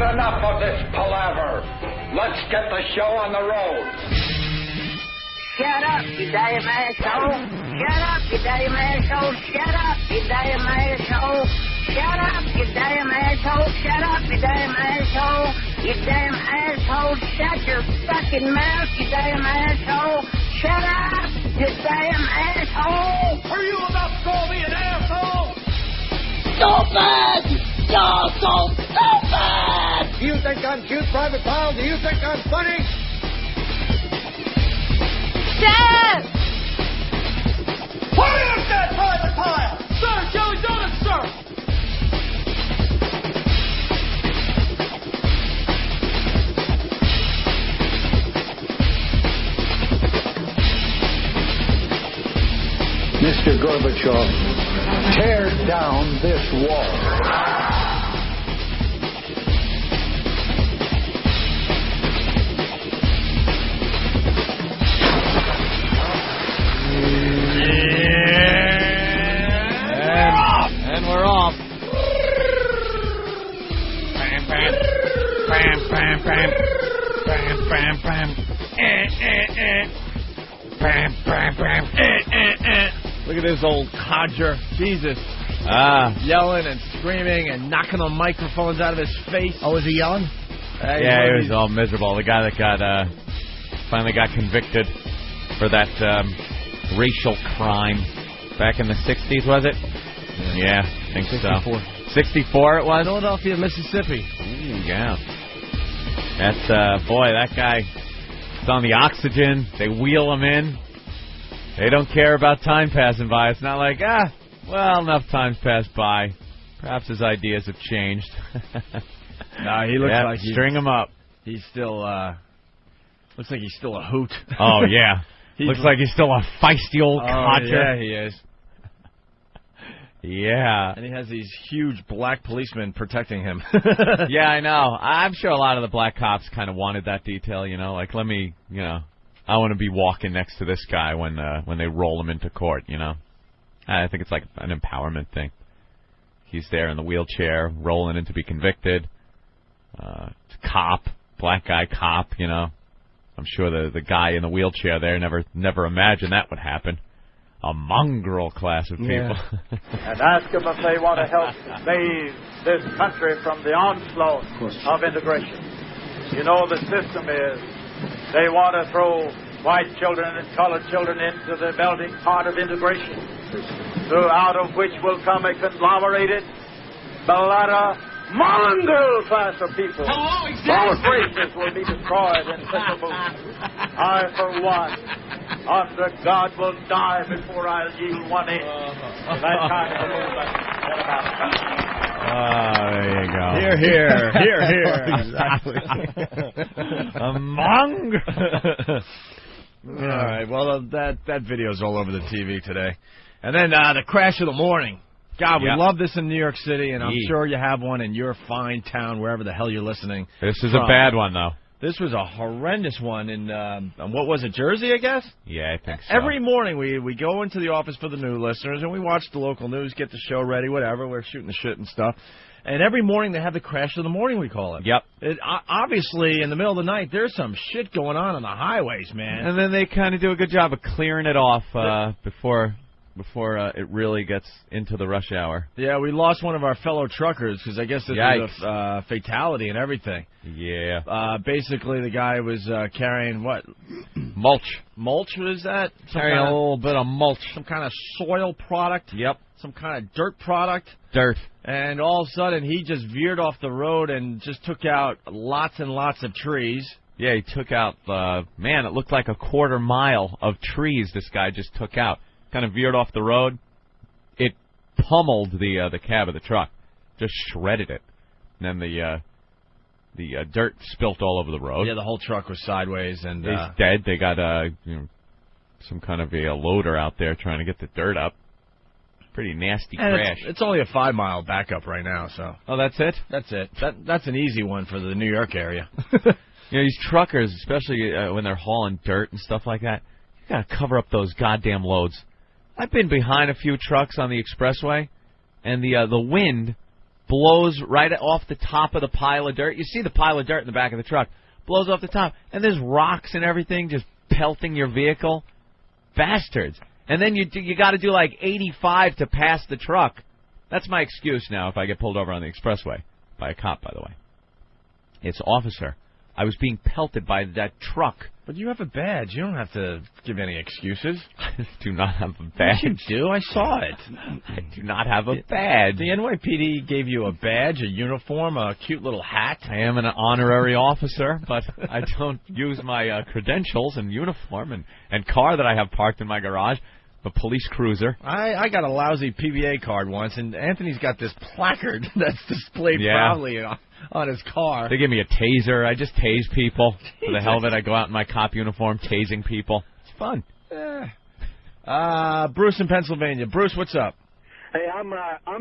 had enough of this palaver. Let's get the show on the road. Shut up, you damn asshole. Shut up, you damn asshole. Shut up, you damn asshole. Shut up, you damn asshole. Shut up, you damn asshole. You damn asshole. Shut your fucking mouth, you damn asshole. Shut up, you damn asshole. Are you about to call me an asshole? Stupid! You're so stupid! Do you think I'm cute, Private Pile? Do you think I'm funny? Dad! What is that, Private Pile? Sir, Joey's on it, sir! Mr. Gorbachev, tear down this wall. And we're off. Bam, bam. Bam, bam, bam. Bam, bam, bam. Bam, bam, bam. Look at this old codger. Jesus. Yelling and screaming and knocking the microphones out of his face. Oh, was he yelling? Yeah, he was all miserable. The guy that got finally got convicted for that racial crime back in the 60s, was it? Yeah, I think 64. So. 64 it was? Philadelphia, Mississippi. Ooh, yeah. That's, boy, that guy is on the oxygen. They wheel him in. They don't care about time passing by. It's not like, well, enough time's passed by. Perhaps his ideas have changed. No, he looks like string him up. He's still, looks like he's still a hoot. Oh, yeah. Looks like he's still a feisty old codger. Yeah, he is. Yeah. And he has these huge black policemen protecting him. Yeah, I know. I'm sure a lot of the black cops kind of wanted that detail, you know, like, let me, you know, I want to be walking next to this guy when they roll him into court, you know. I think it's like an empowerment thing. He's there in the wheelchair, rolling in to be convicted. Cop, black guy cop, you know. I'm sure the guy in the wheelchair there never imagined that would happen. A mongrel class of people. Yeah. And ask them if they want to help save this country from the onslaught of integration. You know, the system is they want to throw white children and colored children into the melting pot of integration, out of which will come a conglomerated, mulatto, mongrel class of people. Hello, exactly. Both races will be destroyed in such a move. I, for one, under God, will die before I'll yield one inch. That kind of a movement. There you go. Here, here. Here, here. Exactly. A mongrel. All right. Well, that video's all over the TV today. And then the crash of the morning. God, we love this in New York City, and I'm sure you have one in your fine town, wherever the hell you're listening. This is a bad one, though. This was a horrendous one in, what was it, Jersey, I guess? Yeah, I think so. Every morning we go into the office for the new listeners, and we watch the local news, get the show ready, whatever. We're shooting the shit and stuff. And every morning they have the crash of the morning, we call it. Yep. Obviously, in the middle of the night, there's some shit going on the highways, man. And then they kind of do a good job of clearing it off before it really gets into the rush hour. Yeah, we lost one of our fellow truckers because I guess this was a fatality and everything. Yeah. Basically, the guy was carrying what? Mulch. Mulch, what is that? Carrying a little bit of mulch. Some kind of soil product. Yep. Some kind of dirt product. Dirt. And all of a sudden, he just veered off the road and just took out lots and lots of trees. Yeah, he took out, it looked like a quarter mile of trees this guy just took out. Kind of veered off the road. It pummeled the cab of the truck. Just shredded it. And then the dirt spilt all over the road. Yeah, the whole truck was sideways. And he's dead. They got some kind of a loader out there trying to get the dirt up. Pretty nasty crash. It's only a 5-mile backup right now, so. Oh, that's it? That's it. That's an easy one for the New York area. You know, these truckers, especially when they're hauling dirt and stuff like that, you got to cover up those goddamn loads. I've been behind a few trucks on the expressway, and the wind blows right off the top of the pile of dirt. You see the pile of dirt in the back of the truck. Blows off the top. And there's rocks and everything just pelting your vehicle. Bastards. And then you got to do like 85 to pass the truck. That's my excuse now if I get pulled over on the expressway. By a cop, by the way. It's officer. I was being pelted by that truck. But you have a badge. You don't have to give any excuses. I do not have a badge. Yes, you do. I saw it. I do not have a badge. The NYPD gave you a badge, a uniform, a cute little hat. I am an honorary officer, but I don't use my credentials and uniform and car that I have parked in my garage. A police cruiser. I got a lousy PBA card once, and Anthony's got this placard that's displayed proudly on his car. They give me a taser. I just tase people. For the hell of it, I go out in my cop uniform tasing people. It's fun. Bruce in Pennsylvania. Bruce, what's up? Hey, I'm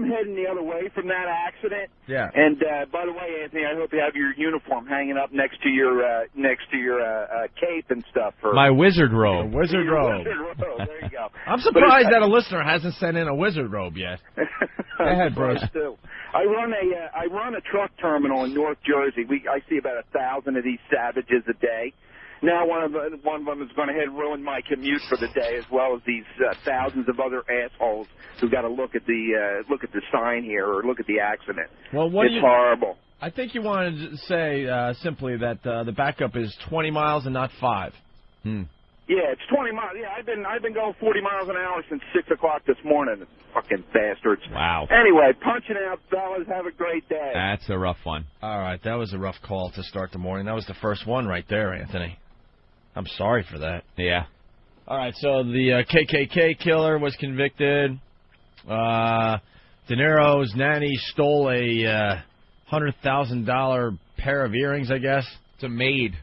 heading the other way from that accident. Yeah. And by the way, Anthony, I hope you have your uniform hanging up next to your cape and stuff. For my wizard robe. Wizard robe. There you go. I'm surprised that a listener hasn't sent in a wizard robe yet. Go ahead, Bruce. I run a truck terminal in North Jersey. I see about 1,000 of these savages a day. Now one of them is going to head ruin my commute for the day, as well as these thousands of other assholes who got to look at the sign here or look at the accident. Well, it's horrible. I think you wanted to say simply that the backup is 20 miles and not 5. Yeah, it's 20 miles. Yeah, I've been going 40 miles an hour since 6 o'clock this morning. Fucking bastards. Wow. Anyway, punching out, fellas. Have a great day. That's a rough one. All right, that was a rough call to start the morning. That was the first one right there, Anthony. I'm sorry for that. Yeah. All right, so the KKK killer was convicted. De Niro's nanny stole a $100,000 pair of earrings, I guess. It's a Maid.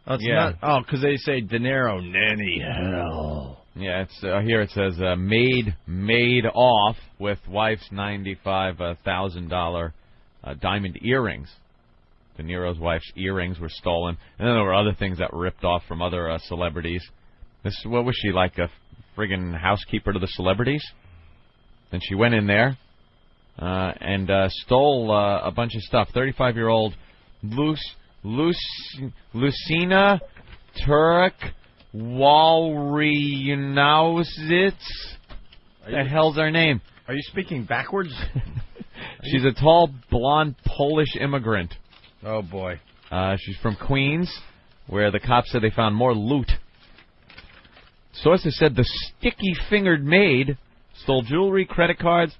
Oh, it's not. Oh, because they say De Niro, nanny, hell. Yeah, it's here it says Maid off with wife's $95,000 diamond earrings. De Niro's wife's earrings were stolen. And then there were other things that were ripped off from other celebrities. What was she, like a friggin' housekeeper to the celebrities? And she went in there and stole a bunch of stuff. 35-year-old Lucina Turk Walrianausitz. The hell's her name? Are you speaking backwards? She's a tall, blonde Polish immigrant. Oh, boy. She's from Queens, where the cops said they found more loot. Sources said the sticky-fingered maid stole jewelry, credit cards,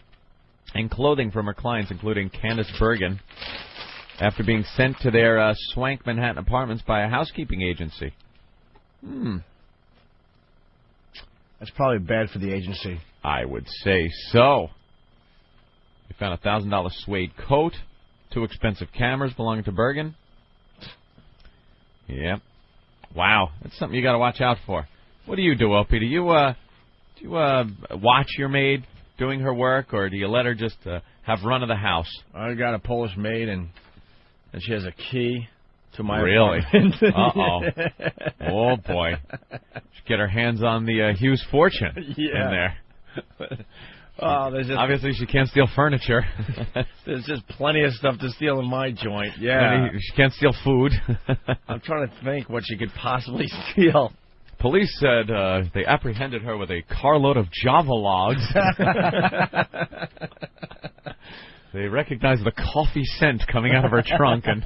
and clothing from her clients, including Candace Bergen, after being sent to their swank Manhattan apartments by a housekeeping agency. That's probably bad for the agency. I would say so. They found a $1,000 suede coat, 2 expensive cameras belonging to Bergen. Yep. Wow, that's something you got to watch out for. What do you do, Opie? Do you watch your maid doing her work, or do you let her just have run of the house? I got a Polish maid, and she has a key to my apartment. Really? Uh-oh. Oh, boy. Should get her hands on the Hughes fortune in there. Obviously, she can't steal furniture. There's just plenty of stuff to steal in my joint. Yeah. She can't steal food. I'm trying to think what she could possibly steal. Police said they apprehended her with a carload of Java logs. They recognized the coffee scent coming out of her trunk and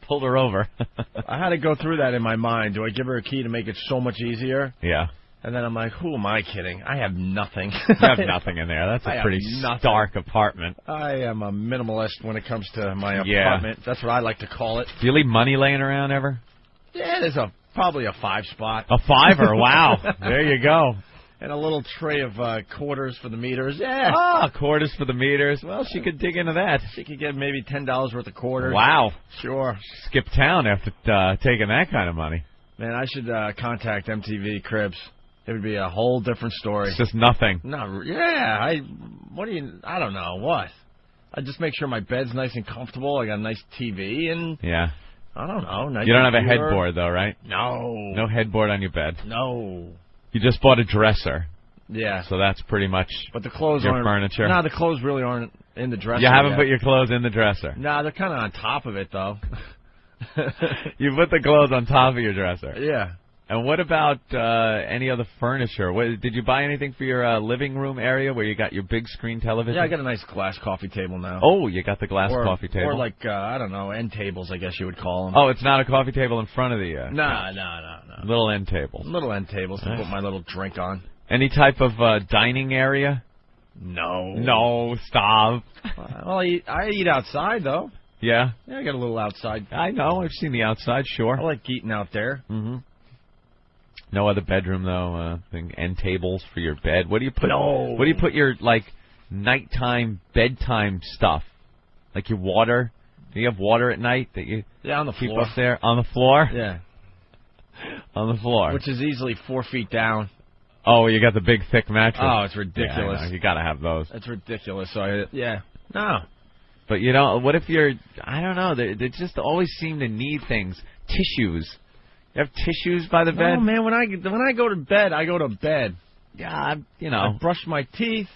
pulled her over. I had to go through that in my mind. Do I give her a key to make it so much easier? Yeah. And then I'm like, who am I kidding? I have nothing. You have nothing in there. That's a pretty stark apartment. I am a minimalist when it comes to my apartment. That's what I like to call it. Do you leave money laying around ever? Yeah, there's probably a 5 spot. A 5er, wow. There you go. And a little tray of quarters for the meters. Yeah. Ah, quarters for the meters. Well, she could dig into that. She could get maybe $10 worth of quarters. Wow. Sure. Skip town after taking that kind of money. Man, I should contact MTV Cribs. It would be a whole different story. It's just nothing. No, yeah. I don't know. What? I just make sure my bed's nice and comfortable. I got a nice TV and... Yeah. I don't know. Nice you don't have a headboard, though, right? No. No headboard on your bed? No. You just bought a dresser. Yeah. So that's pretty much but the clothes your aren't, furniture. No, the clothes really aren't in the dresser. You haven't yet. put your clothes in the dresser. No, they're kind of on top of it, though. You put the clothes on top of your dresser. Yeah. And what about any other furniture? Did you buy anything for your living room area where you got your big screen television? Yeah, I got a nice glass coffee table now. Oh, you got the glass coffee table? Or like, I don't know, end tables, I guess you would call them. Oh, it's not a coffee table in front of the... No. Little end tables. Little end tables to put my little drink on. Any type of dining area? No. No, stop. Well, I eat outside, though. Yeah? Yeah, I got a little outside. I know. I've seen the outside, sure. I like eating out there. Mm-hmm. No other bedroom, though. End tables for your bed. What do you put? No. What do you put your, like, nighttime, bedtime stuff? Like your water? Do you have water at night that you on the keep floor. up there? On the floor? Yeah. On the floor. Which is easily 4 feet down. Oh, you got the big, thick mattress. Oh, it's ridiculous. Yeah, you got to have those. It's ridiculous. So, no. But, you know, what if you're, I don't know, they just always seem to need things. Tissues. You have tissues by the bed? Oh, man, when I go to bed, I go to bed. Yeah, you know. I brush my teeth.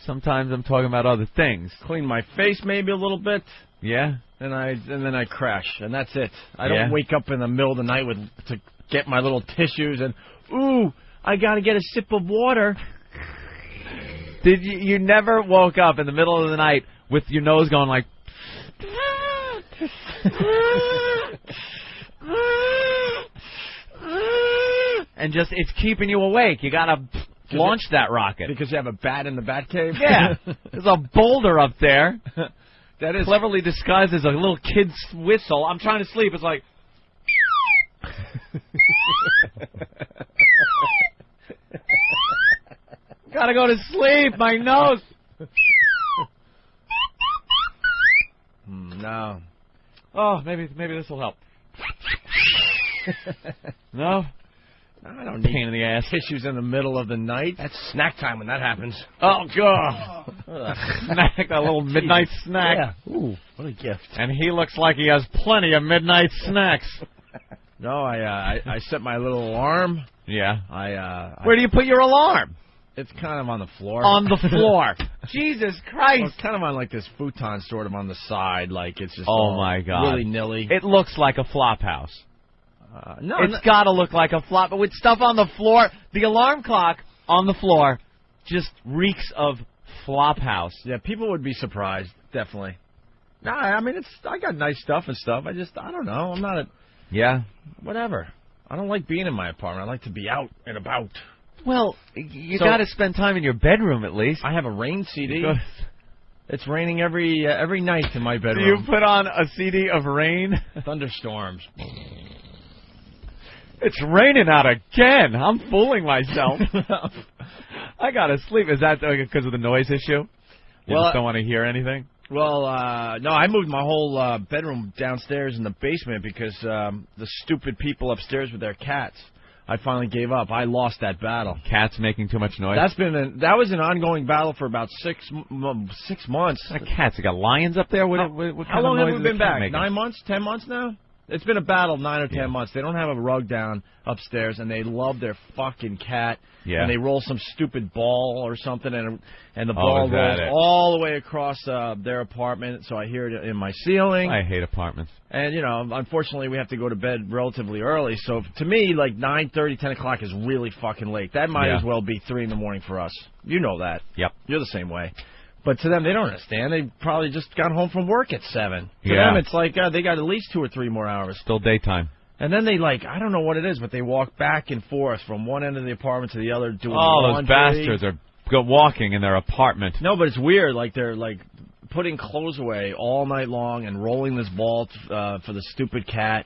Sometimes I'm talking about other things. Clean my face maybe a little bit. Yeah? And then I crash, and that's it. I don't wake up in the middle of the night to get my little tissues and, ooh, I got to get a sip of water. Did you never woke up in the middle of the night with your nose going like... and just, it's keeping you awake. You got to launch that rocket. Because you have a bat in the bat cave? Yeah. There's a boulder up there. That is cleverly disguised as a little kid's whistle. I'm trying to sleep. It's like... Gotta go to sleep. My nose. No. Oh, maybe this will help. No? I don't Pain in the ass. Tissues in the middle of the night. That's snack time when that happens. Oh, God. Snack, a little midnight snack. Yeah. Ooh, what a gift. And he looks like he has plenty of midnight snacks. No, I set my little alarm. Yeah. Where do you put your alarm? It's kind of on the floor. On the floor. Jesus Christ. Well, it's kind of on like this futon sort of on the side. Like it's just my God. willy-nilly. It looks like a flop house. No, it's got to look like a flop. But with stuff on the floor, the alarm clock on the floor just reeks of flop house. Yeah, people would be surprised, definitely. No, I mean, I got nice stuff and stuff. I don't know. I'm not whatever. I don't like being in my apartment. I like to be out and about. Well, you got to spend time in your bedroom at least. I have a rain CD. It's raining every night in my bedroom. Do you put on a CD of rain? Thunderstorms. It's raining out again. I'm fooling myself. I got to sleep. Is that because of the noise issue? You just don't want to hear anything? Well, no, I moved my whole bedroom downstairs in the basement because the stupid people upstairs with their cats. I finally gave up. I lost that battle. Cats making too much noise? That was an ongoing battle for about 6 months. Cats, you got lions up there? What How kind long of have we been back? Making? 9 months? 10 months now? It's been a battle 9 or 10 months. They don't have a rug down upstairs, and they love their fucking cat. Yeah. And they roll some stupid ball or something, and the ball rolls all the way across their apartment, so I hear it in my ceiling. I hate apartments. And, unfortunately, we have to go to bed relatively early. So, to me, like 9:30, 10 o'clock is really fucking late. That might as well be 3 in the morning for us. You know that. Yep. You're the same way. But to them, they don't understand. They probably just got home from work at 7. To them, it's like they got at least 2 or 3 more hours. Still daytime. And then they, I don't know what it is, but they walk back and forth from one end of the apartment to the other doing laundry. Those bastards are walking in their apartment. No, but it's weird. They're, putting clothes away all night long and rolling this ball for the stupid cat.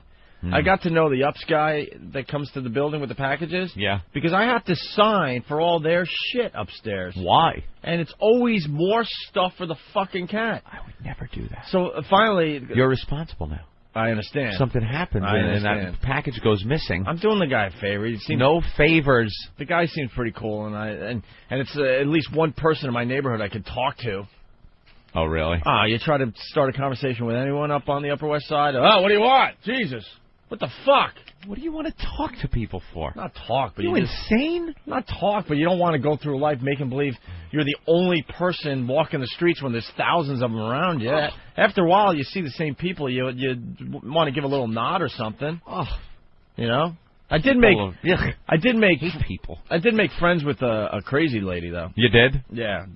I got to know the UPS guy that comes to the building with the packages. Yeah. Because I have to sign for all their shit upstairs. Why? And it's always more stuff for the fucking cat. I would never do that. So finally... You're responsible now. I understand. Something happens and that package goes missing. I'm doing the guy a favor. No favors. The guy seems pretty cool, and it's at least one person in my neighborhood I could talk to. Oh, really? You try to start a conversation with anyone up on the Upper West Side? Oh, what do you want? Jesus. What the fuck? What do you want to talk to people for? Not talk, but you insane? Not talk, but you don't want to go through life making believe you're the only person walking the streets when there's thousands of them around you. Oh. After a while, you see the same people. You want to give a little nod or something. Oh, you know. I did make friends with a crazy lady though. You did? Yeah.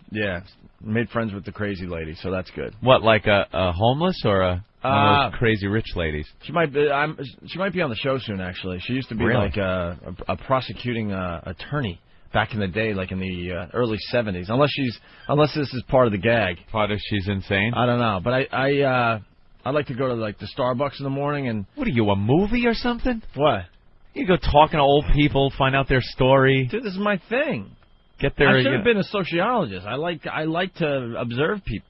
Made friends with the crazy lady, so that's good. What, like a homeless or one of those crazy rich ladies? She might be on the show soon. Actually, she used to be like a prosecuting attorney back in the day, like in the early '70s. Unless this is part of the gag. Part of she's insane. I don't know, but I like to go to like the Starbucks in the morning and. What are you, a movie or something? What? You go talking to old people, find out their story. Dude, this is my thing. Get there. I should have been a sociologist. I like to observe people.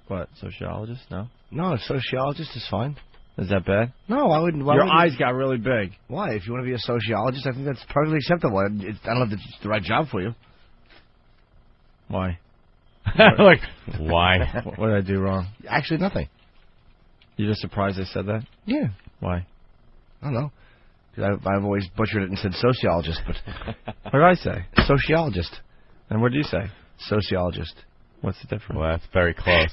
What, sociologist? No, a sociologist is fine. Is that bad? No, I wouldn't. Your eyes got really big. Why? If you want to be a sociologist, I think that's perfectly acceptable. I don't know if it's the right job for you. Why? Like, why? What did I do wrong? Actually, nothing. You're just surprised I said that? Yeah. Why? I don't know. I've always butchered it and said sociologist, but what did I say? Sociologist. And what did you say? Sociologist. What's the difference? Well, that's very close.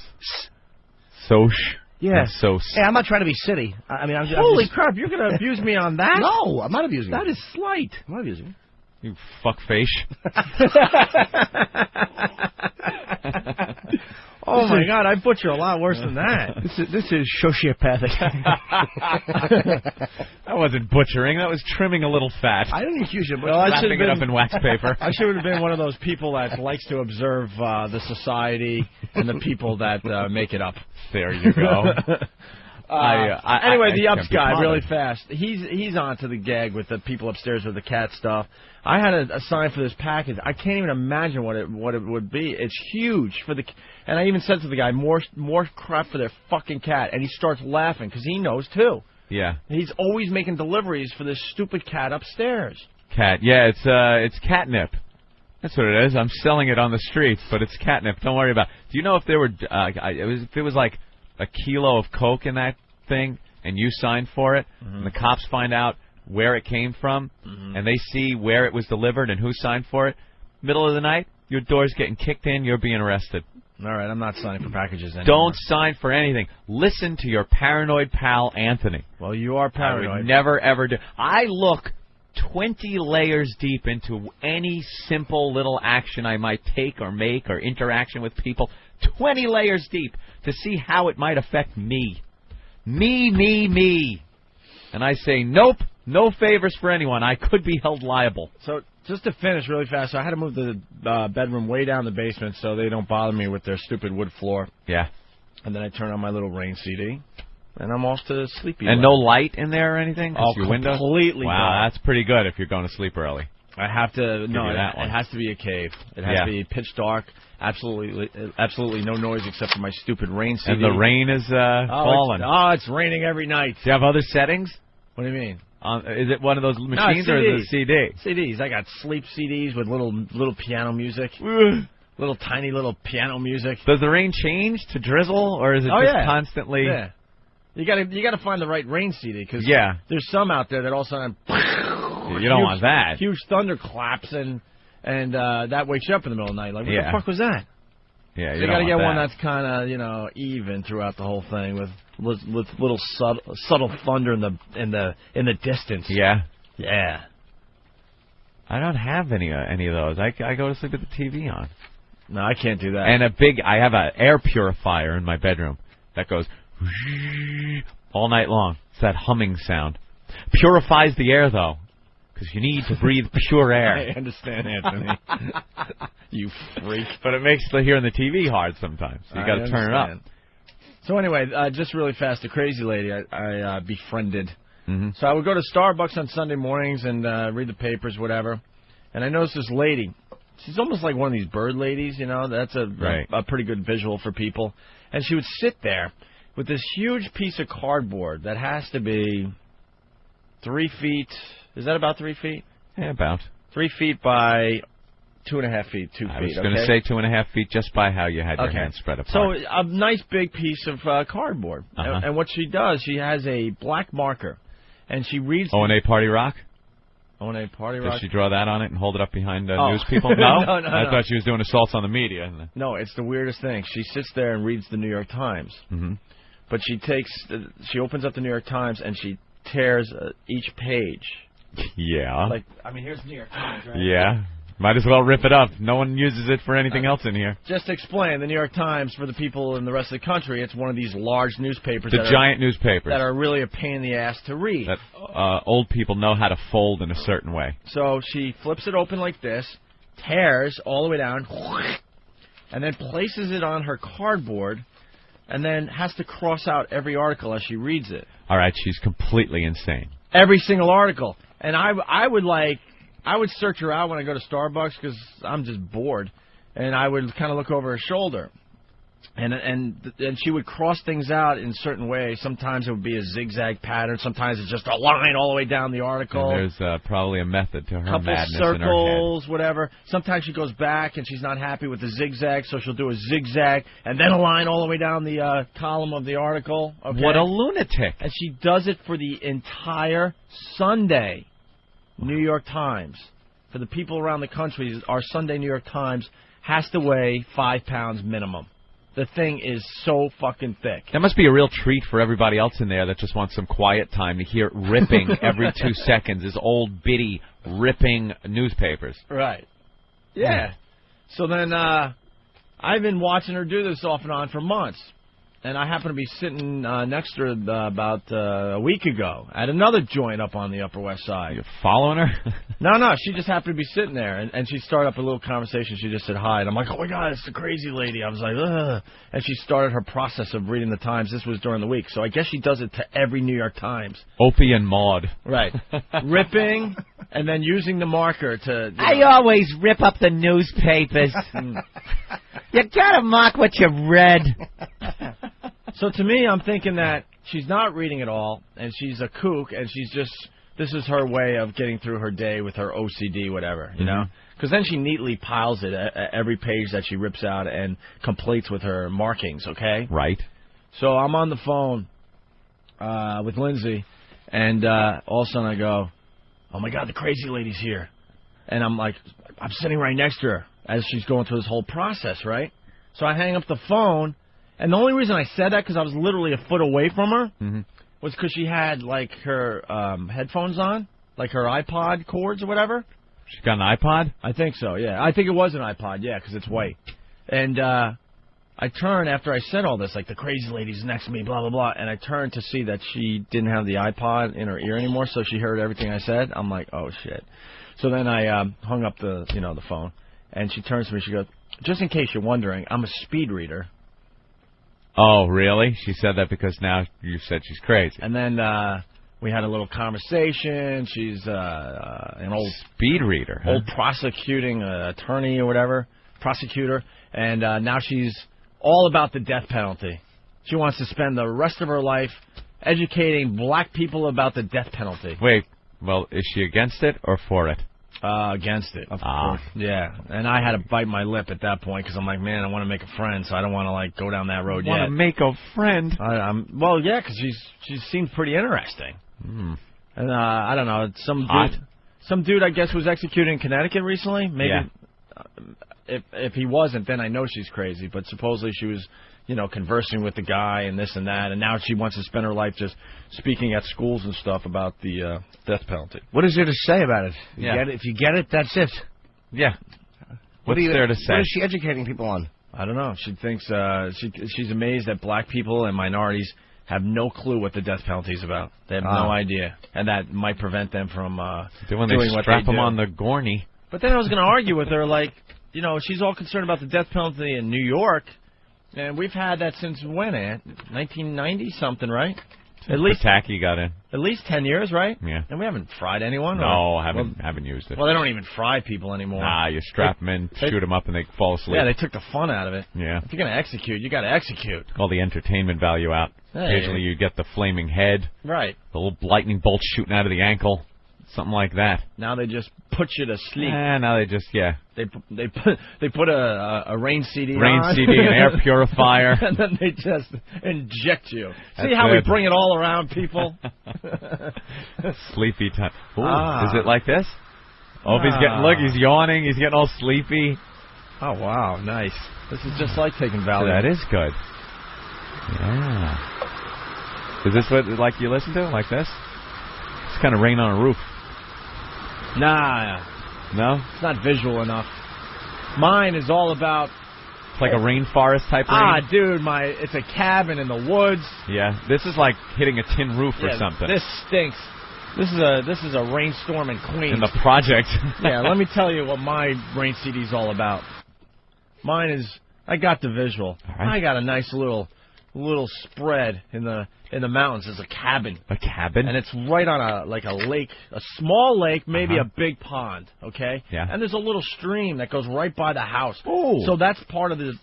Soch. Yeah. Hey, I'm not trying to be silly. Holy crap! You're going to abuse me on that? No, I'm not abusing you. That is slight. I'm not abusing You you. fuckface. Oh my God! I butcher a lot worse than that. This is sociopathic. That wasn't butchering. That was trimming a little fat. I didn't accuse you. Well, wrapping it up in wax paper. I should have been one of those people that likes to observe the society and the people that make it up. There you go. Anyway, the ups guy, really fast. He's on to the gag with the people upstairs with the cat stuff. I had a sign for this package. I can't even imagine what it would be. It's huge and I even said to the guy, more crap for their fucking cat, and he starts laughing because he knows too. Yeah. He's always making deliveries for this stupid cat upstairs. Cat, yeah, it's catnip. That's what it is. I'm selling it on the streets, but it's catnip. Don't worry about it. Do you know if there were if it was like a kilo of coke in that thing, and you signed for it, and the cops find out where it came from, and they see where it was delivered and who signed for it, middle of the night, your door's getting kicked in, you're being arrested. All right, I'm not signing for packages anymore. Don't sign for anything. Listen to your paranoid pal, Anthony. Well, you are paranoid. I would never, ever do. I look 20 layers deep into any simple little action I might take or make or interaction with people, 20 layers deep, to see how it might affect me. Me. And I say, nope, no favors for anyone. I could be held liable. So, just to finish really fast, I had to move the bedroom way down the basement so they don't bother me with their stupid wood floor. Yeah. And then I turn on my little Rain CD, and I'm off to sleepy. And no light in there or anything? Oh, your window? Completely. Wow, dark. that's pretty good if you're going to sleep early. I have to. No, it has to be a cave. It has to be pitch dark. Absolutely no noise except for my stupid Rain CD. And the rain is falling. It's raining every night. Do you have other settings? What do you mean? Is it one of those machines or is it a CD? CDs. I got sleep CDs with little piano music. Little tiny piano music. Does the rain change to drizzle, or is it constantly? Yeah. You gotta find the right Rain CD because there's some out there that all of a sudden you don't want that. Huge thunderclaps and that wakes you up in the middle of the night. Like, what the fuck was that? Yeah, you gotta get one that's kind of even throughout the whole thing with little subtle thunder in the distance. Yeah. Yeah. I don't have any of those. I go to sleep with the TV on. No, I can't do that. And I have an air purifier in my bedroom that goes all night long. It's that humming sound. Purifies the air though, because you need to breathe pure air. I understand, Anthony. You freak. But it makes hearing the TV hard sometimes. So you got to turn it up. So anyway, just really fast, the crazy lady I befriended. Mm-hmm. So I would go to Starbucks on Sunday mornings and read the papers, whatever. And I noticed this lady. She's almost like one of these bird ladies, That's a pretty good visual for people. And she would sit there with this huge piece of cardboard that has to be 3 feet. Is that about 3 feet? Yeah, about. 3 feet by 2.5 feet, 2 feet. I was going to say 2.5 feet just by how you had your hands spread apart. So a nice big piece of cardboard. And what she does, she has a black marker. and she reads... O&A Party Rock? O&A Party Rock? Does she draw that on it and hold it up behind news people? No? I thought she was doing assaults on the media. No, it's the weirdest thing. She sits there and reads the New York Times. Mm-hmm. But she opens up the New York Times and she tears each page. Yeah. Here's the New York Times, right? Yeah. Might as well rip it up. No one uses it for anything else in here. Just to explain, the New York Times, for the people in the rest of the country, it's one of these large newspapers. Giant newspapers. That are really a pain in the ass to read. That old people know how to fold in a certain way. So she flips it open like this, tears all the way down, and then places it on her cardboard, and then has to cross out every article as she reads it. All right, she's completely insane. Every single article. And I would search her out when I go to Starbucks because I'm just bored, and I would kind of look over her shoulder, and she would cross things out in certain ways. Sometimes it would be a zigzag pattern. Sometimes it's just a line all the way down the article. And there's probably a method to her couple madness circles, in her head. Whatever. Sometimes she goes back and she's not happy with the zigzag, so she'll do a zigzag and then a line all the way down the column of the article. Okay? What a lunatic! And she does it for the entire Sunday. New York Times. For the people around the country, our Sunday New York Times has to weigh 5 pounds minimum. The thing is so fucking thick. That must be a real treat for everybody else in there that just wants some quiet time to hear ripping every 2 seconds. Is old bitty ripping newspapers. Right. Yeah. So then I've been watching her do this off and on for months. And I happened to be sitting next to her about a week ago at another joint up on the Upper West Side. You're following her? No, she just happened to be sitting there, and she started up a little conversation. She just said hi, and I'm like, oh, my God, it's the crazy lady. I was like, ugh. And she started her process of reading the Times. This was during the week, so I guess she does it to every New York Times. Opie and Maud. Right. Ripping, and then using the marker to... I always rip up the newspapers. You gotta mark what you read. So to me, I'm thinking that she's not reading it all, and she's a kook, and she's just, this is her way of getting through her day with her OCD, whatever, you know? Because then she neatly piles it at every page that she rips out and completes with her markings, okay? Right. So I'm on the phone with Lindsey, and all of a sudden I go, oh, my God, the crazy lady's here. And I'm like, I'm sitting right next to her as she's going through this whole process, right? So I hang up the phone. And the only reason I said that, because I was literally a foot away from her, was because she had, like, her headphones on, like her iPod cords or whatever. She's got an iPod? I think so, yeah. I think it was an iPod, yeah, because it's white. And I turned after I said all this, like, the crazy lady's next to me, blah, blah, blah, and I turned to see that she didn't have the iPod in her ear anymore, so she heard everything I said. I'm like, oh, shit. So then I hung up the phone, and she turns to me, she goes, just in case you're wondering, I'm a speed reader. Oh, really? She said that because now you said she's crazy. And then we had a little conversation. She's an old speed reader, old prosecuting attorney or whatever, prosecutor, and now she's all about the death penalty. She wants to spend the rest of her life educating black people about the death penalty. Wait, well, is she against it or for it? Against it, of course. Yeah, and I had to bite my lip at that point because I'm like, man, I want to make a friend, so I don't want to like go down that road yet. Want to make a friend? Well, yeah, because she seemed pretty interesting. And I don't know, some dude I guess was executed in Connecticut recently. Maybe if he wasn't, then I know she's crazy. But supposedly she was, conversing with the guy and this and that, and now she wants to spend her life just speaking at schools and stuff about the death penalty. What is there to say about it? If you get it, that's it. Yeah. What's there to say? What is she educating people on? I don't know. She thinks she's amazed that black people and minorities have no clue what the death penalty is about. They have no idea, and that might prevent them from doing what they strap them on the Gorney. But then I was going to argue with her, like, she's all concerned about the death penalty in New York. And we've had that since when, Aunt? 1990 something, right? At least Pataki got in. At least 10 years, right? Yeah. And we haven't fried anyone. No, haven't used it. Well, they don't even fry people anymore. Nah, you strap them in, shoot them up, and they fall asleep. Yeah, they took the fun out of it. Yeah. If you're going to execute, you got to execute. All the entertainment value out. Occasionally you get the flaming head. Right. The little lightning bolt shooting out of the ankle. Something like that. Now they just put you to sleep. Now they just, They put a rain CD on. CD, an air purifier. And then they just inject you. That's See how it. we bring it all around, people? Sleepy time. Ooh, is it like this? Opie's he's yawning. He's getting all sleepy. Oh, wow, nice. This is just like taking Valium. That is good. Yeah. Is this what you listen to? Like this? It's kind of rain on a roof. Nah. No? It's not visual enough. Mine is all about... It's like a rainforest type rain? Dude, it's a cabin in the woods. Yeah, this is like hitting a tin roof or something. This stinks. This is a rainstorm in Queens. In the project. Yeah, let me tell you what my rain CD's all about. Mine is... I got the visual. Right. I got a nice little spread in the mountains. There's a cabin. A cabin? And it's right on a lake, a small lake, maybe a big pond, okay? Yeah. And there's a little stream that goes right by the house. Ooh. So that's part of the...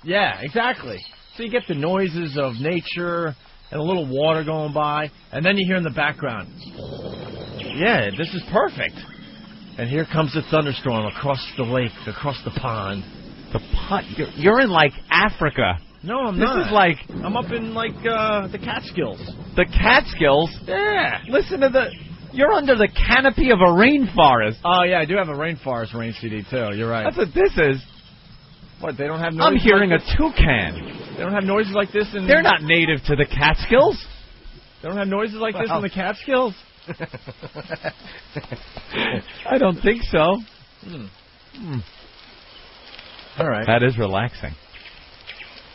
Yeah, exactly. So you get the noises of nature and a little water going by, and then you hear in the background, yeah, this is perfect. And here comes the thunderstorm across the lake, across the pond. The pond? You're in, like, Africa. No, I'm not. This is like... I'm up in, like, the Catskills. The Catskills? Yeah. Listen to You're under the canopy of a rainforest. Oh, yeah, I do have a rainforest rain CD, too. You're right. That's what this is. What, they don't have noises I'm hearing like a toucan. They don't have noises like this in... They're not native to the Catskills. They don't have noises like this in the Catskills? I don't think so. All right. That is relaxing.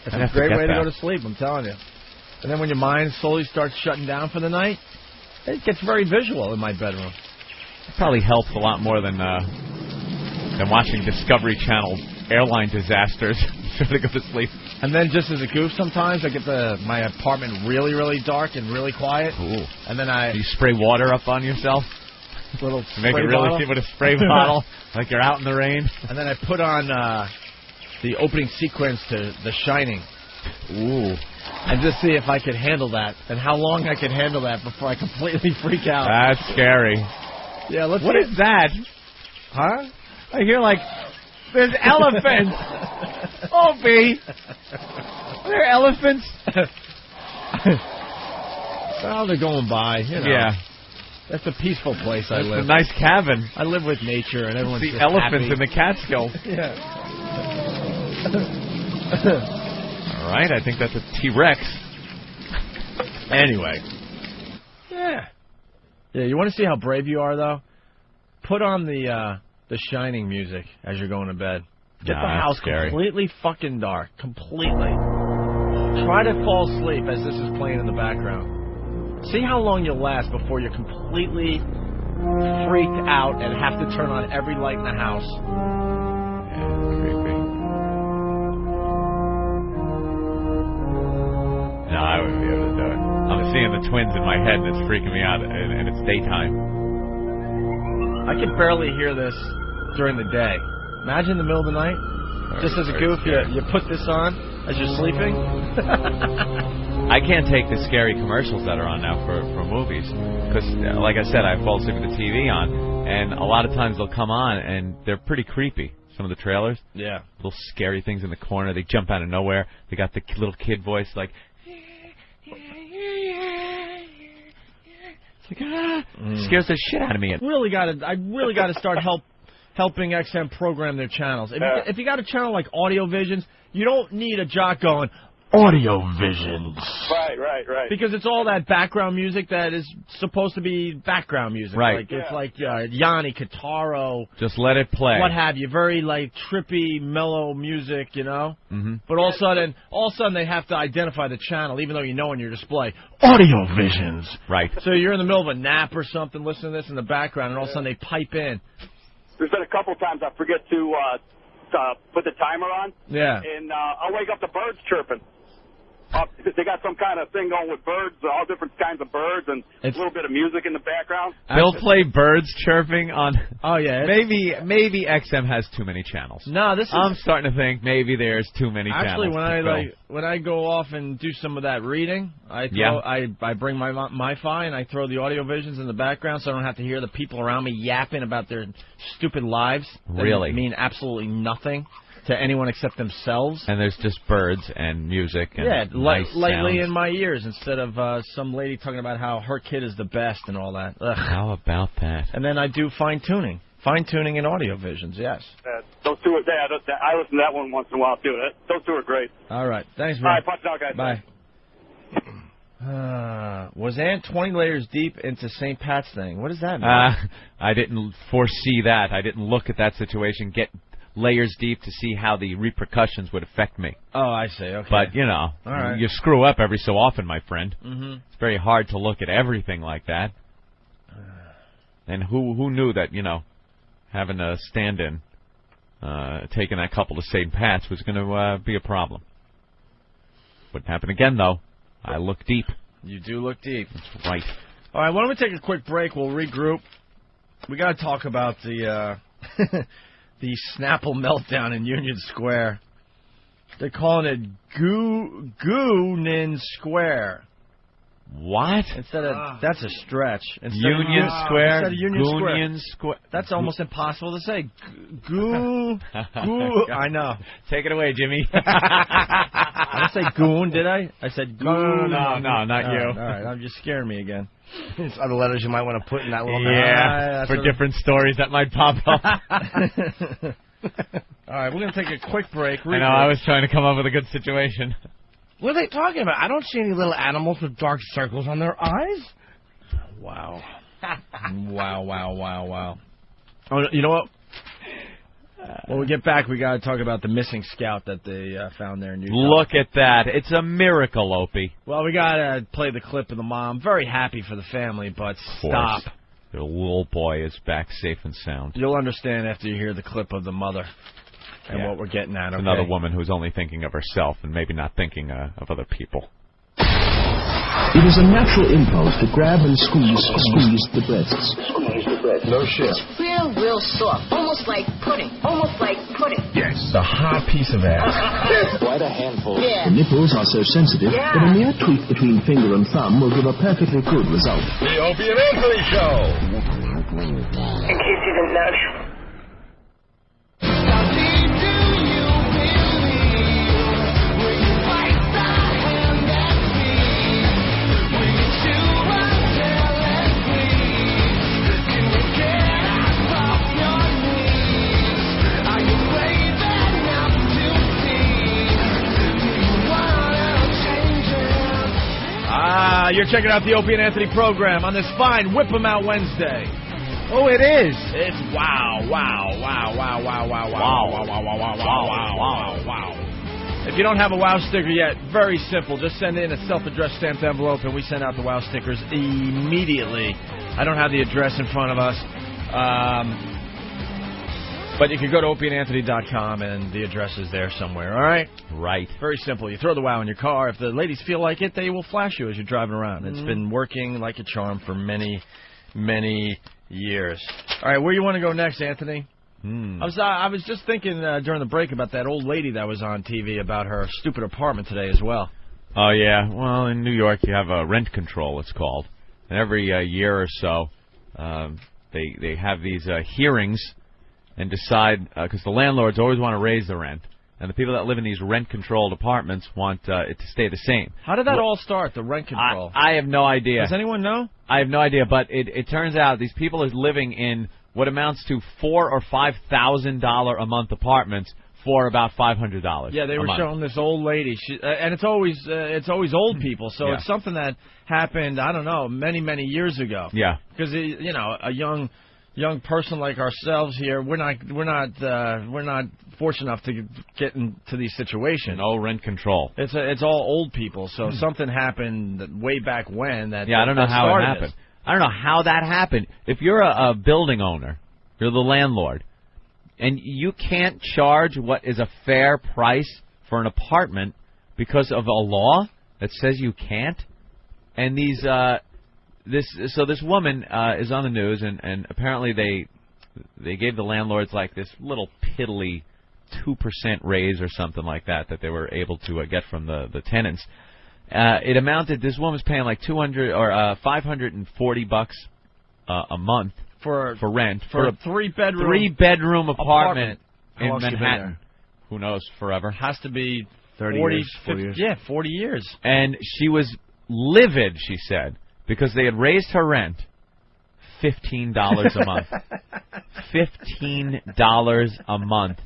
It's a great way to go to sleep, I'm telling you. And then when your mind slowly starts shutting down for the night, it gets very visual in my bedroom. It probably helps a lot more than watching Discovery Channel airline disasters trying to go to sleep. And then just as a goof sometimes, I get my apartment really, really dark and really quiet. Ooh. And then you spray water up on yourself? Little to make it really cheap with a spray bottle, like you're out in the rain. And then I put on the opening sequence to The Shining. Ooh. And just see if I could handle that, and how long I could handle that before I completely freak out. That's scary. Yeah, let's. What is that? Huh? I hear like there's elephants. Opie, are there elephants? Well, they're going by. You know. Yeah. That's a peaceful place I live. It's a nice cabin. I live with nature, and everyone's the elephants happy. in the Catskills. Yeah. All right, I think that's a T-Rex. Anyway. Yeah. Yeah, you want to see how brave you are, though? Put on the Shining music as you're going to bed. Get the house completely fucking dark. Completely. Try to fall asleep as this is playing in the background. See how long you'll last before you're completely freaked out and have to turn on every light in the house. Yeah, it's creepy. No, I wouldn't be able to do it. I'm seeing the twins in my head, and it's freaking me out, and it's daytime. I can barely hear this during the day. Imagine in the middle of the night, just as a goof, you put this on as you're sleeping. I can't take the scary commercials that are on now for movies. Because, like I said, I fall asleep with the TV on, and a lot of times they'll come on, and they're pretty creepy. Some of the trailers. Yeah. Little scary things in the corner. They jump out of nowhere. They got the little kid voice like... It's like, scares the shit out of me. I really got to start helping XM program their channels. If you got a channel like Audio Visions, you don't need a jock going, Audio Visions. Right. Because it's all that background music that is supposed to be background music. Right. Like, it's like Yanni, Kitaro. Just let it play. What have you. Very, like, trippy, mellow music, you know? Mm-hmm. But all of a sudden they have to identify the channel, even though you know on your display, Audio Visions. Right. So you're in the middle of a nap or something, listening to this in the background, and all of a sudden they pipe in. There's been a couple times I forget to put the timer on. Yeah. And I'll wake up the birds chirping. They got some kind of thing going with birds, all different kinds of birds, and a little bit of music in the background. They'll play birds chirping on. Oh yeah. Maybe XM has too many channels. No, I'm starting to think maybe there's too many channels. Actually, when I go off and do some of that reading, I bring my MiFi and I throw the audio visions in the background, so I don't have to hear the people around me yapping about their stupid lives. Really? That mean absolutely nothing to anyone except themselves. And there's just birds and music and lightly in my ears instead of some lady talking about how her kid is the best and all that. Ugh. How about that? And then I do fine-tuning in audio visions, yes. Those two are I listen to that one once in a while, too. Those two are great. All right. Thanks, man. All right, punch it out, guys. Bye. Was Ant 20 layers deep into St. Pat's thing? What does that mean? I didn't foresee that. I didn't look at that situation, get layers deep to see how the repercussions would affect me. Oh, I see. Okay. But, all right. You screw up every so often, my friend. Mm-hmm. It's very hard to look at everything like that. And who knew that, having a stand-in, taking that couple to St. Pat's was going to be a problem. Wouldn't happen again, though. I look deep. You do look deep. That's right. All right, why don't we take a quick break? We'll regroup. We got to talk about the the Snapple meltdown in Union Square. They're calling it Goonin Square. What? Instead of that's a stretch. Union Square. Instead of Union Square. That's almost impossible to say. I know. Take it away, Jimmy. I didn't say goon, did I? I said goon. No, not you. All right, I'm just scaring me again. There's other letters you might want to put in that little for different stories that might pop up. All right, we're going to take a quick break. I know, I was trying to come up with a good situation. What are they talking about? I don't see any little animals with dark circles on their eyes. Wow. Wow. Oh, you know what? When we get back, we got to talk about the missing scout that they found there in New York. Look at that. It's a miracle, Opie. Well, we got to play the clip of the mom. Very happy for the family, but stop. The little boy is back safe and sound. You'll understand after you hear the clip of the mother and what we're getting at. Okay? Another woman who's only thinking of herself and maybe not thinking of other people. It is a natural impulse to grab and squeeze the breasts. No shit. Real soft. Almost like pudding. Yes. A hard piece of ass. Quite a handful. Yeah. The nipples are so sensitive that a mere tweak between finger and thumb will give a perfectly good result. The Opie and Anthony Show. In case you didn't know. You're checking out the Opie and Anthony program on this fine Whip 'em Out Wednesday. Oh, it is. It's wow. If you don't have a wow sticker yet, very simple. Just send in a self-addressed stamped envelope, and we send out the wow stickers immediately. I don't have the address in front of us. But you can go to opieandanthony.com, and the address is there somewhere, all right? Right. Very simple. You throw the wow in your car. If the ladies feel like it, they will flash you as you're driving around. It's been working like a charm for many, many years. All right, where you want to go next, Anthony? I was just thinking during the break about that old lady that was on TV about her stupid apartment today as well. Oh, yeah. Well, in New York, you have a rent control, it's called. And every year or so, they have these hearings and decide, because the landlords always want to raise the rent, and the people that live in these rent-controlled apartments want it to stay the same. How did that all start, the rent control? I have no idea. Does anyone know? I have no idea, but it turns out these people are living in what amounts to $4,000 or $5,000 a month apartments for about $500. Yeah, they were showing this old lady, and it's always old people, so it's something that happened, I don't know, many, many years ago. Yeah. Because, a young person like ourselves here, we're not fortunate enough to get into these situations. No rent control. It's all old people. So something happened way back when that. Yeah, I don't know how it happened. I don't know how that happened. If you're a building owner, you're the landlord, and you can't charge what is a fair price for an apartment because of a law, that says you can't. And these this woman is on the news, and apparently they gave the landlords like this little piddly 2% raise or something like that they were able to get from the tenants. It amounted. This woman's paying like $200 or $540 a month for rent for a 3-bedroom apartment in Manhattan. Who knows? Forever. Has to be 40 years. Yeah, 40 years. And she was livid, she said, because they had raised her rent $15 a month. $15 a month.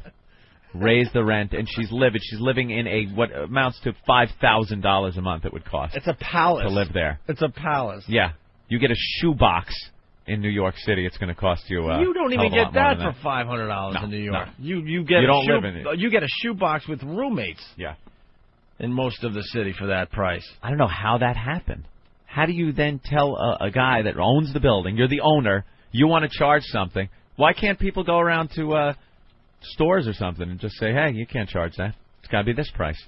Raised the rent, and she's livid. She's living in what amounts to $5,000 a month it would cost. It's a palace. To live there. It's a palace. Yeah. You get a shoebox in New York City, it's going to cost you you don't even get that for $500 in New York. No. You get live in it. You get a shoebox with roommates. Yeah. In most of the city for that price. I don't know how that happened. How do you then tell a guy that owns the building, you're the owner, you want to charge something? Why can't people go around to stores or something and just say, hey, you can't charge that. It's got to be this price.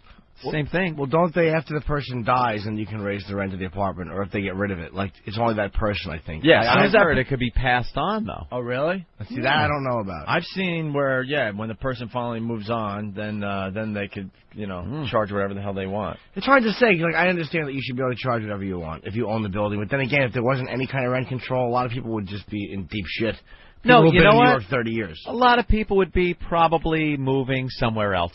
Same thing. Well, don't they, after the person dies, and you can raise the rent of the apartment, or if they get rid of it? Like, it's only that person, I think. Yeah, I've heard it could be passed on, though. Oh, really? See, that I don't know about. I've seen where, when the person finally moves on, then they could, charge whatever the hell they want. It's hard to say. Like, I understand that you should be able to charge whatever you want if you own the building. But then again, if there wasn't any kind of rent control, a lot of people would just be in deep shit. No, you know what? New York 30 years. A lot of people would be probably moving somewhere else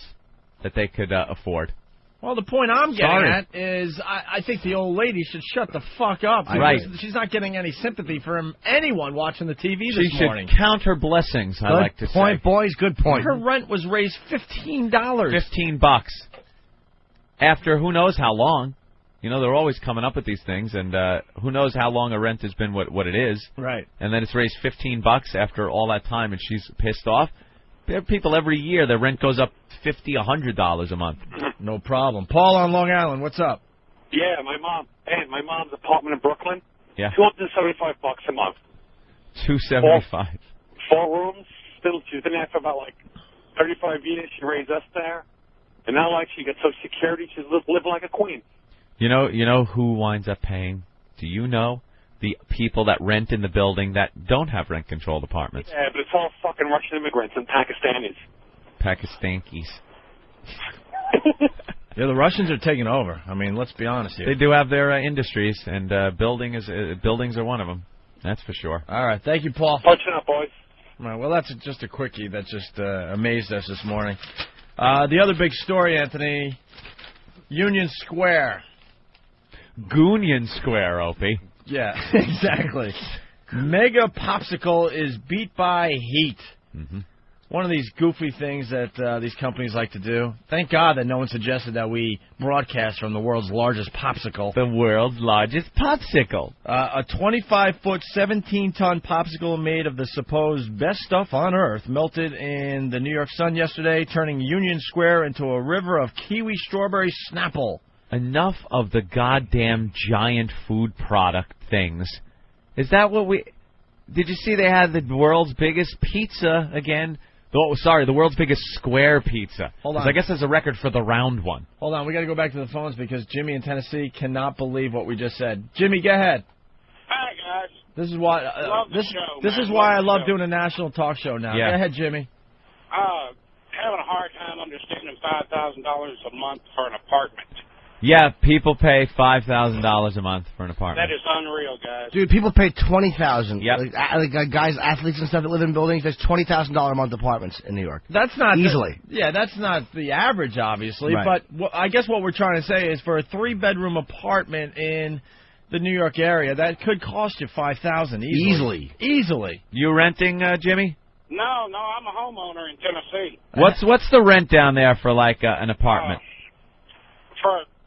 that they could afford. Well, the point I'm getting at is I think the old lady should shut the fuck up. Right. She's not getting any sympathy from anyone watching the TV this morning. She should count her blessings, I like to say. Good point, boys. Good point. Her rent was raised $15. $15. After who knows how long. They're always coming up with these things, and who knows how long a rent has been what it is. Right. And then it's raised $15 after all that time, and she's pissed off. There are people every year, their rent goes up $50, $100 a month. No problem. Paul on Long Island, what's up? Yeah, my mom's apartment in Brooklyn. Yeah. $275 a month. $275. 4 rooms. She's been there for about 35 years. She raised us there, and now she gets Social Security. She's living like a queen. You know who winds up paying? Do you know? The people that rent in the building that don't have rent-controlled apartments. Yeah, but it's all fucking Russian immigrants and Pakistanis. Pakistankis. Yeah, the Russians are taking over. I mean, let's be honest here. They do have their industries, and buildings are one of them. That's for sure. All right, thank you, Paul. Punching up, boys. All right, well, that's just a quickie that just amazed us this morning. The other big story, Anthony, Union Square. Goonion Square, Opie. Yeah, exactly. Mega Popsicle is beat by heat. Mm-hmm. One of these goofy things that these companies like to do. Thank God that no one suggested that we broadcast from the world's largest popsicle. The world's largest popsicle. A 25-foot, 17-ton popsicle made of the supposed best stuff on Earth melted in the New York sun yesterday, turning Union Square into a river of kiwi strawberry Snapple. Enough of the goddamn giant food product things. Is that what we... Did you see they had the world's biggest pizza again? The world's biggest square pizza. Hold on. I guess there's a record for the round one. Hold on, we got to go back to the phones because Jimmy in Tennessee cannot believe what we just said. Jimmy, go ahead. Hi, guys. This is why this is why I love doing a national talk show now. Yeah. Go ahead, Jimmy. Having a hard time understanding $5,000 a month for an apartment. Yeah, people pay $5,000 a month for an apartment. That is unreal, guys. Dude, people pay $20,000. Yep. Like guys, athletes and stuff that live in buildings. There's $20,000 a month apartments in New York. That's not easily. That's not the average, obviously. Right. But I guess what we're trying to say is for a 3-bedroom apartment in the New York area, that could cost you $5,000 easily. You renting, Jimmy? No, I'm a homeowner in Tennessee. What's the rent down there for an apartment?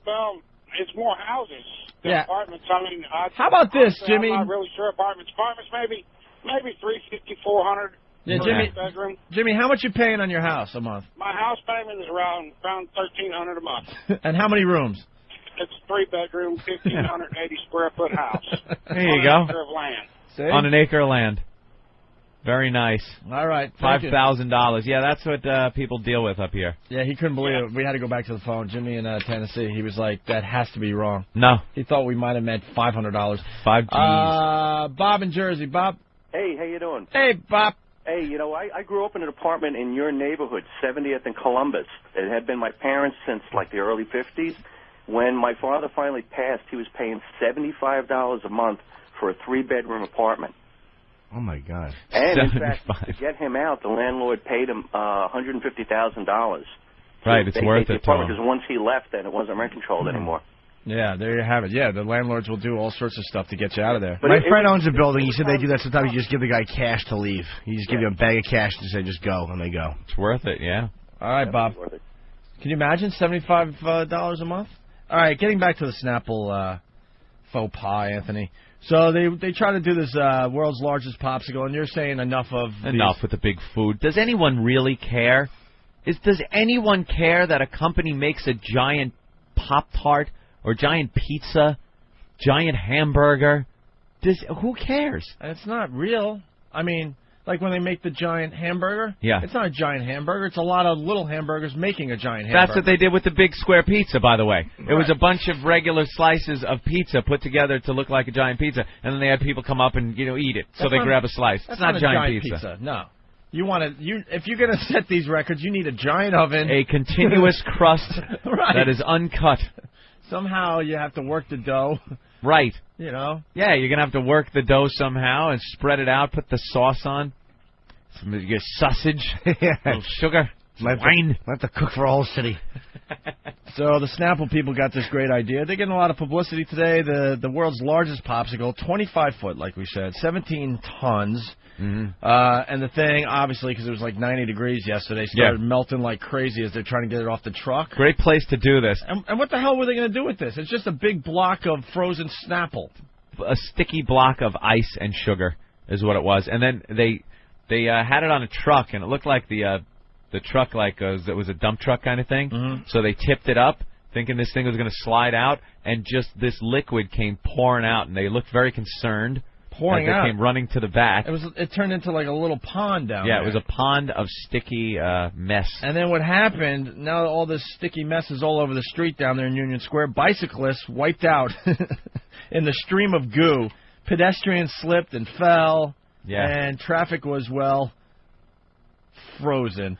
Well, it's more houses than apartments. I mean, how about this, Jimmy? I'm not really sure. Apartments maybe $350, $400. Yeah, Bedroom. Jimmy, how much you paying on your house a month? My house payment is around $1,300 a month. And how many rooms? It's a 3-bedroom, 1,580 square foot house. There you go. On an acre of land. See? On an acre of land. Very nice. All right. $5,000. Yeah, that's what people deal with up here. Yeah, he couldn't believe it. We had to go back to the phone. Jimmy in Tennessee, he was like, that has to be wrong. No. He thought we might have meant $500. 5 G's. Bob in Jersey. Bob? Hey, how you doing? Hey, Bob. Hey, you know, I grew up in an apartment in your neighborhood, 70th and Columbus. It had been my parents since, like, the early 50s. When my father finally passed, he was paying $75 a month for a 3-bedroom apartment. Oh, my God. And, in fact, to get him out, the landlord paid him $150,000. Right, it's worth it to him. Because once he left, then it wasn't rent-controlled anymore. Yeah, there you have it. Yeah, the landlords will do all sorts of stuff to get you out of there. But my friend owns a building. He said they do that sometimes. You just give the guy cash to leave. You just give you a bag of cash and say, just go, and they go. It's worth it, yeah. All right, Bob. Can you imagine $75 a month? All right, getting back to the Snapple faux pas, Anthony. So they try to do this world's largest popsicle, and you're saying enough with the big food. Does anyone really care? Does anyone care that a company makes a giant Pop-Tart or giant pizza, giant hamburger? Who cares? It's not real. I mean, like when they make the giant hamburger. Yeah. It's not a giant hamburger. It's a lot of little hamburgers making a giant hamburger. That's what they did with the big square pizza, by the way. It was a bunch of regular slices of pizza put together to look like a giant pizza, and then they had people come up and eat it. So they grab a slice. That's it's not a giant pizza. No. If you're going to set these records, you need a giant oven. A continuous crust that is uncut. Somehow you have to work the dough. Right. You know? Yeah, you're going to have to work the dough somehow and spread it out, put the sauce on. Your sausage, little sugar, wine. Might have to cook for a whole city. So the Snapple people got this great idea. They're getting a lot of publicity today. The world's largest popsicle, 25 foot, like we said, 17 tons. Mm-hmm. And the thing, obviously, because it was like 90 degrees yesterday, started melting like crazy as they're trying to get it off the truck. Great place to do this. And what the hell were they going to do with this? It's just a big block of frozen Snapple. A sticky block of ice and sugar is what it was. And then they had it on a truck, and it looked like the truck it was a dump truck kind of thing. Mm-hmm. So they tipped it up, thinking this thing was going to slide out, and just this liquid came pouring out, and they looked very concerned. They came running to the back. It turned into like a little pond down there. Yeah, it was a pond of sticky mess. And then what happened, now all this sticky mess is all over the street down there in Union Square. Bicyclists wiped out in the stream of goo. Pedestrians slipped and fell. Yeah. And traffic was, frozen.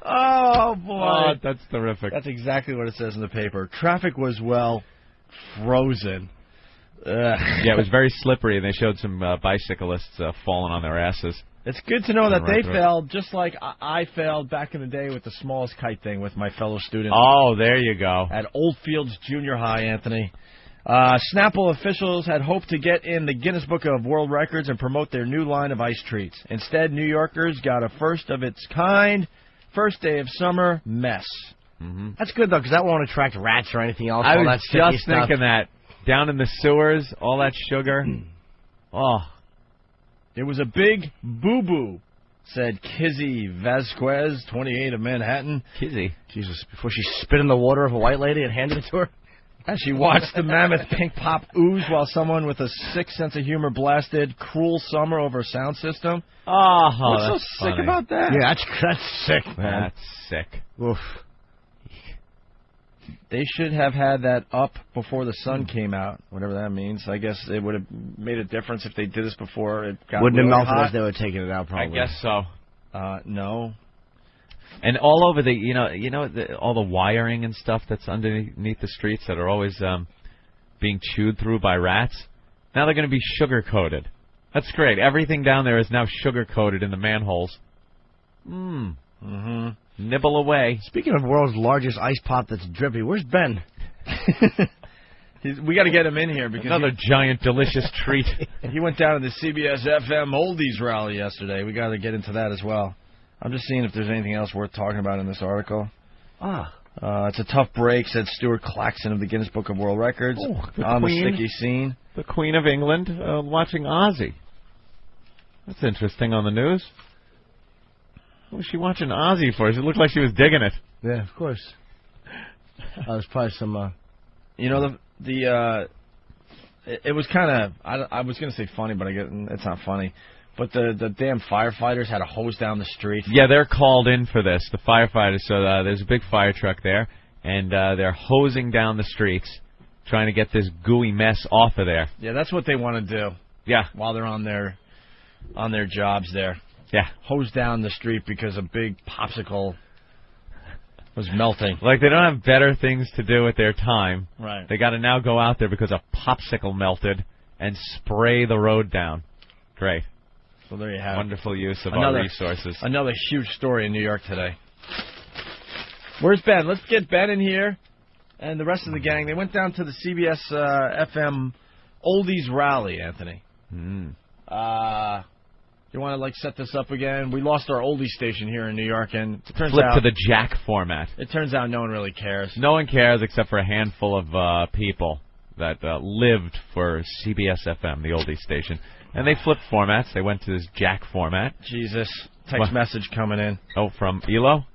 Oh, boy. Oh, that's terrific. That's exactly what it says in the paper. Traffic was, frozen. Yeah, it was very slippery, and they showed some bicyclists falling on their asses. It's good to know that they failed, just like I failed back in the day with the smallest kite thing with my fellow students. Oh, there you go. At Oldfields Junior High, Anthony. Snapple officials had hoped to get in the Guinness Book of World Records and promote their new line of ice treats. Instead, New Yorkers got a first-of-its-kind, first day of summer mess. Mm-hmm. That's good, though, because that won't attract rats or anything else. I was just thinking that. Down in the sewers, all that sugar. Oh. It was a big boo-boo, said Kizzy Vasquez, 28 of Manhattan. Kizzy? Jesus, before she spit in the water of a white lady and handed it to her? As she watched the mammoth pink pop ooze while someone with a sick sense of humor blasted Cruel Summer over a sound system. Oh, what's so sick about that? Yeah, that's sick, man. That's sick. Oof. They should have had that up before the sun came out, whatever that means. I guess it would have made a difference if they did this before it got Wouldn't really have melted hot. as they would have taken it out, probably. I guess so. No. And all over all the wiring and stuff that's underneath the streets that are always being chewed through by rats. Now they're going to be sugar-coated. That's great. Everything down there is now sugar-coated in the manholes. Mm-hmm. Nibble away. Speaking of world's largest ice pop that's drippy, where's Ben? We got to get him in here because another giant delicious treat. He went down to the Sirius XM Oldies rally yesterday. We got to get into that as well. I'm just seeing if there's anything else worth talking about in this article. It's a tough break, said Stuart Claxton of the Guinness Book of World Records on the sticky scene. The Queen of England watching Ozzy. That's interesting on the news. What was she watching Ozzy for? It looked like she was digging it. Yeah, of course. There's probably some... the it was kind of, I was going to say funny, but it's not funny. But the damn firefighters had to hose down the street. Yeah, they're called in for this, the firefighters. So there's a big fire truck there, and they're hosing down the streets, trying to get this gooey mess off of there. Yeah, that's what they want to do. Yeah. While they're on their jobs there. Yeah. Hose down the street because a big popsicle was melting. Like they don't have better things to do with their time. Right. They got to now go out there because a popsicle melted and spray the road down. Great. So there you have it. Wonderful use of our resources. Another huge story in New York today. Where's Ben? Let's get Ben in here and the rest of the gang. They went down to the CBS FM Oldies rally, Anthony. You want to set this up again? We lost our oldie station here in New York, and it turns out to the jack format. It turns out no one really cares. No one cares except for a handful of people that lived for CBS FM, the oldie station, and they flipped formats. They went to this jack format. Jesus, text message coming in. Oh, from Elo?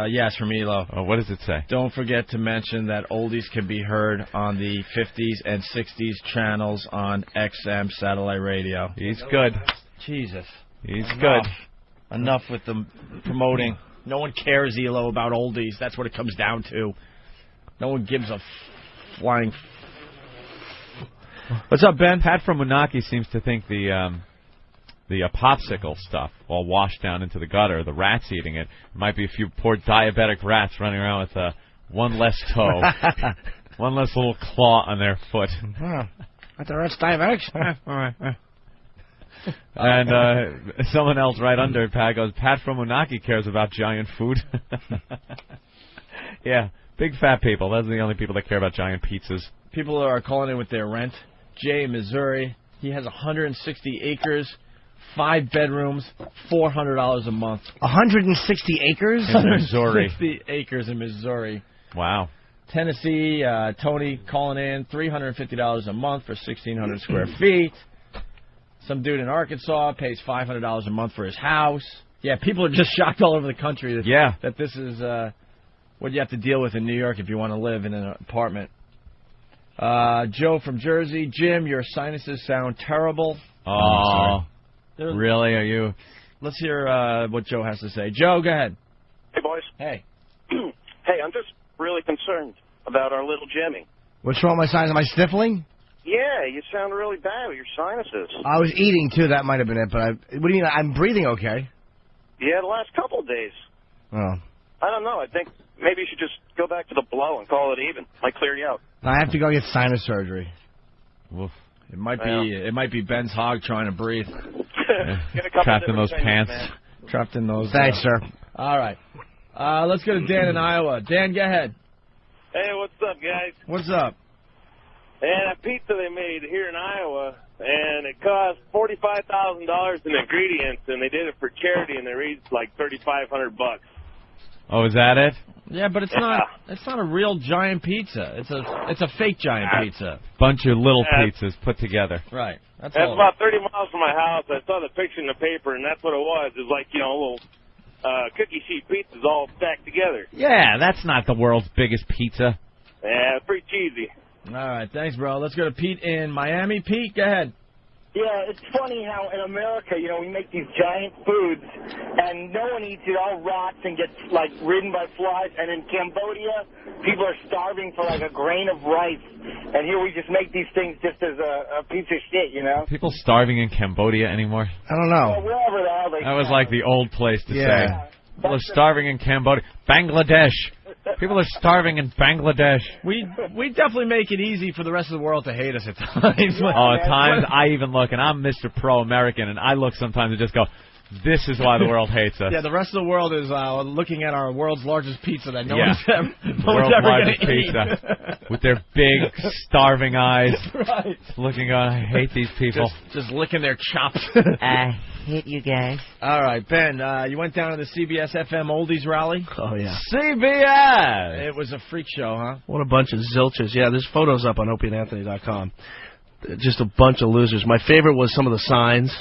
Yes, from Elo. Oh, what does it say? Don't forget to mention that oldies can be heard on the 50s and 60s channels on XM satellite radio. He's good. Jesus. He's good. Enough with the promoting. No one cares, Elo, about oldies. That's what it comes down to. No one gives a flying... What's up, Ben? Pat from Moonachie seems to think the popsicle stuff all washed down into the gutter, the rats eating it. Might be a few poor diabetic rats running around with one less toe, one less little claw on their foot. Are the rats diabetics? All right. And someone else right under Pat goes, Pat from Moonachie cares about giant food. Yeah, big fat people. Those are the only people that care about giant pizzas. People are calling in with their rent. Jay in Missouri, he has 160 acres, 5 bedrooms, $400 a month. 160 acres? In Missouri. 160 acres in Missouri. Wow. Tennessee, Tony calling in, $350 a month for 1,600 square feet. Some dude in Arkansas pays $500 a month for his house. Yeah, people are just shocked all over the country that this is what you have to deal with in New York if you want to live in an apartment. Joe from Jersey. Jim, your sinuses sound terrible. Oh, really? Are you? Let's hear what Joe has to say. Joe, go ahead. Hey, boys. Hey. Hey, I'm just really concerned about our little Jimmy. What's wrong with my sinus? Am I sniffling? Yeah, you sound really bad with your sinuses. I was eating, too. That might have been it. But what do you mean? I'm breathing okay. Yeah, the last couple of days. Oh. I don't know. I think maybe you should just go back to the blow and call it even. Might clear you out. I have to go get sinus surgery. Oof. It might be Ben's hog trying to breathe. Trapped in those pants. Trapped in those. Thanks, sir. All right. Let's go to Dan in Iowa. Dan, go ahead. Hey, what's up, guys? What's up? And a pizza they made here in Iowa, and it cost $45,000 in ingredients, and they did it for charity, and they raised like $3,500. Oh, is that it? Yeah, but it's not a real giant pizza. It's a fake giant pizza. Bunch of little pizzas put together. Right. That's about 30 miles from my house. I saw the picture in the paper, and that's what it was. It was like, little cookie sheet pizzas all stacked together. Yeah, that's not the world's biggest pizza. Yeah, pretty cheesy. All right, thanks, bro. Let's go to Pete in Miami. Pete, go ahead. Yeah, it's funny how in America, we make these giant foods, and no one eats it, all rots and gets, ridden by flies. And in Cambodia, people are starving for, a grain of rice. And here we just make these things just as a piece of shit, People starving in Cambodia anymore? I don't know. Well, wherever the hell they That was like the old place to say. People are That's starving in Cambodia. Bangladesh. People are starving in Bangladesh. We definitely make it easy for the rest of the world to hate us at times. At times I even look, and I'm Mr. Pro-American, and I look sometimes and just go, this is why the world hates us. Yeah, the rest of the world is looking at our world's largest pizza that no Yeah. one's ever World's going largest to eat. pizza. With their big, starving eyes. Right. Looking on, I hate these people. Just licking their chops. I hate you guys. All right, Ben, you went down to the CBS FM Oldies rally. Oh, yeah. CBS! It was a freak show, huh? What a bunch of zilches. Yeah, there's photos up on opieandanthony.com. Just a bunch of losers. My favorite was some of the signs.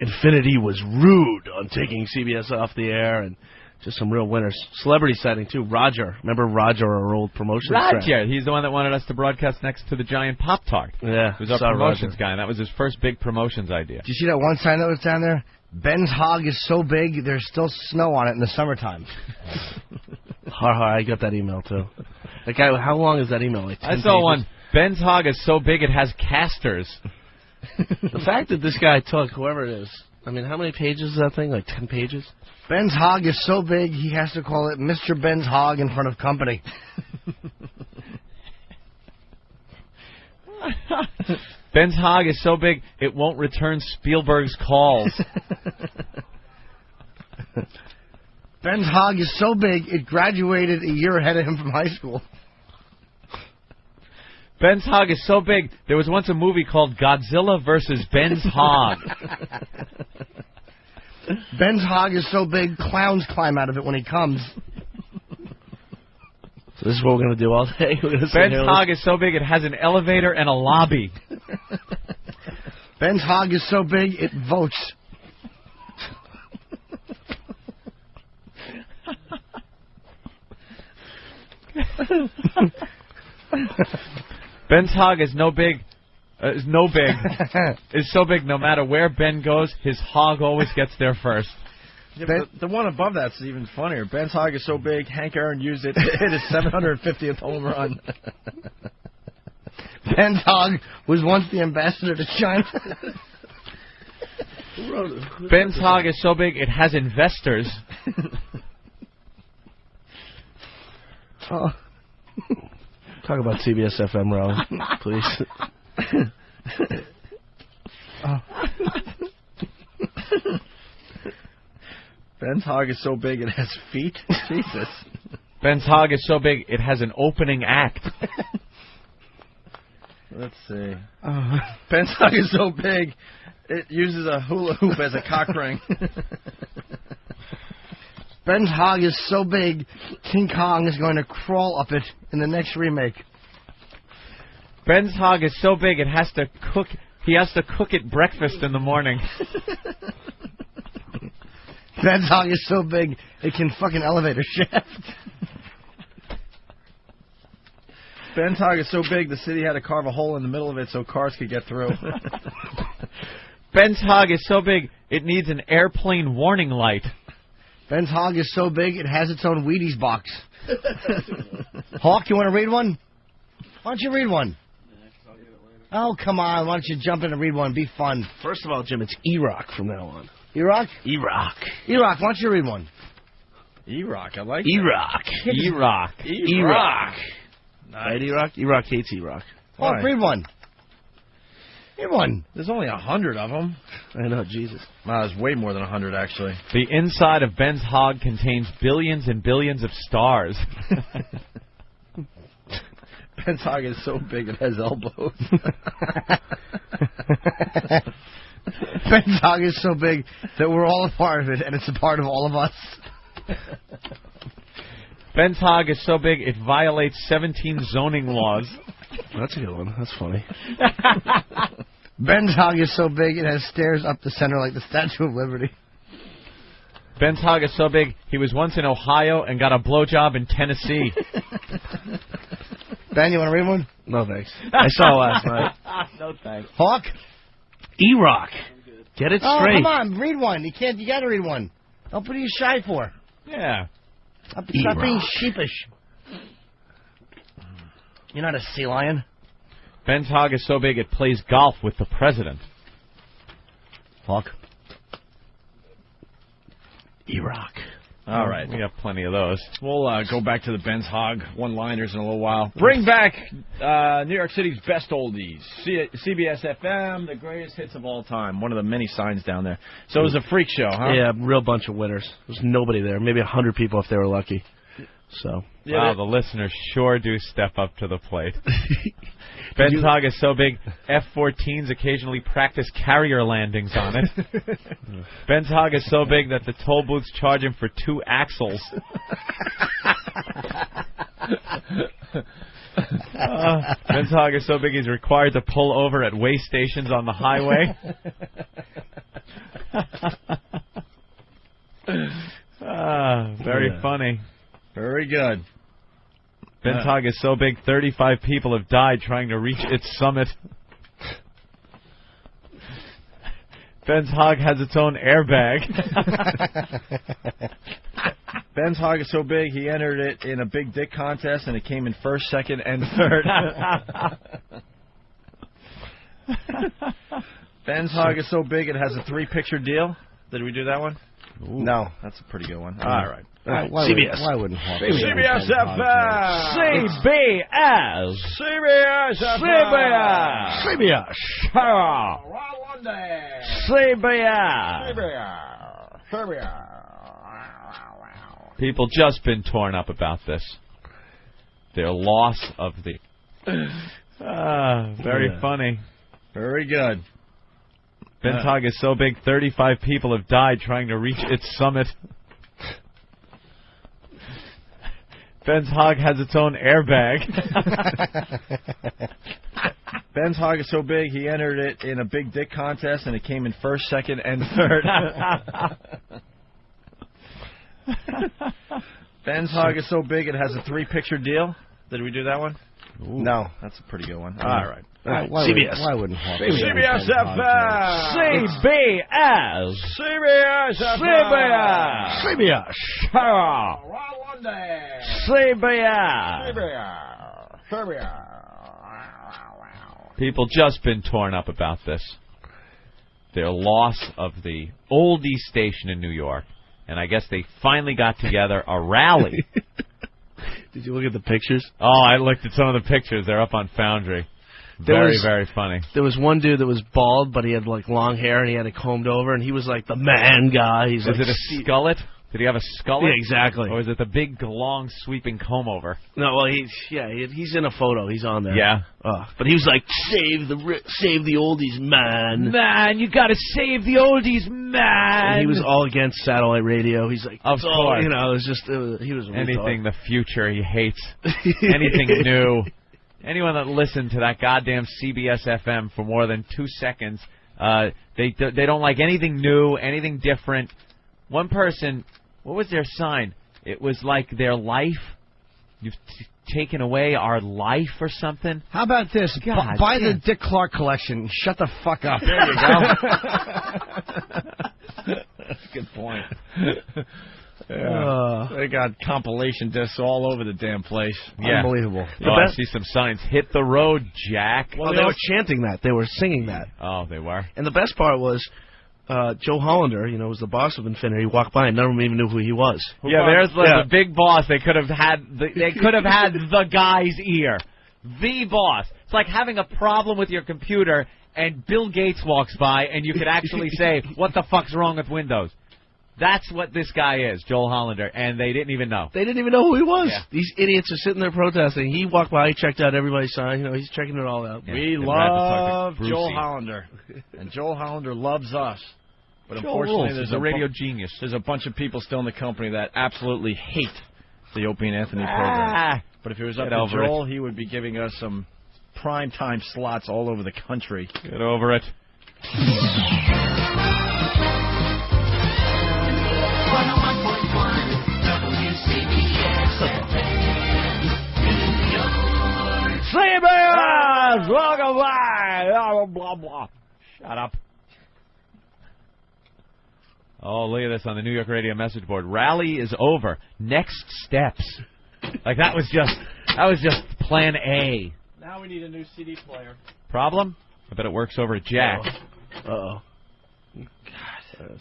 Infinity was rude on taking CBS off the air, and Just some real winners. Celebrity sighting, too. Roger. Remember Roger, our old promotions rep? Roger. He's the one that wanted us to broadcast next to the giant Pop-Tart. Yeah. He was our promotions guy, and that was his first big promotions idea. Did you see that one sign that was down there? Ben's hog is so big, there's still snow on it in the summertime. I got that email, too. That guy, how long is that email? Like 10 I saw pages? one. Ben's hog is so big it has casters. The fact that this guy took, whoever it is, I mean, how many pages is that thing? Like 10 pages? Ben's hog is so big, he has to call it Mr. Ben's hog in front of company. Ben's hog is so big, it won't return Spielberg's calls. Ben's hog is so big, it graduated a year ahead of him from high school. Ben's hog is so big, there was once a movie called Godzilla vs. Ben's hog. Ben's hog is so big, clowns climb out of it when he comes. So this is what we're going to do all day? Ben's hog is so big, it has an elevator and a lobby. Ben's hog is so big, it votes. Ben's hog is so big, no matter where Ben goes, his hog always gets there first. Yeah, the one above that's even funnier. Ben's hog is so big, Hank Aaron used it to hit his 750th home run. Ben's hog was once the ambassador to China. Ben's hog is so big, it has investors. Oh. Talk about CBS FM, Ron, please. Ben's hog is so big it has feet? Jesus. Ben's hog is so big it has an opening act. Let's see. Ben's hog is so big it uses a hula hoop as a cock ring. Ben's hog is so big, King Kong is going to crawl up it in the next remake. Ben's hog is so big it has to cook. He has to cook it breakfast in the morning. Ben's hog is so big it can fucking elevator shaft. Ben's hog is so big the city had to carve a hole in the middle of it so cars could get through. Ben's hog is so big it needs an airplane warning light. Ben's hog is so big it has its own Wheaties box. Hawk, you want to read one? Why don't you read one? Oh, come on. Why don't you jump in and read one? Be fun. First of all, Jim, it's E-Rock from now on. E-Rock? E-Rock. E-Rock, why don't you read one? E-Rock, I like E-Rock. E-Rock. E-Rock. Nice. Right, E-Rock? E-Rock hates E-Rock. Oh, read one. Read one. There's only 100 of them. I know, Jesus. Wow, there's way more than 100, actually. The inside of Ben's hog contains billions and billions of stars. Ben's hog is so big it has elbows. Ben's hog is so big that we're all a part of it, and it's a part of all of us. Ben's hog is so big it violates 17 zoning laws. That's a good one. That's funny. Ben's hog is so big it has stairs up the center like the Statue of Liberty. Ben's hog is so big he was once in Ohio and got a blowjob in Tennessee. Ben, you want to read one? No, thanks. I saw last night. No, thanks. Hawk? E-Rock. Get it straight. Oh, come on, read one. You got to read one. Don't what are you shy for? Yeah. Stop being sheepish. You're not a sea lion. Ben's hog is so big it plays golf with the president. Hawk. E-Rock. All right. We have plenty of those. We'll go back to the Ben's hog one-liners in a little while. Bring back New York City's best oldies. CBS FM, the greatest hits of all time. One of the many signs down there. So it was a freak show, huh? Yeah, real bunch of winners. There's nobody there. Maybe 100 people if they were lucky. So. Yeah, wow, the listeners sure do step up to the plate. Ben's hog is so big, F-14s occasionally practice carrier landings on it. Ben's hog is so big that the toll booths charge him for 2 axles. Ben's hog is so big he's required to pull over at way stations on the highway. Very funny. Very good. Ben's hog is so big, 35 people have died trying to reach its summit. Ben's hog has its own airbag. Ben's hog is so big, he entered it in a big dick contest, and it came in first, second, and third. Ben's hog is so big, it has a 3-picture deal. Did we do that one? Ooh. No. That's a pretty good one. All right. CBS. Why wouldn't Hawk? CBS FM. CBS. CBS FM. CBS. CBS. People just been torn up about this. Their loss of the... very funny. Very good. Ben's hog is so big, 35 people have died trying to reach its summit. Ben's hog has its own airbag. Ben's hog is so big, he entered it in a big dick contest, and it came in first, second, and third. Ben's hog is so big, it has a 3-picture deal. Did we do that one? Ooh. No. That's a pretty good one. All right. CBS. Why wouldn't Hawk? CBS FM. CBS. CBS FM. CBS. CBS. People just been torn up about this. Their loss of the Oldies station in New York. And I guess they finally got together a rally. Did you look at the pictures? Oh, I looked at some of the pictures. They're up on Foundry. Very funny. There was one dude that was bald, but he had like long hair and he had it combed over, and he was like the man guy. Was it a skullet? Did he have a skullet? Yeah, exactly. Or was it the big, long, sweeping comb over? No, well, he's in a photo. He's on there. Yeah. But he was like, save the oldies, man. Man, you gotta save the oldies, man. And he was all against satellite radio. He's like, of course. You know, he was anything the future he hates. Anything new. Anyone that listened to that goddamn CBS FM for more than 2 seconds, they don't like anything new, anything different. One person, what was their sign? It was like their life. You've taken away our life or something. How about this? Buy the Dick Clark collection. Shut the fuck up. There you go. That's a good point. Yeah. They got compilation discs all over the damn place. Yeah. Unbelievable. I see some signs. Hit the road, Jack. Well, they were chanting that. They were singing that. Oh, they were? And the best part was Joe Hollander, was the boss of Infinity. He walked by and none of them even knew who he was. There's the big boss. They could have had the guy's ear. The boss. It's like having a problem with your computer and Bill Gates walks by and you could actually say, what the fuck's wrong with Windows? That's what this guy is, Joel Hollander, and they didn't even know. They didn't even know who he was. Yeah. These idiots are sitting there protesting. He walked by, he checked out everybody's sign. He's checking it all out. Yeah, we love Joel Hollander, and Joel Hollander loves us. But unfortunately, there's a radio genius. There's a bunch of people still in the company that absolutely hate the Opie and Anthony program. But if it was up to Joel, he would be giving us some primetime slots all over the country. Get over it. CBS! Welcome back! Blah, blah, blah. Shut up. Oh, look at this on the New York radio message board. Rally is over. Next steps. Like that was just plan A. Now we need a new CD player. Problem? I bet it works over at Jack. Uh-oh. God.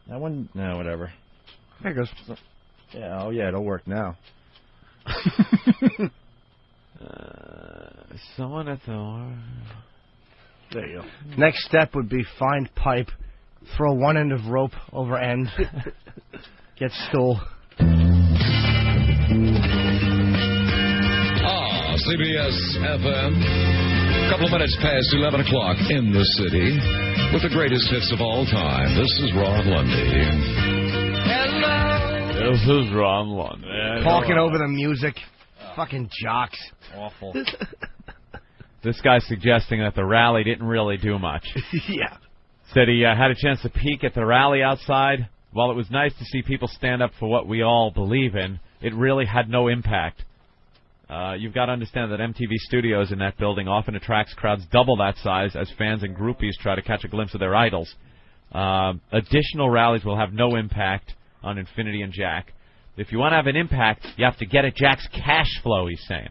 That one, no, whatever. There it goes. Yeah, oh yeah, it'll work now. Someone at the... There you go. Next step would be find pipe, throw one end of rope over end, get stool. CBS FM. Couple of minutes past 11 o'clock in the city with the greatest hits of all time. This is Ron Lundy. Hello. This is Ron Lundy. Talking over the music. Fucking jocks. Awful. This guy's suggesting that the rally didn't really do much. Yeah. Said he had a chance to peek at the rally outside. while it was nice to see people stand up for what we all believe in, it really had no impact. You've got to understand that MTV Studios in that building often attracts crowds double that size as fans and groupies try to catch a glimpse of their idols. Additional rallies will have no impact on Infinity and Jack. If you want to have an impact, you have to get at Jack's cash flow, he's saying.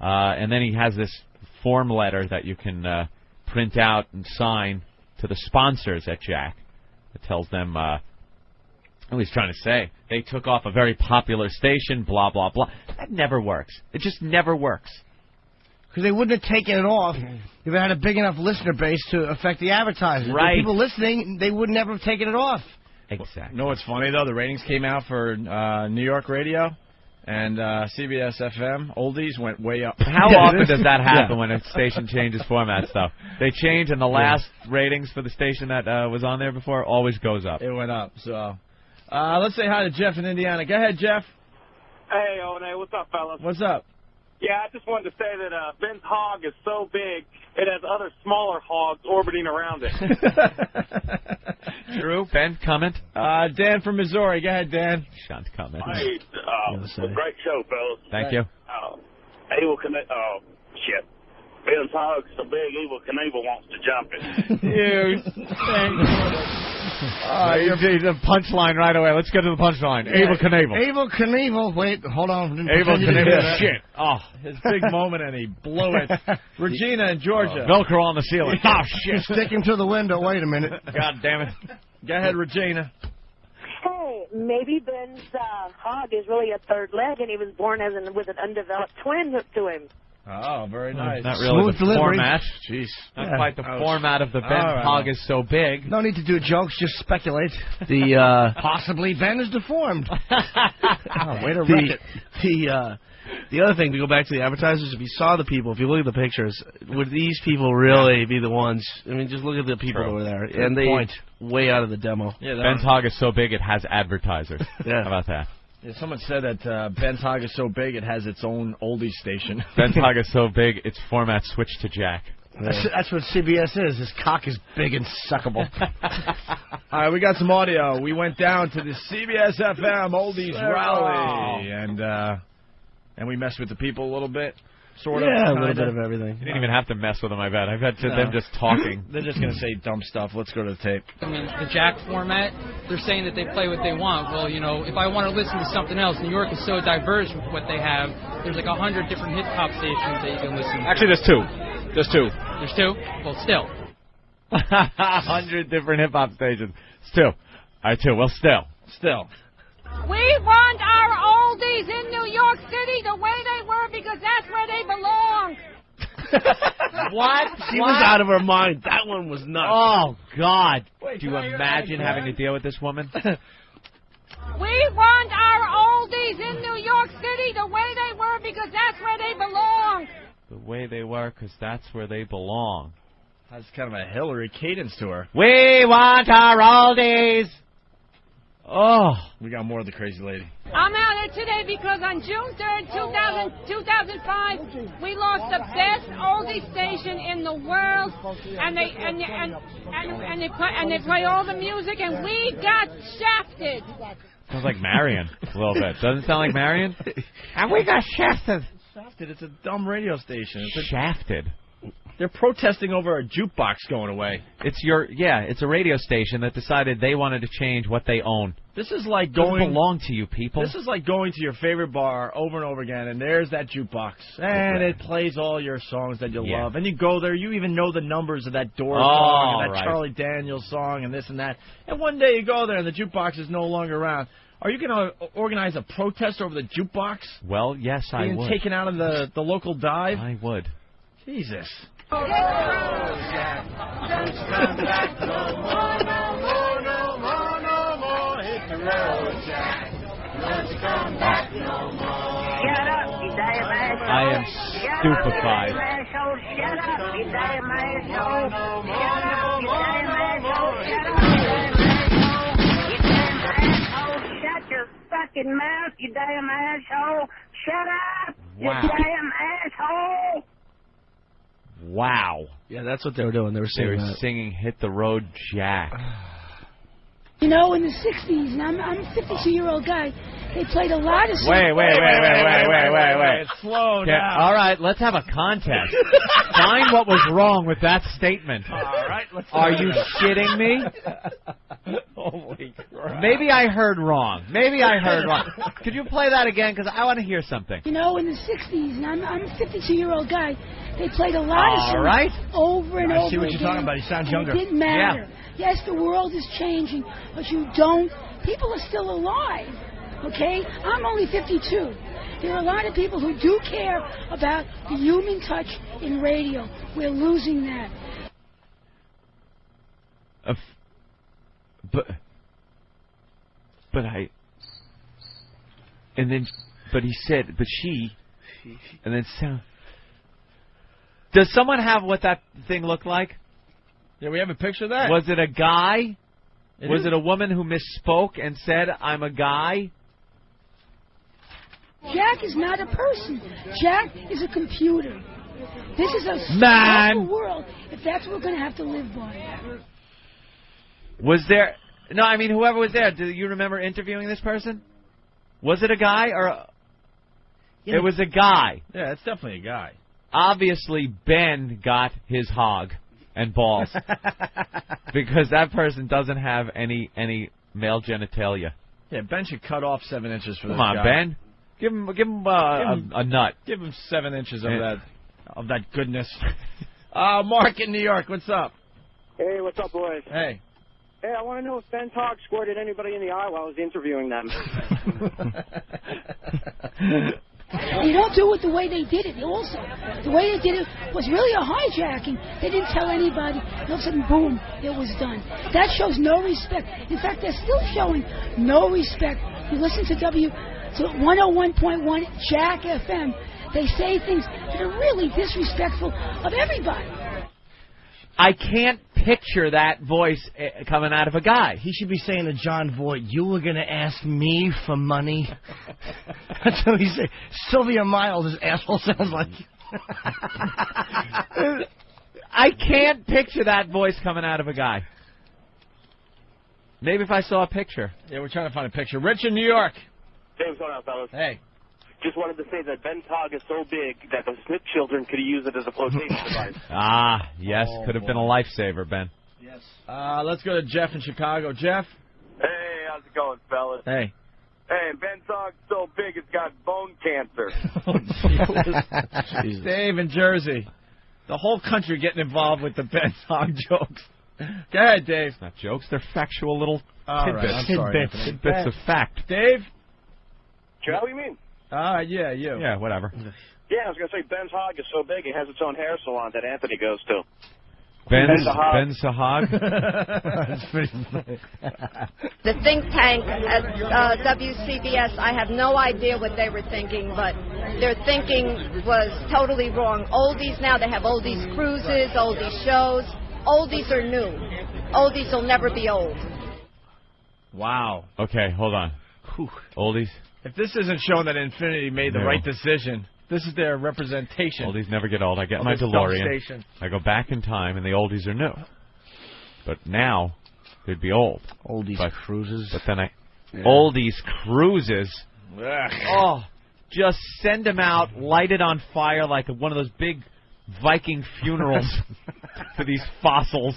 And then he has this form letter that you can print out and sign to the sponsors at Jack. It tells them, what he's trying to say, they took off a very popular station, blah, blah, blah. That never works. It just never works. Because they wouldn't have taken it off if it had a big enough listener base to affect the advertising. Right. The people listening, they would never have taken it off. Exactly. You know what's funny, though? The ratings came out for New York radio, and CBS FM, Oldies, went way up. How often does that happen when a station changes format stuff? They change, and the last ratings for the station that was on there before always goes up. It went up, so... let's say hi to Jeff in Indiana. Go ahead, Jeff. Hey, One, what's up, fellas? What's up? Yeah, I just wanted to say that Ben's hog is so big, it has other smaller hogs orbiting around it. True. Ben, comment? Dan from Missouri. Go ahead, Dan. Shan't comment. Hey, great show, fellas. Thank you. Evil shit. Ben's hog's so big, Evil Knievel wants to jump it. The punchline right away. Let's get to the punchline. Yeah. Evil Knievel. Evil Knievel. Wait, hold on. Evil Knievel. Shit. Oh, his big moment, and he blew it. Regina in Georgia. Velcro on the ceiling. Oh, shit. Stick him to the window. Wait a minute. God damn it. Go ahead, Regina. Hey, maybe Ben's hog is really a third leg, and he was born with an undeveloped twin hooked to him. Oh, very nice. Not really Smooth the delivery. format. Jeez. Not quite the format of the Ben hog is so big. No need to do jokes, just speculate. Possibly Ben is deformed. Way to wreck it. The other thing, to go back to the advertisers, if you saw the people, if you look at the pictures, would these people really be the ones? I mean, just look at the people that were there. And they way out of the demo. Yeah, Ben's hog is so big it has advertisers. Yeah. How about that? Yeah, someone said that Ben's hog is so big it has its own oldie station. Ben's hog is so big its format switched to Jack. That's what CBS is. His cock is big and suckable. All right, we got some audio. We went down to the CBS FM Oldies rally, and we messed with the people a little bit. Sort of. Yeah, a little bit of everything. You didn't even have to mess with them, I bet. I've had them just talking. They're just going to say dumb stuff. Let's go to the tape. I mean, the Jack format, they're saying that they play what they want. Well, you know, if I want to listen to something else, New York is so diverse with what they have. There's like 100 different hip-hop stations that you can listen to. Actually, there's two. There's two. There's two? Well, still. 100 different hip-hop stations. Still. All right, two. Well, still. We want our oldies in New York City the way they were because that's where they belong. What? She was out of her mind. That one was nuts. Oh, God. Do you imagine having to deal with this woman? We want our oldies in New York City the way they were because that's where they belong. The way they were because that's where they belong. That's kind of a Hillary cadence to her. We want our oldies. Oh. We got more of the crazy lady. I'm out here today because on June 3rd, 2005, we lost the best oldie station in the world, and they play all the music, and we got shafted. Sounds like Marion a little bit. Doesn't sound like Marion? And we got shafted. Shafted. It's a dumb radio station. Shafted. They're protesting over a jukebox going away. It's a radio station that decided they wanted to change what they own. This is like It doesn't belong to you people. This is like going to your favorite bar over and over again, and there's that jukebox, and it plays all your songs that you love, and you go there, you even know the numbers of that Doors song, and that Charlie Daniels song, and this and that, and one day you go there and the jukebox is no longer around. Are you going to organize a protest over the jukebox? Well, yes, I would. Being taken out of the local dive? I would. Jesus. I am stupefied. Shut up, you damn asshole. Shut up, you damn asshole. Shut up, you damn asshole. Shut your fucking mouth, you damn asshole. Shut up, you damn asshole. Wow. Yeah, that's what they were doing. They were singing Hit the Road Jack. You know, in the 60s, and I'm a 52-year-old guy, they played a lot of... Wait. Slow down. All right, let's have a contest. Find what was wrong with that statement. All right, let's... Are you shitting me? Holy crap. Maybe I heard wrong. Could you play that again? Because I want to hear something. You know, in the 60s, and I'm a 52-year-old guy, they played a lot of songs over and over again. I see what you're talking about. He sounds younger. It didn't matter. Yeah. Yes, the world is changing, but you don't... People are still alive, okay? I'm only 52. There are a lot of people who do care about the human touch in radio. We're losing that. He said, and then sound. Does someone have what that thing looked like? Yeah, we have a picture of that. Was it a guy? Was it a woman who misspoke and said, I'm a guy? Jack is not a person. Jack is a computer. This is a man world, if that's what we're going to have to live by. Was there... No, I mean, whoever was there, do you remember interviewing this person? Was it a guy or... It was a guy. Yeah, it's definitely a guy. Obviously, Ben got his hog and balls. Because that person doesn't have any male genitalia. Yeah, Ben should cut off 7 inches for this guy. Come on, Ben. Give him a nut. Give him 7 inches of that goodness. Mark in New York, what's up? Hey, what's up, boys? Hey. Hey, I want to know if Ben Togg squirted anybody in the eye while I was interviewing them. You don't do it the way they did it. Also, the way they did it was really a hijacking. They didn't tell anybody. And all of a sudden, boom, it was done. That shows no respect. In fact, they're still showing no respect. You listen to 101.1 Jack FM. They say things that are really disrespectful of everybody. I can't picture that voice coming out of a guy. He should be saying to John Voight, you were going to ask me for money? That's what he said. Sylvia Miles, his asshole sounds like. I can't picture that voice coming out of a guy. Maybe if I saw a picture. Yeah, we're trying to find a picture. Rich in New York. Hey, what's going on, fellas? Hey. Just wanted to say that Ben Togg is so big that the Smith children could use it as a flotation device. Ah, yes. Could have been a lifesaver, Ben. Yes. Let's go to Jeff in Chicago. Jeff? Hey, how's it going, fellas? Hey. Hey, Ben Togg's so big it's got bone cancer. Dave in Jersey. The whole country getting involved with the Ben Togg jokes. Go ahead, Dave. It's not jokes. They're factual little tidbits. Right, tidbits of fact. Dave? Joe, what do you mean? Yeah, you. Yeah, whatever. Yeah, I was going to say Ben Togg is so big it has its own hair salon that Anthony goes to. Ben Sahag? That's pretty funny. The think tank at WCBS, I have no idea what they were thinking, but their thinking was totally wrong. Oldies now, they have oldies cruises, oldies shows. Oldies are new. Oldies will never be old. Wow. Okay, hold on. Whew. Oldies? If this isn't showing that Infinity made the right decision, this is their representation. Oldies never get old. I get my DeLorean. I go back in time, and the oldies are new. But now, they'd be old. Oldies cruises. But then Oldies cruises. Ugh. Oh, just send them out, light it on fire like one of those big Viking funerals for these fossils.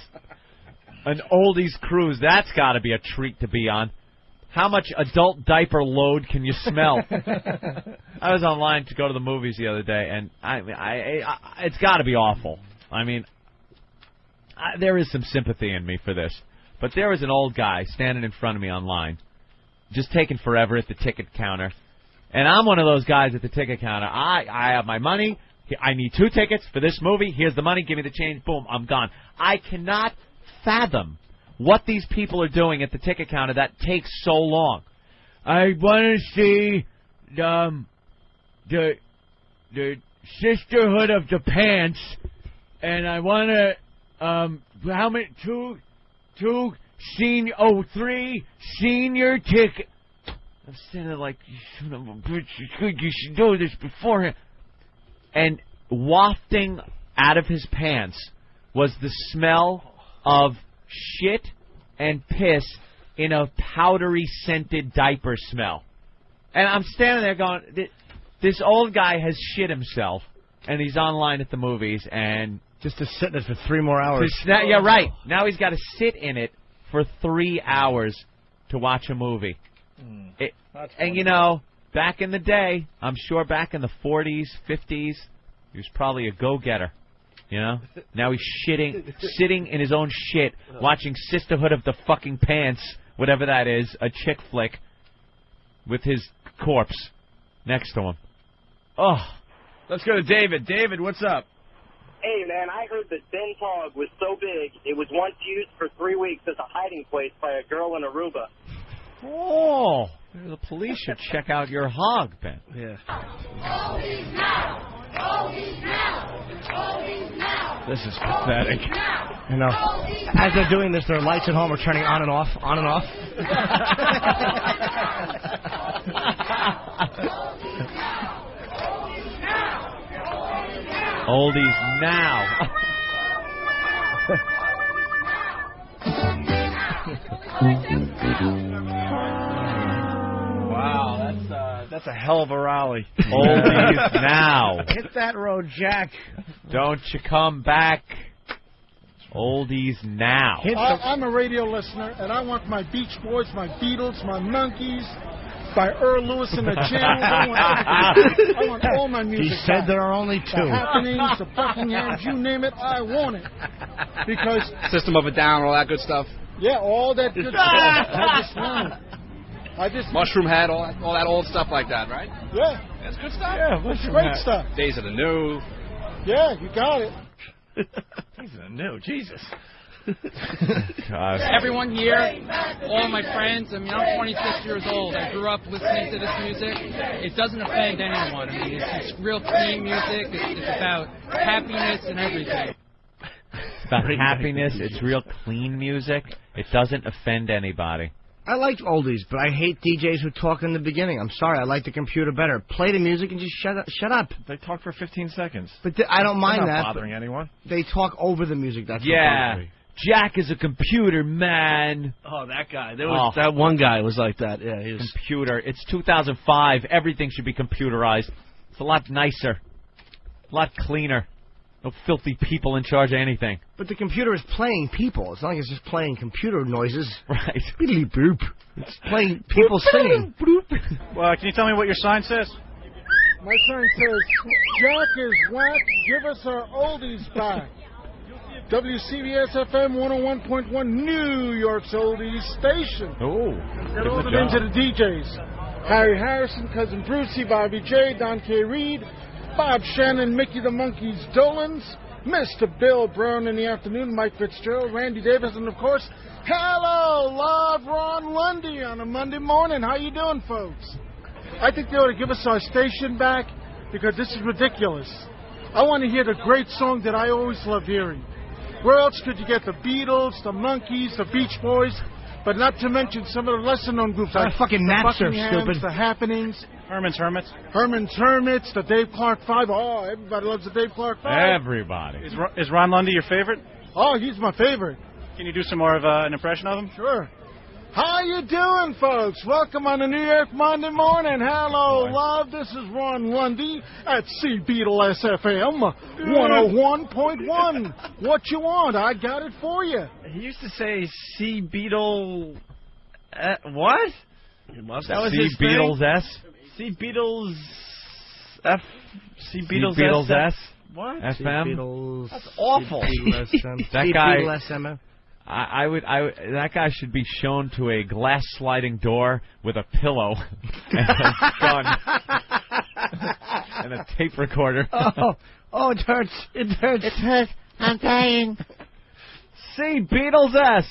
An Oldies cruise, that's got to be a treat to be on. How much adult diaper load can you smell? I was online to go to the movies the other day, and it's got to be awful. I mean, there is some sympathy in me for this. But there was an old guy standing in front of me online, just taking forever at the ticket counter. And I'm one of those guys at the ticket counter. I have my money. I need 2 tickets for this movie. Here's the money. Give me the change. Boom, I'm gone. I cannot fathom what these people are doing at the ticket counter that takes so long. I want to see the Sisterhood of the Pants, and I want to how many 3 senior ticket. I'm standing there like, you son of a bitch, you should know this beforehand. And wafting out of his pants was the smell of shit and piss in a powdery scented diaper smell. And I'm standing there going, this old guy has shit himself, and he's online at the movies, and just to sit in it for 3 more hours. Yeah, right. Now he's got to sit in it for 3 hours to watch a movie. And you know, back in the day, I'm sure back in the 40s, 50s, he was probably a go-getter. You know? Now he's sitting in his own shit, watching Sisterhood of the Fucking Pants, whatever that is, a chick flick, with his corpse next to him. Oh. Let's go to David. David, what's up? Hey, man, I heard that Ben Tog was so big, it was once used for 3 weeks as a hiding place by a girl in Aruba. Oh. The police should check out your hog, Ben. Yeah. Oldies now! Oldies now! Oldies now! This is pathetic. I know. As they're doing this, their lights at home are turning on and off, on and off. Oldies now. Wow, that's a hell of a rally. Oldies now. Hit that road, Jack. Don't you come back. Oldies now. I'm a radio listener, and I want my Beach Boys, my Beatles, my Monkees, by Earl Lewis and the Channels. I want all my music. He said there are only 2. The Happenings, the Buckinghams, you name it, I want it. Because System of a Down, all that good stuff. Yeah, all that good stuff. I just want it. Mushroom Head, all that old stuff like that, right? Yeah. That's good stuff. Yeah, that's great stuff. Days of the New. Yeah, you got it. Days of the New, Jesus. Everyone here, all my friends, I mean, I'm 26 years old. I grew up listening to this music. It doesn't offend anyone. I mean, it's real clean music. It's about happiness and everything. It's about happiness. It's real clean music. It doesn't offend anybody. I like oldies, but I hate DJs who talk in the beginning. I'm sorry, I like the computer better. Play the music and just shut up. They talk for 15 seconds. But I don't mind They're that. not bothering anyone. They talk over the music. That's what bothers me. Jack is a computer man. Oh, that guy. That one guy was like that. Yeah, he was. Computer. It's 2005. Everything should be computerized. It's a lot nicer, a lot cleaner. No filthy people in charge of anything. But the computer is playing people. It's not like it's just playing computer noises. Right. Beedly boop. It's playing people singing. Well, can you tell me what your sign says? My sign says, Jack is whack, give us our oldies back. WCBS FM 101.1, New York's oldies station. Oh. Got all the names of the DJs. Harry Harrison, Cousin Brucey, Bobby J, Don K. Reed, Bob Shannon, Mickey the Monkeys Dolans, Mr. Bill Brown in the afternoon, Mike Fitzgerald, Randy Davis, and of course, hello, Love Ron Lundy on a Monday morning. How you doing, folks? I think they ought to give us our station back because this is ridiculous. I want to hear the great song that I always love hearing. Where else could you get the Beatles, the Monkees, the Beach Boys, but not to mention some of the lesser-known groups like fucking the Napster, Buckinghams, stupid. the Happenings, Herman's Hermits, the Dave Clark Five. Oh, everybody loves the Dave Clark Five. Everybody. Is Ron Lundy your favorite? Oh, he's my favorite. Can you do some more of an impression of him? Sure. How you doing, folks? Welcome on a New York Monday morning. Hello, love. This is Ron Lundy at C Beetle SFM 101.1. What you want? I got it for you. He used to say C Beetle. What? That was his Beatles thing? S. C Beatles F. C Beatles C Beatles S. What? FM. That's awful. That guy. SM. That guy should be shown to a glass sliding door with a pillow and a gun and a tape recorder. Oh, it hurts. It hurts. It hurts. I'm dying. See, Beatles S.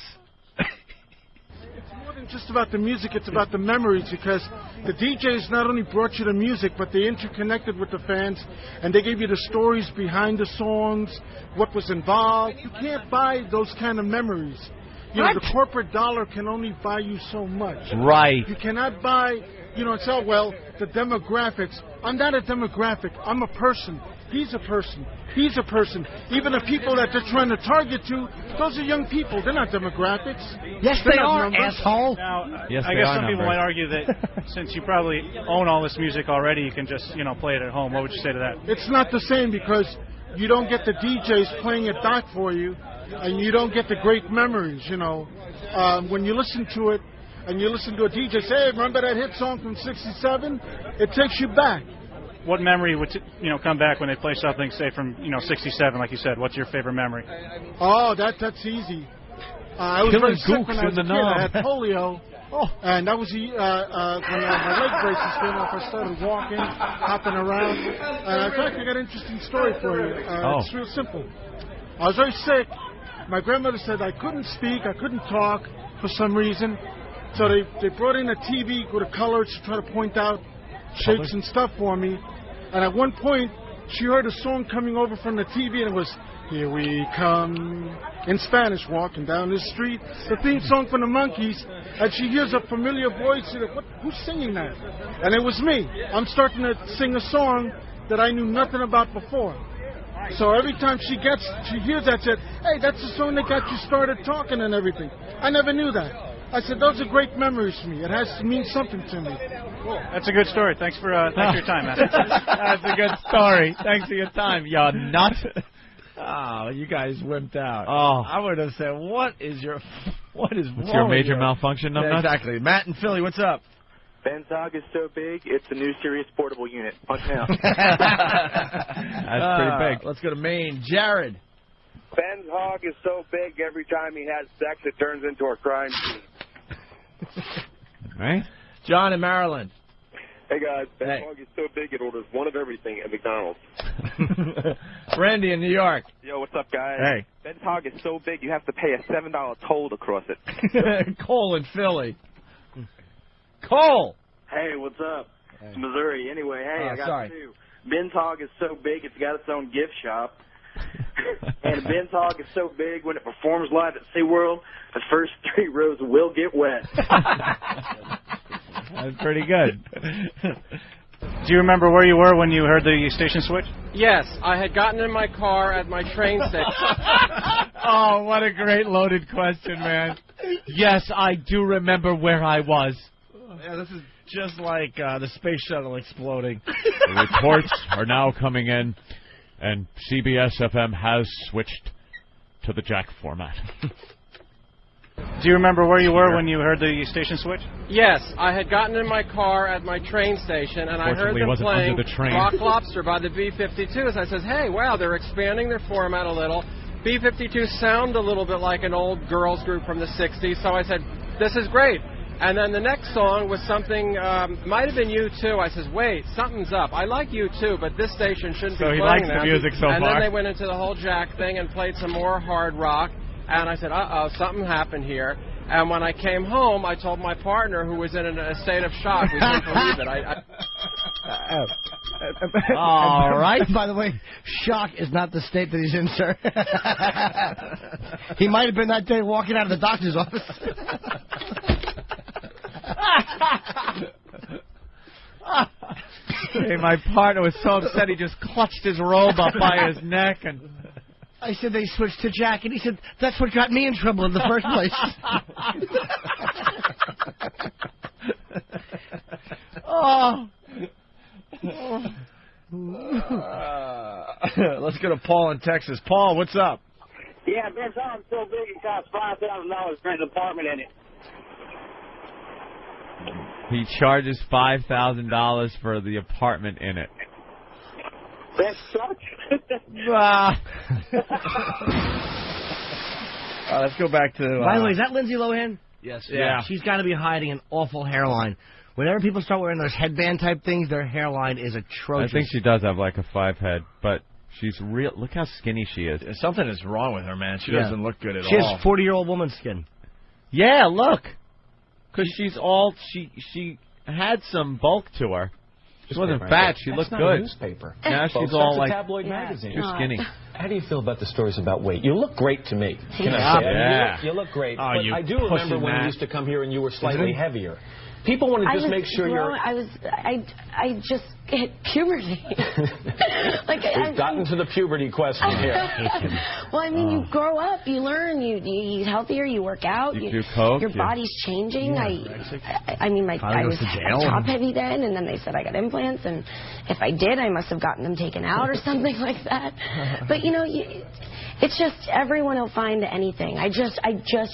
It's more than just about the music, it's about the memories, because the DJs not only brought you the music, but they interconnected with the fans, and they gave you the stories behind the songs, what was involved. You can't buy those kind of memories. You know, the corporate dollar can only buy you so much. Right. You cannot buy, and say, well, the demographics. I'm not a demographic. I'm a person. he's a person. He's a person. Even the people that they're trying to target to, those are young people. They're not demographics. Yes, They're they not are, numbers. asshole. Now, Yes, I they guess are some people numbers. might argue that since you probably own all this music already, you can just, play it at home. What would you say to that? It's not the same because you don't get the DJs playing it back for you, and you don't get the great memories, When you listen to it, and you listen to a DJ say, hey, remember that hit song from 67? It takes you back. What memory would come back when they play something, say, from 67, like you said? What's your favorite memory? Oh, that's easy. I was very sick when I was a kid. I had polio. And that was when my leg braces came off. I started walking, hopping around. And in fact, I got an interesting story for you. It's real simple. I was very sick. My grandmother said I couldn't speak, I couldn't talk for some reason. So they brought in a TV with a color to try to point out shapes and stuff for me. And at one point, she heard a song coming over from the TV, and it was, Here We Come, in Spanish, walking down the street. The theme song from the Monkees. And she hears a familiar voice. She said, who's singing that? And it was me. I'm starting to sing a song that I knew nothing about before. So every time she hears that, said, hey, that's the song that got you started talking and everything. I never knew that. I said, those are great memories for me. It has to mean something to me. Cool. That's a good story. Thanks for your time, man. That's a good story. Thanks for your time, you nut. Oh, you guys wimped out. Oh. I would have said, what is wrong What's your major with you? malfunction, numbnuts? Exactly. Matt in Philly, what's up? Ben's hog is so big, it's the new Sirius portable unit. Punch now. That's pretty big. Let's go to Maine. Jared. Ben's hog is so big, every time he has sex, it turns into a crime scene. Right? John in Maryland. Hey, guys. Ben's hog is so big, it orders one of everything at McDonald's. Randy in New York. Yo, what's up, guys? Hey. Ben's hog is so big, you have to pay a $7 toll to cross it. Cole in Philly. Cole. Hey, what's up? It's Missouri. Anyway, hey, I got two. Ben's hog is so big, it's got its own gift shop. And Ben's hog is so big, when it performs live at SeaWorld, the first 3 rows will get wet. That's pretty good. Do you remember where you were when you heard the station switch? Yes, I had gotten in my car at my train station. Oh, what a great loaded question, man. Yes, I do remember where I was. Yeah, this is just like the space shuttle exploding. The reports are now coming in, and CBS FM has switched to the jack format. Do you remember where you were when you heard the station switch? Yes, I had gotten in my car at my train station, and I heard them playing Rock Lobster by the B-52s. I says, hey, wow, they're expanding their format a little. B-52s sound a little bit like an old girls group from the 60s, so I said, this is great. And then the next song was something, might have been U2. I says, wait, something's up. I like U2, but this station shouldn't be playing them. So he likes them. the music so far. And then they went into the whole Jack thing and played some more hard rock. And I said, uh-oh, something happened here. And when I came home, I told my partner, who was in a state of shock, we couldn't believe it. All right. By the way, shock is not the state that he's in, sir. He might have been that day walking out of the doctor's office. Hey, my partner was so upset he just clutched his robe up by his neck, and I said they switched to Jack, and he said that's what got me in trouble in the first place. Let's go to Paul in Texas. Paul, what's up? Yeah, Ben's hog is so big, it costs $5,000 for an apartment in it. he charges $5,000 for the apartment in it. That sucks. Let's go back to... By the way, is that Lindsey Lohan? Yes. Yeah. She's got to be hiding an awful hairline. Whenever people start wearing those headband-type things, their hairline is atrocious. I think she does have like a 5-head, but she's real... Look how skinny she is. Something is wrong with her, man. She doesn't look good at all. She has 40-year-old woman skin. Yeah, look. Because she's all... She had some bulk to her. She wasn't fat. She looked good. Newspaper. Now she's all like... tabloid magazine. Too skinny. How do you feel about the stories about weight? You look great to me. Can I say that? You look great. Oh, but I do remember when you used to come here and you were slightly heavier. People want to just make sure you're... I just hit puberty. We've gotten to the puberty question here. Well, I mean, you grow up, you learn, you eat healthier, you work out. You do coke. Your body's changing. Yeah, I mean, I was top heavy then, and then they said I got implants, and if I did, I must have gotten them taken out or something like that. But, you know, it's just everyone will find anything. I just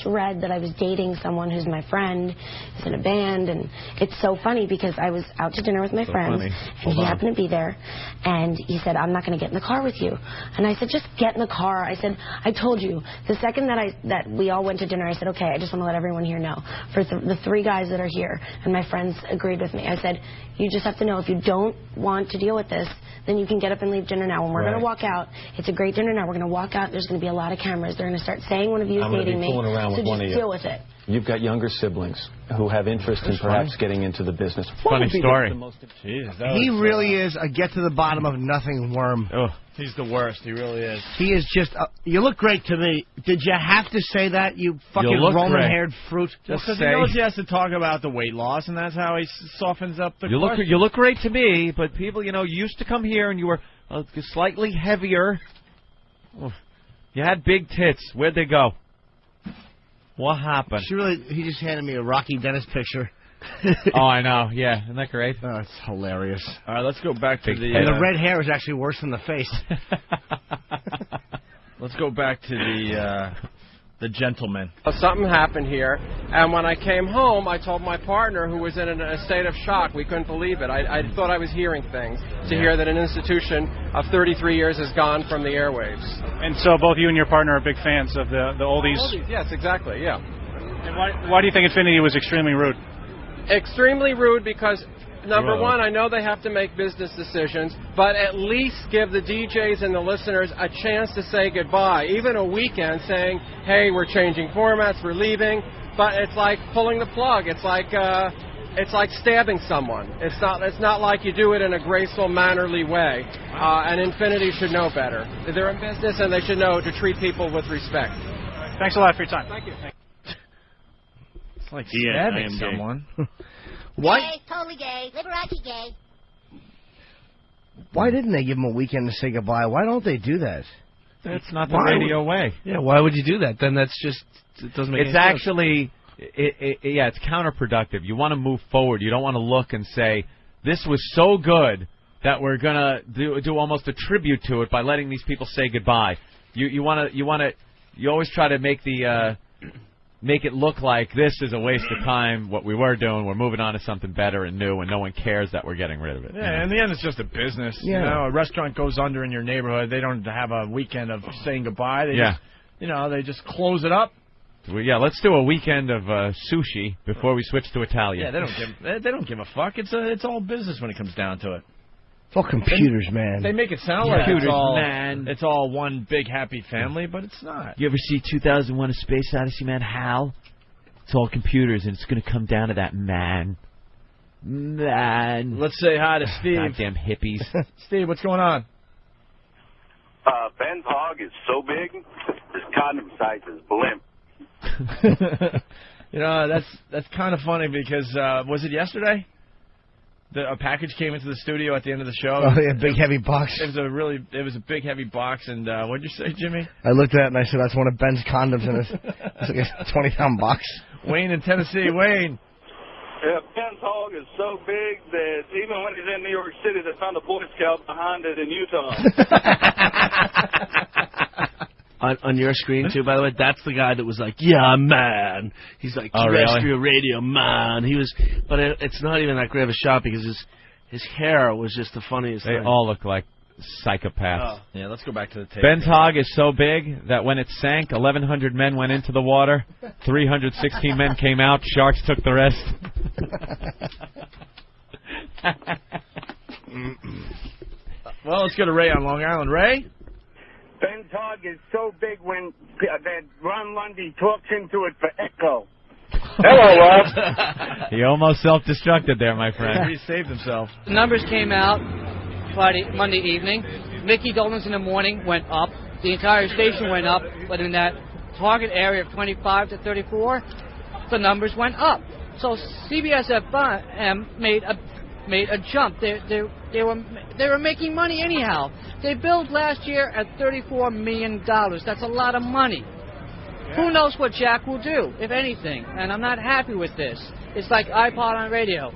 read that I was dating someone who's my friend, who's in a band, and it's so funny because I was out to dinner with my friends, and he happened to be there, and he said, I'm not going to get in the car with you. And I said, just get in the car. I said, I told you. The second that we all went to dinner, I said, okay, I just want to let everyone here know. For the 3 guys that are here, and my friends agreed with me, I said, you just have to know if you don't want to deal with this, then you can get up and leave dinner now. When we're going to walk out, it's a great dinner now. We're going to walk out. There's going to be a lot of cameras. They're going to start saying one of you is dating me. So just deal with it. You've got younger siblings who have interest in perhaps getting into the business. Funny story. He really is a get-to-the-bottom-of-nothing worm. Oh, he's the worst. He really is. He is just... you look great to me. Did you have to say that, you fucking Roman-haired fruit? Just because he knows he has to talk about the weight loss, and that's how he softens up the question. You look great to me, but people, you used to come here and you were slightly heavier. You had big tits. Where'd they go? What happened? He just handed me a Rocky Dennis picture. Oh, I know. Yeah, isn't that great? Oh, it's hilarious. All right, let's go back to the... And the red hair is actually worse than the face. Let's go back to the gentleman. Something happened here, and when I came home, I told my partner, who was in a state of shock. We couldn't believe it. I thought I was hearing things, to hear that an institution of 33 years has gone from the airwaves. And so both you and your partner are big fans of the Oldies? Oldies, yes, exactly, yeah. And why do you think Infinity was extremely rude? Extremely rude because, number one, I know they have to make business decisions, but at least give the DJs and the listeners a chance to say goodbye. Even a weekend saying, hey, we're changing formats, we're leaving, but it's like pulling the plug. It's like stabbing someone. It's not like you do it in a graceful, mannerly way. And Infinity should know better. They're in business and they should know to treat people with respect. Thanks a lot for your time. Thank you. It's like stabbing someone. What? Gay, totally gay. Liberace gay. Why didn't they give him a weekend to say goodbye? Why don't they do that? That's not the radio way. Yeah, why would you do that? Then that's just... It doesn't make any sense. It's actually... it's counterproductive. You want to move forward. You don't want to look and say, this was so good that we're going to do almost a tribute to it by letting these people say goodbye. You always try to make it look like this is a waste of time, what we were doing. We're moving on to something better and new, and no one cares that we're getting rid of it. Yeah, in the end, it's just a business. Yeah. A restaurant goes under in your neighborhood. They don't have a weekend of saying goodbye. They just close it up. Let's do a weekend of sushi before we switch to Italian. Yeah, they don't give a fuck. It's all business when it comes down to it. It's all computers, man. They make it sound like it's all one big happy family, but it's not. You ever see 2001: A Space Odyssey, man? Hal? It's all computers, and it's going to come down to that man. Let's say hi to Steve. Goddamn hippies. Steve, what's going on? Ben's hog is so big, his condom size is blimp. That's kind of funny because was it yesterday? A package came into the studio at the end of the show. Oh, yeah, big heavy box. It was a big heavy box, and what did you say, Jimmy? I looked at it and I said, that's one of Ben's condoms in it. It's like a 20-pound box. Wayne in Tennessee. Wayne. Yeah, Ben's hog is so big that even when he's in New York City, they found a Boy Scout behind it in Utah. On your screen, too, by the way, that's the guy that was like, yeah, man. He's like, terrestrial radio, man. But it's not even that great of a shot because his hair was just the funniest thing. They all look like psychopaths. Oh. Yeah, let's go back to the tape. Ben's hog is so big that when it sank, 1,100 men went into the water, 316 men came out, sharks took the rest. Well, let's go to Ray on Long Island. Ray? Ben's hog is so big when that Ron Lundy talks into it for echo. Hello, Rob. He almost self-destructed there, my friend. He saved himself. The numbers came out Monday evening. Mickey Dolenz in the morning went up. The entire station went up, but in that target area of 25 to 34, the numbers went up. So CBS FM made a jump. They were making money anyhow. They billed last year at $34 million. That's a lot of money. Yeah. Who knows what Jack will do, if anything? And I'm not happy with this. It's like iPod on radio.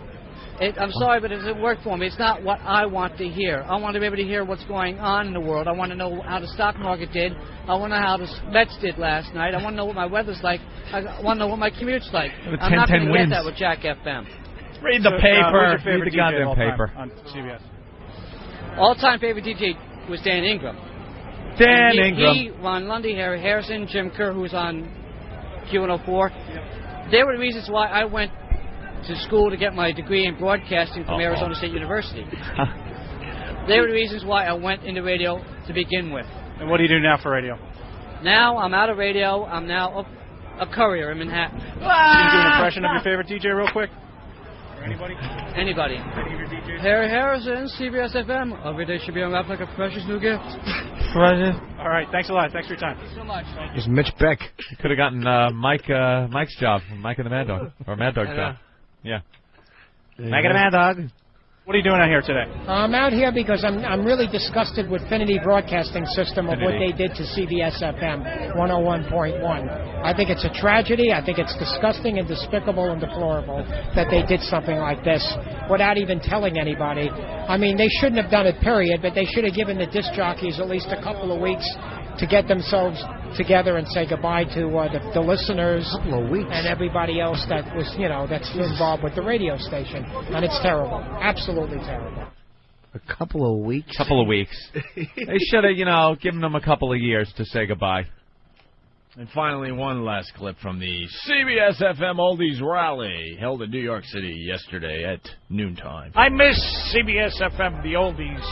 I'm sorry, but it doesn't work for me. It's not what I want to hear. I want to be able to hear what's going on in the world. I want to know how the stock market did. I want to know how the Mets did last night. I want to know what my weather's like. I want to know what my commute's like. I'm not going to get that with Jack FM. Read the paper. Read the goddamn paper. On CBS. All-time favorite DJ was Dan Ingram. Ingram. He, Ron Lundy, Harry Harrison, Jim Kerr, who was on Q104. They were the reasons why I went to school to get my degree in broadcasting from Arizona State University. They were the reasons why I went into radio to begin with. And what do you do now for radio? Now I'm out of radio. I'm now a courier in Manhattan. Can you do an impression of your favorite DJ real quick? Or anybody? Anybody. Any of your DJs? Harry Harrison, CBS FM. Every day should be unwrapped like a precious new gift. All right, thanks a lot. Thanks for your time. Thank you so much. It's Mitch Beck. You could have gotten Mike's job, Mike and the Mad Dog, or Mad Dog's job. Yeah. Mike and the Mad Dog. What are you doing out here today? I'm out here because I'm really disgusted with Finity Broadcasting System of what they did to CBS FM 101.1. I think it's a tragedy. I think it's disgusting and despicable and deplorable that they did something like this without even telling anybody. I mean, they shouldn't have done it, period, but they should have given the disc jockeys at least a couple of weeks to get themselves together and say goodbye to the listeners and everybody else that was, that's involved with the radio station. And it's terrible. Absolutely terrible. A couple of weeks? They should have, given them a couple of years to say goodbye. And finally, one last clip from the CBS FM Oldies Rally held in New York City yesterday at noontime. I miss CBS FM, the Oldies.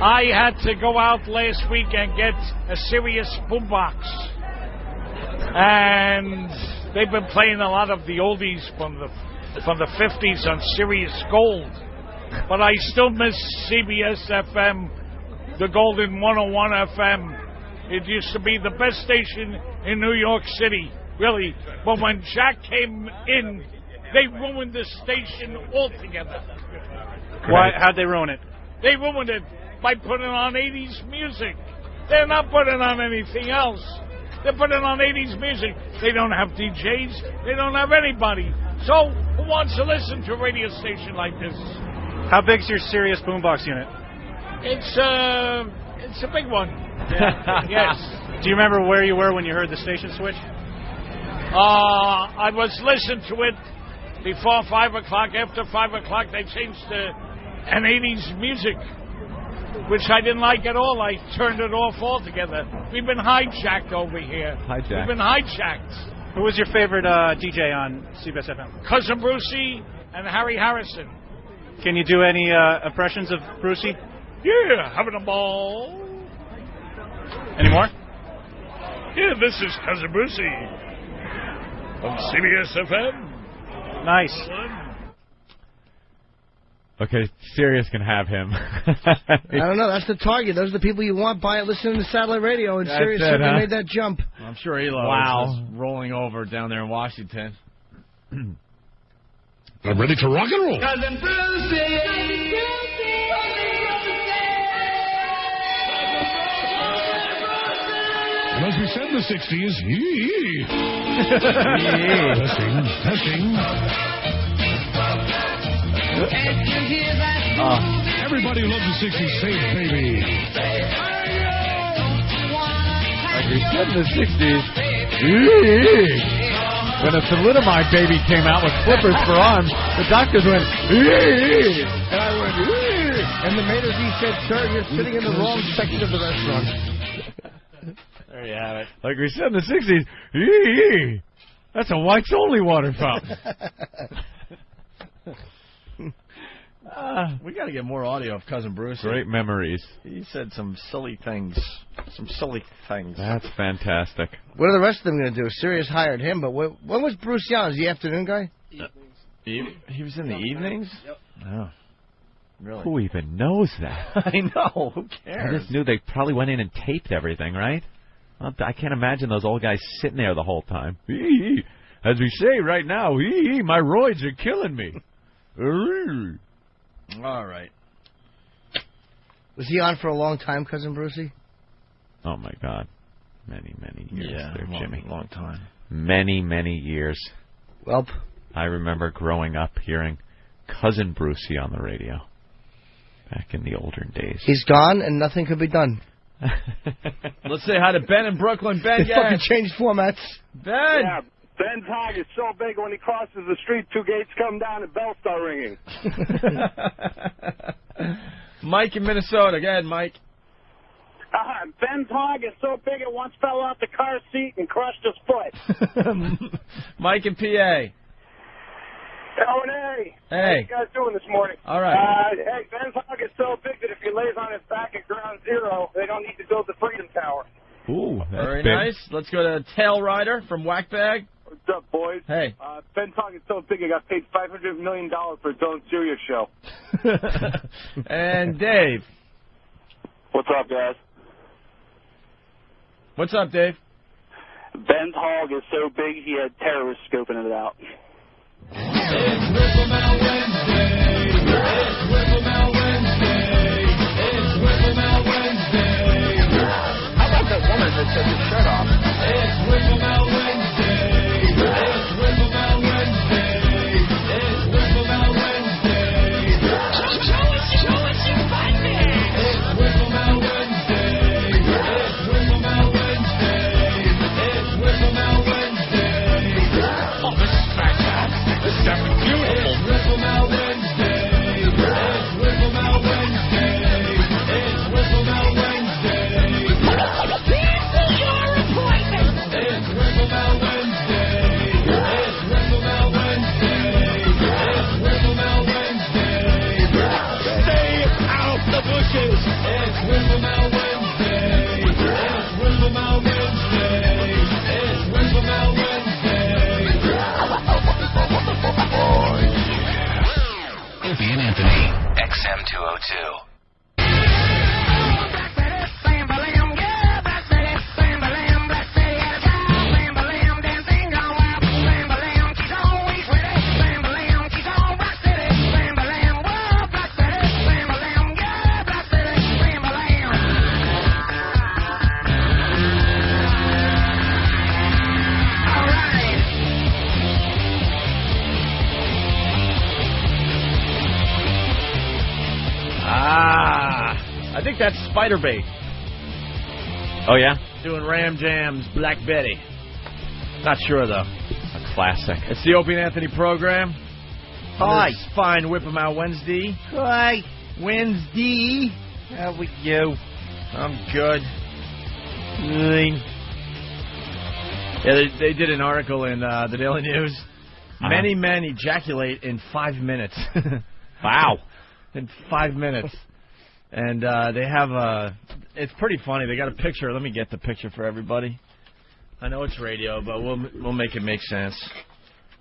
I had to go out last week and get a Sirius boombox. And they've been playing a lot of the oldies from the 50s on Sirius Gold. But I still miss CBS FM, the Golden 101 FM. It used to be the best station in New York City, really. But when Jack came in, they ruined the station altogether. Why? How'd they ruin it? They ruined it by putting on 80s music. They're not putting on anything else. They're putting on 80s music. They don't have DJs. They don't have anybody. So who wants to listen to a radio station like this? How big's your Sirius boombox unit? It's a big one. Yeah. Yes. Do you remember where you were when you heard the station switch? I was listening to it before 5 o'clock. After 5 o'clock, they changed to an 80s music, which I didn't like at all. I turned it off altogether. We've been hijacked over here. We've been hijacked. Who was your favorite DJ on CBS FM? Cousin Brucey and Harry Harrison. Can you do any impressions of Brucey? Yeah, having a ball. Any more? Yeah, this is Cousin Brucey of CBS FM. Nice. Okay, Sirius can have him. I don't know. That's the target. Those are the people you want listening to satellite radio, and Sirius certainly made that jump. I'm sure Elo is rolling over down there in Washington. I'm ready to rock and roll. Cousin Brucey. And as we said in the 60s, yee. Testing. Everybody who loves the 60s, say baby. Like we said in the 60s, when a thalidomide baby came out with flippers for arms, the doctors went, and I went, and the maitre d' said, sir, you're sitting in the wrong section of the restaurant. There you have it. Like we said in the 60s, that's a whites only water fountain. We got to get more audio of Cousin Bruce. Great memories. He said some silly things. That's fantastic. What are the rest of them going to do? Sirius hired him, but when was Bruce on? Is he afternoon guy? He was in the evenings? Yep. Oh. Really? Who even knows that? I know. Who cares? I just knew they probably went in and taped everything, right? Well, I can't imagine those old guys sitting there the whole time. As we say right now, my roids are killing me. All right. Was he on for a long time, Cousin Brucey? Oh, my God. Many, many years there, Jimmy. Long time. Many, many years. Well, I remember growing up hearing Cousin Brucey on the radio back in the older days. He's gone and nothing could be done. Let's say hi to Ben in Brooklyn. Ben, They fucking changed formats. Ben! Yeah, Ben's hog is so big when he crosses the street, 2 gates come down and bells start ringing. Mike in Minnesota. Go ahead, Mike. Ben's hog is so big it once fell off the car seat and crushed his foot. Mike in PA. L&A. Hey. How you guys doing this morning? All right. Hey, Ben's hog is so big that if he lays on his back at ground zero, they don't need to build the Freedom Tower. Ooh, that's very big. nice. Let's go to Tail Rider from Whackbag. What's up, boys? Hey. Ben's hog is so big it got paid $500 million for its own Sirius show. And Dave. What's up, guys? What's up, Dave? Ben's hog is so big he had terrorists scoping it out. It's Whipple-Mouth Wednesday. It's Whipple-Mouth Wednesday. It's Whipple-Mouth Wednesday. How about that woman that took his shirt off? It's Whipple-Mouth Wednesday. It's Whipple-Mouth Wednesday. It's Whipple-Mouth Wednesday. Show us your butt there. It's Whipple-Mouth Wednesday. It's Whipple-Mouth Wednesday. It's Whipple-Mouth Wednesday. Oh, this is fantastic. This is definitely beautiful. It's Whipple-Mouth Wednesday. It's Whipple-Mouth Wednesday. It's Whipple-Mouth Wednesday. Cancel your appointment. It's Whipple-Mouth Wednesday. It's Whipple-Mouth Wednesday. It's Whipple-Mouth Wednesday. Stay out the bushes. It's Whipple-Mouth Wednesday. It's Whipple-Mouth Wednesday. It's Whipple-Mouth Wednesday. Opie and Anthony, XM 202. I think that's Spiderbait. Oh, yeah? Doing Ram Jam's Black Betty. Not sure, though. A classic. It's the Opie and Anthony program. Hi. This fine Whip 'em Out Wednesday. Hi. Wednesday. How are you? I'm good. Yeah, they did an article in the Daily News. Many men ejaculate in 5 minutes. Wow. In 5 minutes. And they have it's pretty funny. They got a picture. Let me get the picture for everybody. I know it's radio, but we'll make it make sense.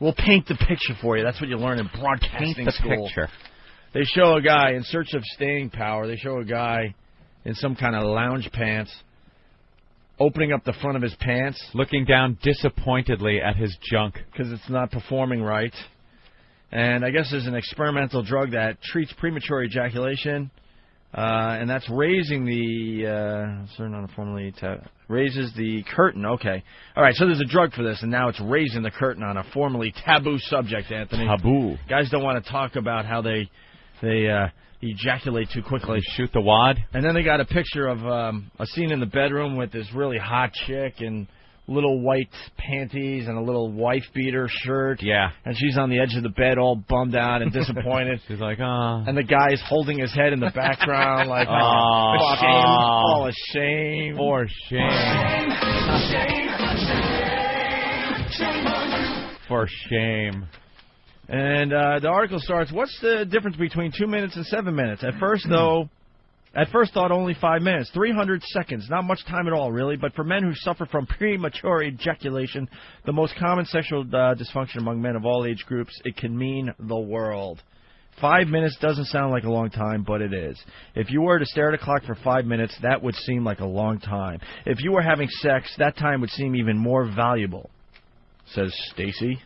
We'll paint the picture for you. That's what you learn in broadcasting school. Picture. They show a guy in search of staying power. They show a guy in some kind of lounge pants opening up the front of his pants. Looking down disappointedly at his junk. Because it's not performing right. And I guess there's an experimental drug that treats premature ejaculation. And that's raising the raises the curtain. Okay. All right, so there's a drug for this, and now it's raising the curtain on a formerly taboo subject, Anthony. Taboo. Guys don't want to talk about how they ejaculate too quickly. Shoot the wad. And then they got a picture of a scene in the bedroom with this really hot chick in little white panties and a little wife-beater shirt. Yeah. And she's on the edge of the bed all bummed out and disappointed. She's like, ah. And the guy's holding his head in the background like, shame. Oh, shame. For shame. For shame. And the article starts, what's the difference between 2 minutes and 7 minutes? At first thought only 5 minutes, 300 seconds, not much time at all, really. But for men who suffer from premature ejaculation, the most common sexual dysfunction among men of all age groups, it can mean the world. 5 minutes doesn't sound like a long time, but it is. If you were to stare at a clock for 5 minutes, that would seem like a long time. If you were having sex, that time would seem even more valuable. says Stacy.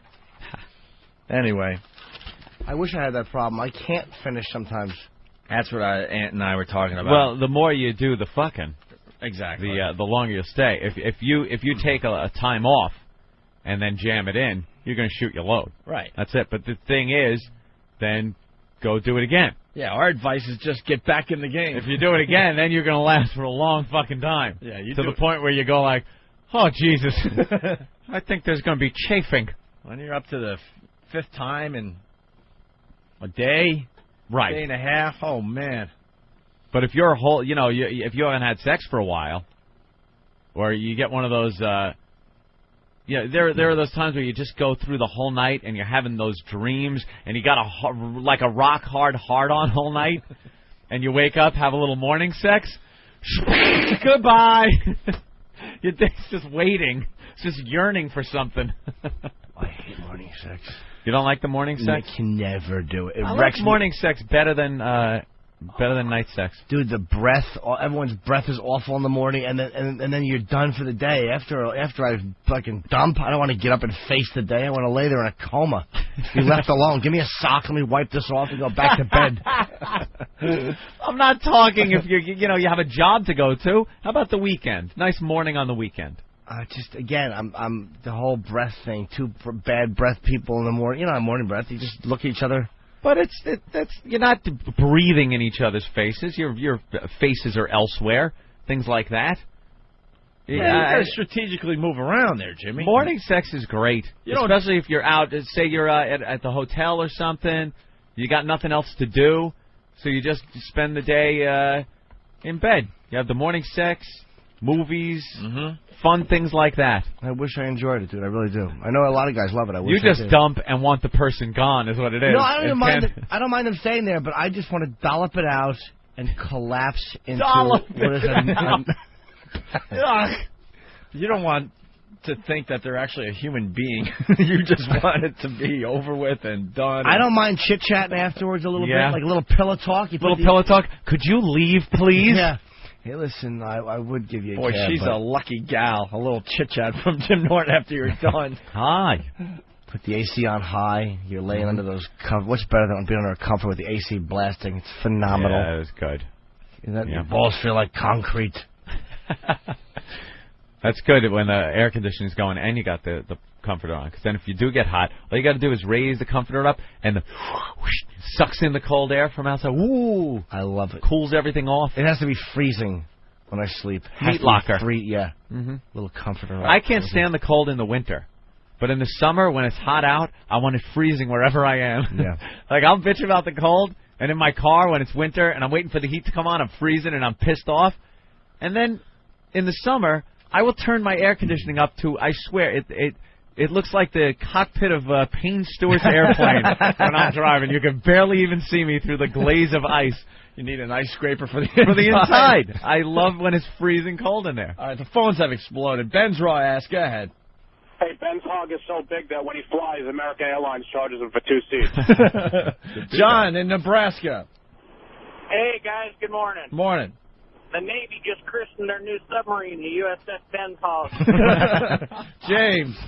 Anyway. I wish I had that problem. I can't finish sometimes. That's what Aunt and I were talking about. Well, the more you do the fucking, exactly, the longer you'll stay. If you take a time off and then jam it in, you're going to shoot your load. Right. That's it. But the thing is, then go do it again. Yeah, our advice is just get back in the game. If you do it again, then you're going to last for a long fucking time. Yeah, to the point where you go like, oh, Jesus, I think there's going to be chafing. When you're up to the fifth time in a day, right, day and a half, oh, man. But if you're if you haven't had sex for a while, or you get one of those, there are those times where you just go through the whole night and you're having those dreams and you got a rock hard on all night, and you wake up, have a little morning sex, goodbye. Your day's just waiting, it's just yearning for something. I hate morning sex. You don't like the morning sex? I can never do it. I like morning sex better than night sex. Dude, the breath, everyone's breath is awful in the morning, and then you're done for the day. After I fucking dump, I don't want to get up and face the day. I want to lay there in a coma. Be left alone. Give me a sock. Let me wipe this off and go back to bed. I'm not talking if you have a job to go to. How about the weekend? Nice morning on the weekend. Just again, I'm the whole breath thing. Two bad breath people in the morning. Morning breath. You just look at each other. But that's you're not breathing in each other's faces. Your faces are elsewhere. Things like that. Yeah, you gotta strategically move around there, Jimmy. Morning sex is great, especially if you're out. Say you're at the hotel or something. You got nothing else to do, so you just spend the day in bed. You have the morning sex, movies. Mm-hmm. Fun things like that. I wish I enjoyed it, dude. I really do. I know a lot of guys love it. You just dump and want the person gone is what it is. No, I don't mind. I don't mind them staying there, but I just want to dollop it out and collapse into what is You don't want to think that they're actually a human being. You just want it to be over with and done. I don't mind chit-chatting afterwards a little bit, like a little pillow talk. Pillow talk. Could you leave, please? Yeah. Hey, listen, I would give you a Boy, cab, she's a lucky gal. A little chit-chat from Jim Norton after you're done. Hi. Put the AC on high. You're laying under those covers. What's better than being under a comfort with the AC blasting? It's phenomenal. Yeah, it's good. Your balls feel like concrete. That's good when the air conditioning's going and you got the comforter on. Because then if you do get hot, all you got to do is raise the comforter up and the sucks in the cold air from outside. Ooh, I love it. Cools everything off. It has to be freezing when I sleep. Heat locker. Yeah. Mm-hmm. Little comforter. I can't stand the cold in the winter. But in the summer, when it's hot out, I want it freezing wherever I am. Yeah. Like, I'll bitch about the cold, and in my car, when it's winter, and I'm waiting for the heat to come on, I'm freezing, and I'm pissed off. And then, in the summer, I will turn my air conditioning up to, I swear, it looks like the cockpit of Payne Stewart's airplane when I'm driving. You can barely even see me through the glaze of ice. You need an ice scraper for the inside. I love when it's freezing cold in there. All right, the phones have exploded. Ben's raw ass. Go ahead. Hey, Ben's hog is so big that when he flies, American Airlines charges him for 2 seats. John in Nebraska. Hey, guys. Good morning. Morning. The Navy just christened their new submarine, the USS Ben's Hog. James.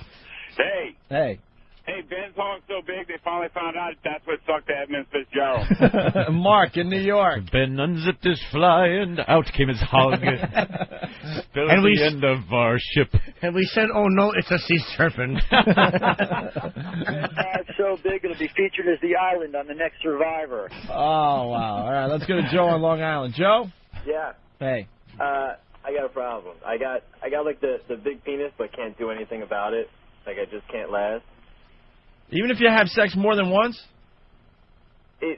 Hey. Hey. Hey, Ben's hog so big they finally found out that's what sucked Edmund Fitzgerald. Mark in New York. Ben unzipped his fly and out came his hog. Still and the end of our ship. And we said, oh no, it's a sea serpent. It's so big it'll be featured as the island on the next Survivor. Oh, wow. All right, let's go to Joe on Long Island. Joe? Yeah. Hey. I got a problem. I got like the big penis, but can't do anything about it. Like I just can't last. Even if you have sex more than once?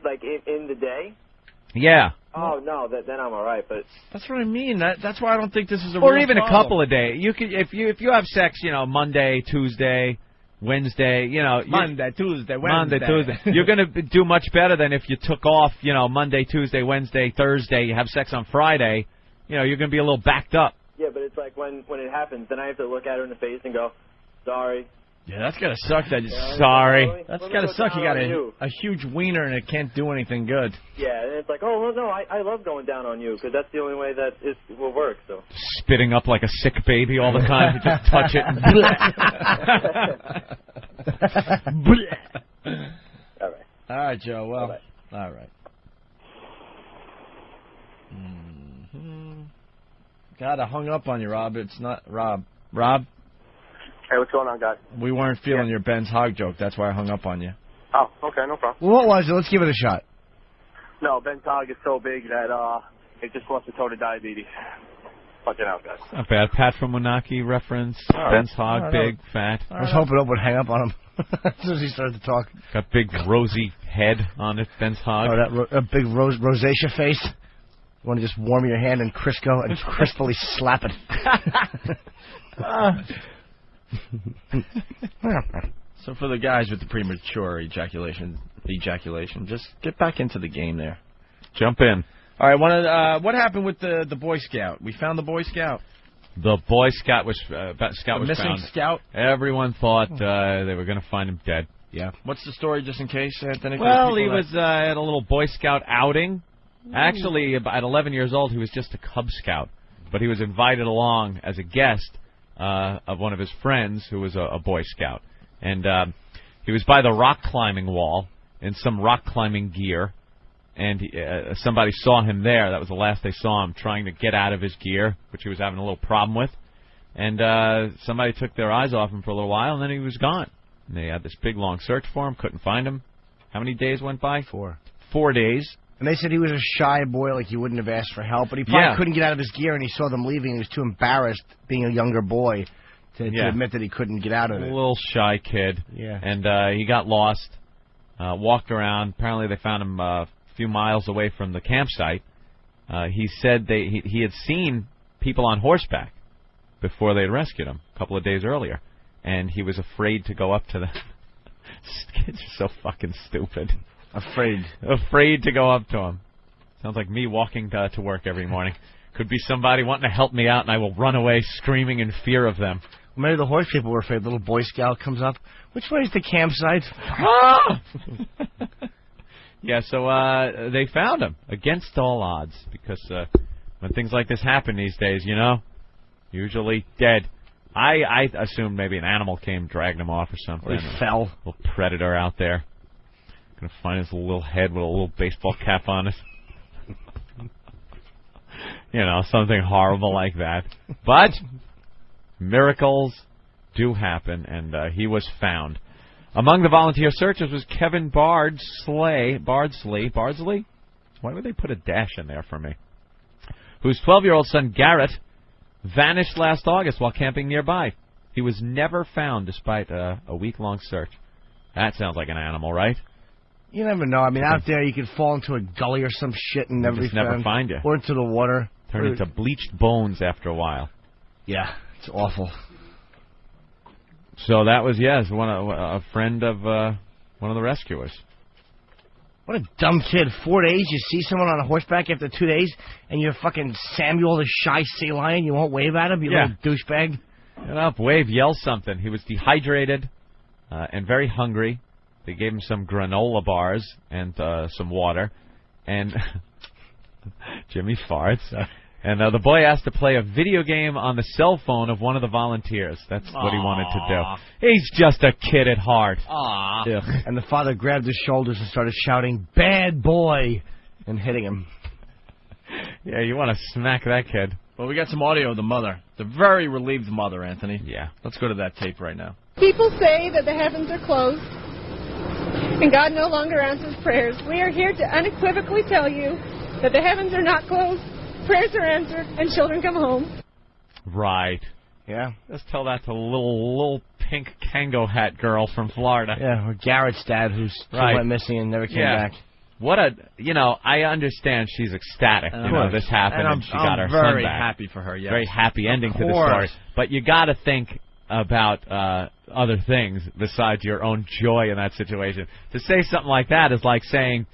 Like in the day? Yeah. Oh no, then I'm all right. But that's what I mean. That's why I don't think this is a or real even problem. a couple of days. You could if you have sex, Monday, Tuesday, Wednesday, Monday, Tuesday, Wednesday. You're going to do much better than if you took off, Monday, Tuesday, Wednesday, Thursday. You have sex on Friday. You're going to be a little backed up. Yeah, but it's like when it happens, then I have to look at her in the face and go, sorry. Yeah, that's gotta suck. Sorry. That's gotta suck. You got a huge wiener and it can't do anything good. Yeah, and it's like, oh, well, no, I love going down on you because that's the only way that it will work. So spitting up like a sick baby all the time. You just touch it and all right. All right, Joe. Well, all right. God, I hung up on you, Rob. It's not Rob. Rob? Hey, what's going on, guys? We weren't feeling your Ben's hog joke. That's why I hung up on you. Oh, okay, no problem. Well, what was it? Let's give it a shot. No, Ben's hog is so big that it just wants to toe to diabetes. Fucking out, guys. Not bad. Pat from Moonachie reference. Ben's hog, big, fat. I was hoping Ope would hang up on him as soon as he started to talk. Got big rosy head on it, Ben's hog. Oh, that big rosacea face. You want to just warm your hand in Crisco and crisply slap it. So for the guys with the premature ejaculation, just get back into the game there. Jump in. All right, what happened with the Boy Scout? We found the Boy Scout. The Boy Scout was missing found. Scout. Everyone thought they were going to find him dead. Yeah. What's the story, just in case, Anthony? Well, he was at a little Boy Scout outing. Actually, at 11 years old, he was just a Cub Scout, but he was invited along as a guest of one of his friends who was a Boy Scout. And he was by the rock climbing wall in some rock climbing gear, and somebody saw him there. That was the last they saw him, trying to get out of his gear, which he was having a little problem with. And somebody took their eyes off him for a little while, and then he was gone. And they had this big, long search for him, couldn't find him. How many days went by? 4 days. And they said he was a shy boy, like he wouldn't have asked for help, but he probably couldn't get out of his gear, and he saw them leaving, and he was too embarrassed, being a younger boy, to admit that he couldn't get out of it. A little shy kid. Yeah. And he got lost, walked around. Apparently they found him a few miles away from the campsite. He said he had seen people on horseback before they had rescued him a couple of days earlier, and he was afraid to go up to them. Kids are so fucking stupid. Afraid to go up to him. Sounds like me walking to work every morning. Could be somebody wanting to help me out, and I will run away screaming in fear of them. Maybe the horse people were afraid. Little Boy Scout comes up. Which way is the campsite? Yeah, so they found him against all odds, because when things like this happen these days, usually dead. I assumed maybe an animal came, dragged him off or something. Or he fell. A little predator out there. Gonna find his little head with a little baseball cap on it. Something horrible like that. But miracles do happen, and he was found. Among the volunteer searchers was Kevin Bardsley. Why would they put a dash in there for me? Whose 12-year-old son Garrett vanished last August while camping nearby. He was never found despite a week-long search. That sounds like an animal, right? You never know. I mean, out there you could fall into a gully or some shit and never find you. Or into the water. Turn into bleached bones after a while. Yeah, it's awful. So that was, a friend of one of the rescuers. What a dumb kid. 4 days, you see someone on a horseback after 2 days, and you're fucking Samuel the shy sea lion. You won't wave at him, you little douchebag. Get up, wave, yell something. He was dehydrated and very hungry. They gave him some granola bars and some water. And Jimmy farts. And the boy asked to play a video game on the cell phone of one of the volunteers. That's what he wanted to do. He's just a kid at heart. Aww. And the father grabbed his shoulders and started shouting, "Bad boy," and hitting him. Yeah, you want to smack that kid. Well, we got some audio of the mother. The very relieved mother, Anthony. Yeah. Let's go to that tape right now. People say that the heavens are closed and God no longer answers prayers. We are here to unequivocally tell you that the heavens are not closed, prayers are answered, and children come home. Right. Yeah. Let's tell that to little pink Kango hat girl from Florida. Yeah, or Garrett's dad who's went missing and never came back. What I understand she's ecstatic. This happened and she got her son back. I'm very happy for her, yes. Very happy ending to the story. But you got to think about other things besides your own joy in that situation. To say something like that is like saying,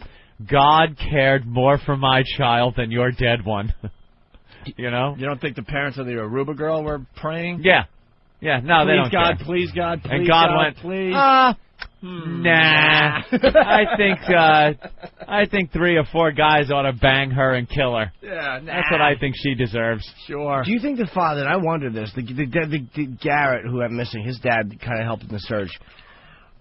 God cared more for my child than your dead one. You know? You don't think the parents of the Aruba girl were praying? Yeah. Yeah, no, they don't care. Please, God, please, and God, went, please. Nah. I think 3 or 4 guys ought to bang her and kill her. Yeah, That's what I think she deserves. Sure. Do you think the father, and I wonder this, the Garrett, who I'm missing, his dad kind of helped in the search.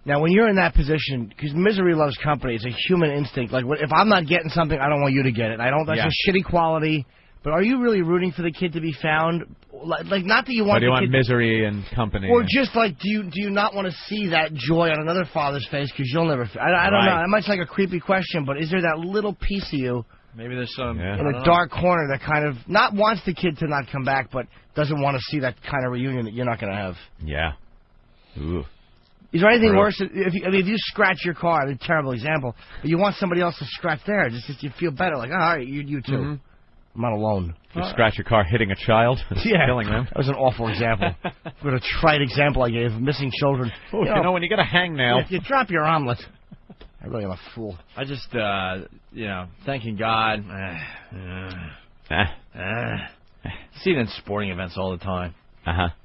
Now, when you're in that position, because misery loves company, it's a human instinct. Like, if I'm not getting something, I don't want you to get it. That's a shitty quality. But are you really rooting for the kid to be found? Like, not that you want. Or do you want misery and company? Or just like, do you not want to see that joy on another father's face because you'll never? I don't know. That might sound like a creepy question, but is there that little piece of you? Maybe there's some in a dark corner that kind of not wants the kid to not come back, but doesn't want to see that kind of reunion that you're not going to have. Yeah. Ooh. Is there anything worse? If you scratch your car, a terrible example, but you want somebody else to scratch there, just you feel better. Like, all right, you too. Mm-hmm. I'm not alone. You scratch your car hitting a child, killing them. That was an awful example. What a trite example I gave. Missing children. Ooh, you know, when you get a hangnail. If you drop your omelet. I really am a fool. I just, thanking God. See it in sporting events all the time.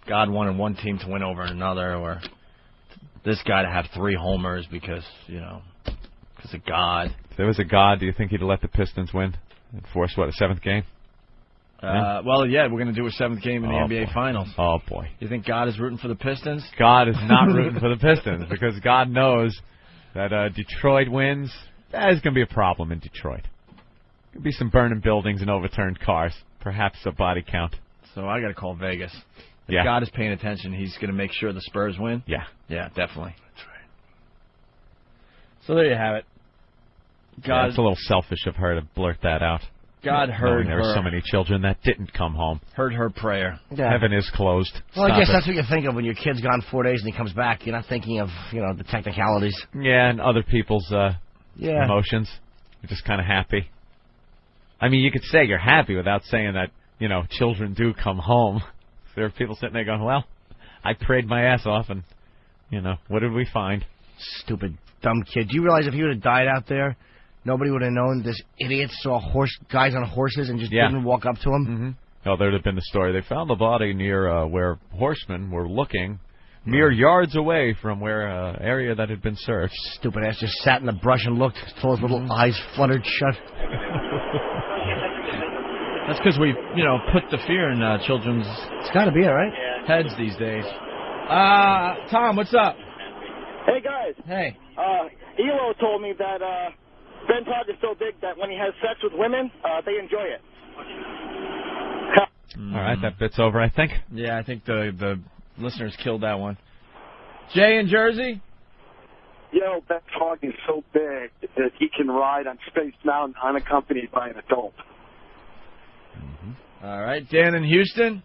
God wanted one team to win over another, or this guy to have 3 homers because of God. If there was a God, do you think he'd let the Pistons win? And force, a 7th game? Well, we're going to do a 7th game in the NBA Finals. Oh, boy. You think God is rooting for the Pistons? God is not rooting for the Pistons because God knows that Detroit wins. That is going to be a problem in Detroit. Could be some burning buildings and overturned cars. Perhaps a body count. So I got to call Vegas. If God is paying attention, he's going to make sure the Spurs win? Yeah. Yeah, definitely. That's right. So there you have it. God, it's a little selfish of her to blurt that out. God heard her. There were so many children that didn't come home. Heard her prayer. Yeah. Heaven is closed. Well, I guess that's what you think of when your kid's gone 4 days and he comes back. You're not thinking of, the technicalities. Yeah, and other people's emotions. You're just kind of happy. I mean, you could say you're happy without saying that, children do come home. There are people sitting there going, well, I prayed my ass off and, what did we find? Stupid, dumb kid. Do you realize if he would have died out there, nobody would have known this idiot saw guys on horses and just didn't walk up to him? Mm-hmm. Oh, there would have been the story. They found the body near where horsemen were looking, mere yards away from where area that had been searched. Stupid ass just sat in the brush and looked until his little eyes fluttered shut. That's because we, put the fear in children's... It's got to be, all right? Heads these days. Tom, what's up? Hey, guys. Hey. Elo told me that Ben Todd is so big that when he has sex with women, they enjoy it. All right, that bit's over, I think. Yeah, I think the listeners killed that one. Jay in Jersey? Ben Todd is so big that he can ride on Space Mountain unaccompanied by an adult. All right, Dan in Houston?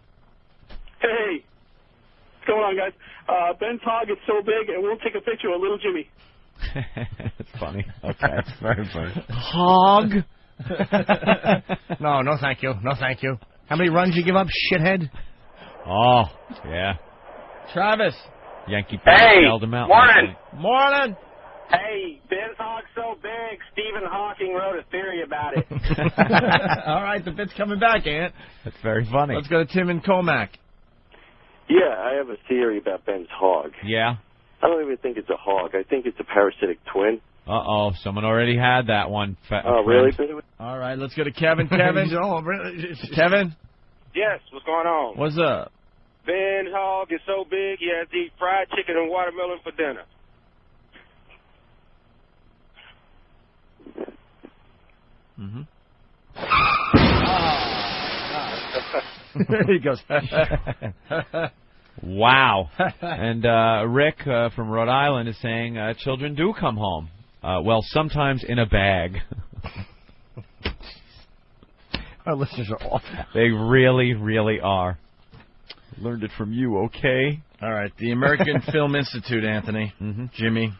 Hey. What's going on, guys? Ben Todd is so big, and we'll take a picture of little Jimmy. That's funny. Okay. That's very funny. Hog? No, thank you. No, thank you. How many runs you give up, shithead? Oh, yeah. Travis. Yankee bailed him out. Morning. Hey, Ben Todd's so big, Stephen Hawking wrote a theory about it. All right, the bit's coming back, Ant. That's very funny. Let's go to Tim and Comac. Yeah, I have a theory about Ben's hog. Yeah? I don't even think it's a hog. I think it's a parasitic twin. Uh-oh, someone already had that one. Oh, really? All right, let's go to Kevin. Kevin? Kevin? Yes, what's going on? What's up? Ben's hog is so big he has to eat fried chicken and watermelon for dinner. There he goes. Wow. And Rick from Rhode Island is saying children do come home. Well, sometimes in a bag. Our listeners are awful. They really, really are. Learned it from you, okay? All right. The American Film Institute, Anthony, Jimmy,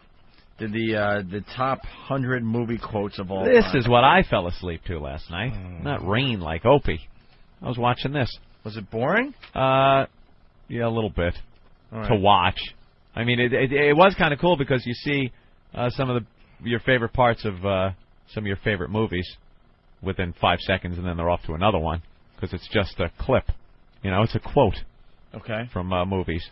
did the top 100 movie quotes of all time. This is what I fell asleep to last night. Not Rain like Opie. I was watching this. Was it boring? Yeah, a little bit to watch. I mean, it was kind of cool because you see some of your favorite parts of some of your favorite movies within 5 seconds, and then they're off to another one because it's just a clip. It's a quote. Okay. From movies.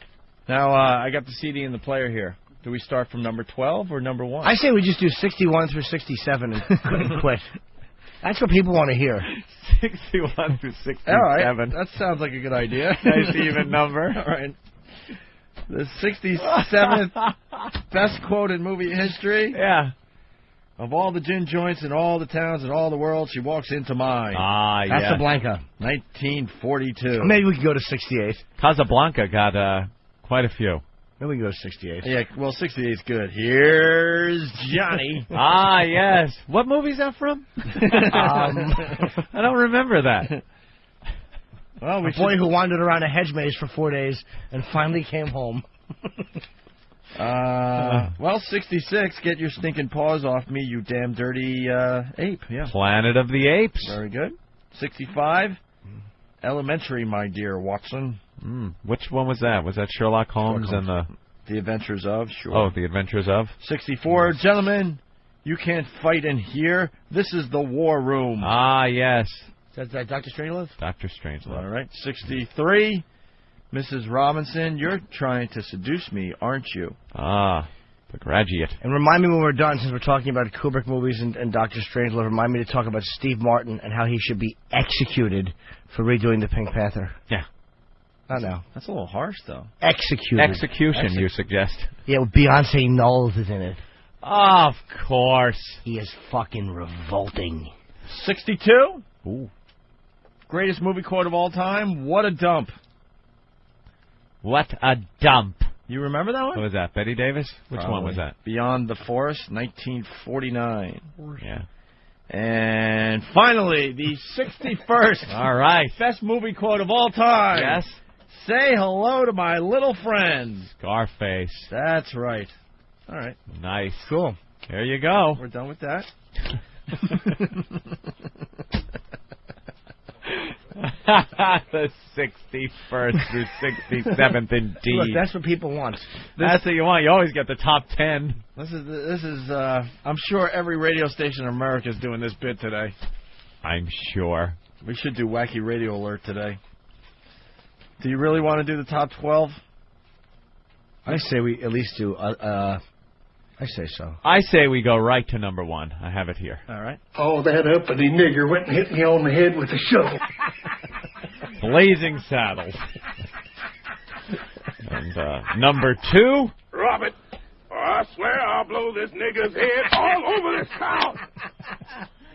Now, I got the CD and the player here. Do we start from number 12 or number 1? I say we just do 61 through 67 and quit. That's what people want to hear. 61 through 67. All right. That sounds like a good idea. Nice even number. All right. The 67th best quote in movie history. Yeah. Of all the gin joints in all the towns in all the world, she walks into mine. Ah, yeah. Casablanca. 1942. Maybe we could go to 68. Casablanca got quite a few. Maybe we can go to 68. Yeah, well, 68 is good. Here's Johnny. Ah, yes. What movie is that from? I don't remember that. Well, a boy who wandered around a hedge maze for 4 days and finally came home. Well, 66, get your stinking paws off me, you damn dirty ape. Yeah. Planet of the Apes. Very good. 65, Elementary, my dear Watson. Which one was that? Was that Sherlock Holmes and The Adventures of? Sure. Oh, The Adventures of? 64, gentlemen, you can't fight in here. This is the war room. Ah, yes. Is that Dr. Strangelove? Dr. Strangelove. All right. 63, Mrs. Robinson, you're trying to seduce me, aren't you? Ah, the graduate. And remind me when we're done, since we're talking about Kubrick movies and Dr. Strangelove, remind me to talk about Steve Martin and how he should be executed for redoing the Pink Panther. Yeah. I know. That's a little harsh, though. Executed. Execution, you suggest? Yeah, Beyonce Knowles is in it. Of course. He is fucking revolting. 62? Ooh. Greatest movie quote of all time, what a dump. What a dump. You remember that one? What was that, Betty Davis? Which one was that? Beyond the Forest, 1949. Yeah. And finally, the 61st. All right. Best movie quote of all time. Yes. Say hello to my little friend. Scarface. That's right. All right. Nice. Cool. There you go. We're done with that. The 61st through 67th, indeed. Look, that's what people want. That's what you want. You always get the top 10. This is. I'm sure every radio station in America is doing this bit today. I'm sure. We should do Wacky Radio Alert today. Do you really want to do the top 12? I say we at least do. I say so. I say we go right to number 1. I have it here. All right. Oh, that uppity nigger went and hit me on the head with a shovel. Blazing Saddles. And number 2. Robert, I swear I'll blow this nigger's head all over this town.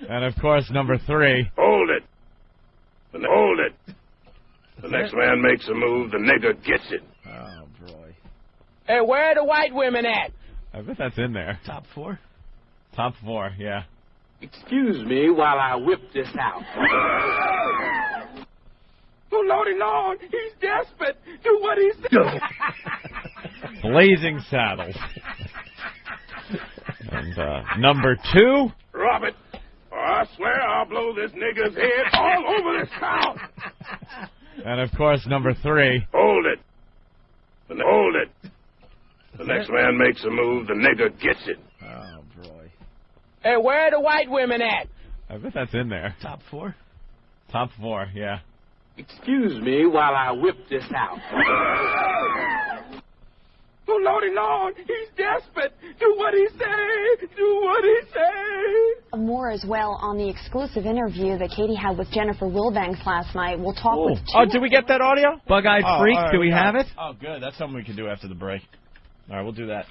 And, of course, number 3. Hold it. Hold it. The next man makes a move, the nigger gets it. Oh, boy. Hey, where are the white women at? I bet that's in there. Top 4? Top 4, yeah. Excuse me while I whip this out. Oh, Lordy Lord, he's desperate. Do what he says. Blazing Saddles. And number 2. Robert, I swear I'll blow this nigger's head all over this town. And, of course, number 3. Hold it. Hold it. The next man makes a move, the nigger gets it. Oh, boy. Hey, where are the white women at? I bet that's in there. Top 4? Top 4, yeah. Excuse me while I whip this out. Oh, Lordy Lord, he's desperate. Do what he say. Do what he say. More as well on the exclusive interview that Katie had with Jennifer Wilbanks last night. We'll talk with Oh, did we get that audio? Bug-eyed Freak, right, do we have it? Oh, good. That's something we can do after the break. All right, we'll do that.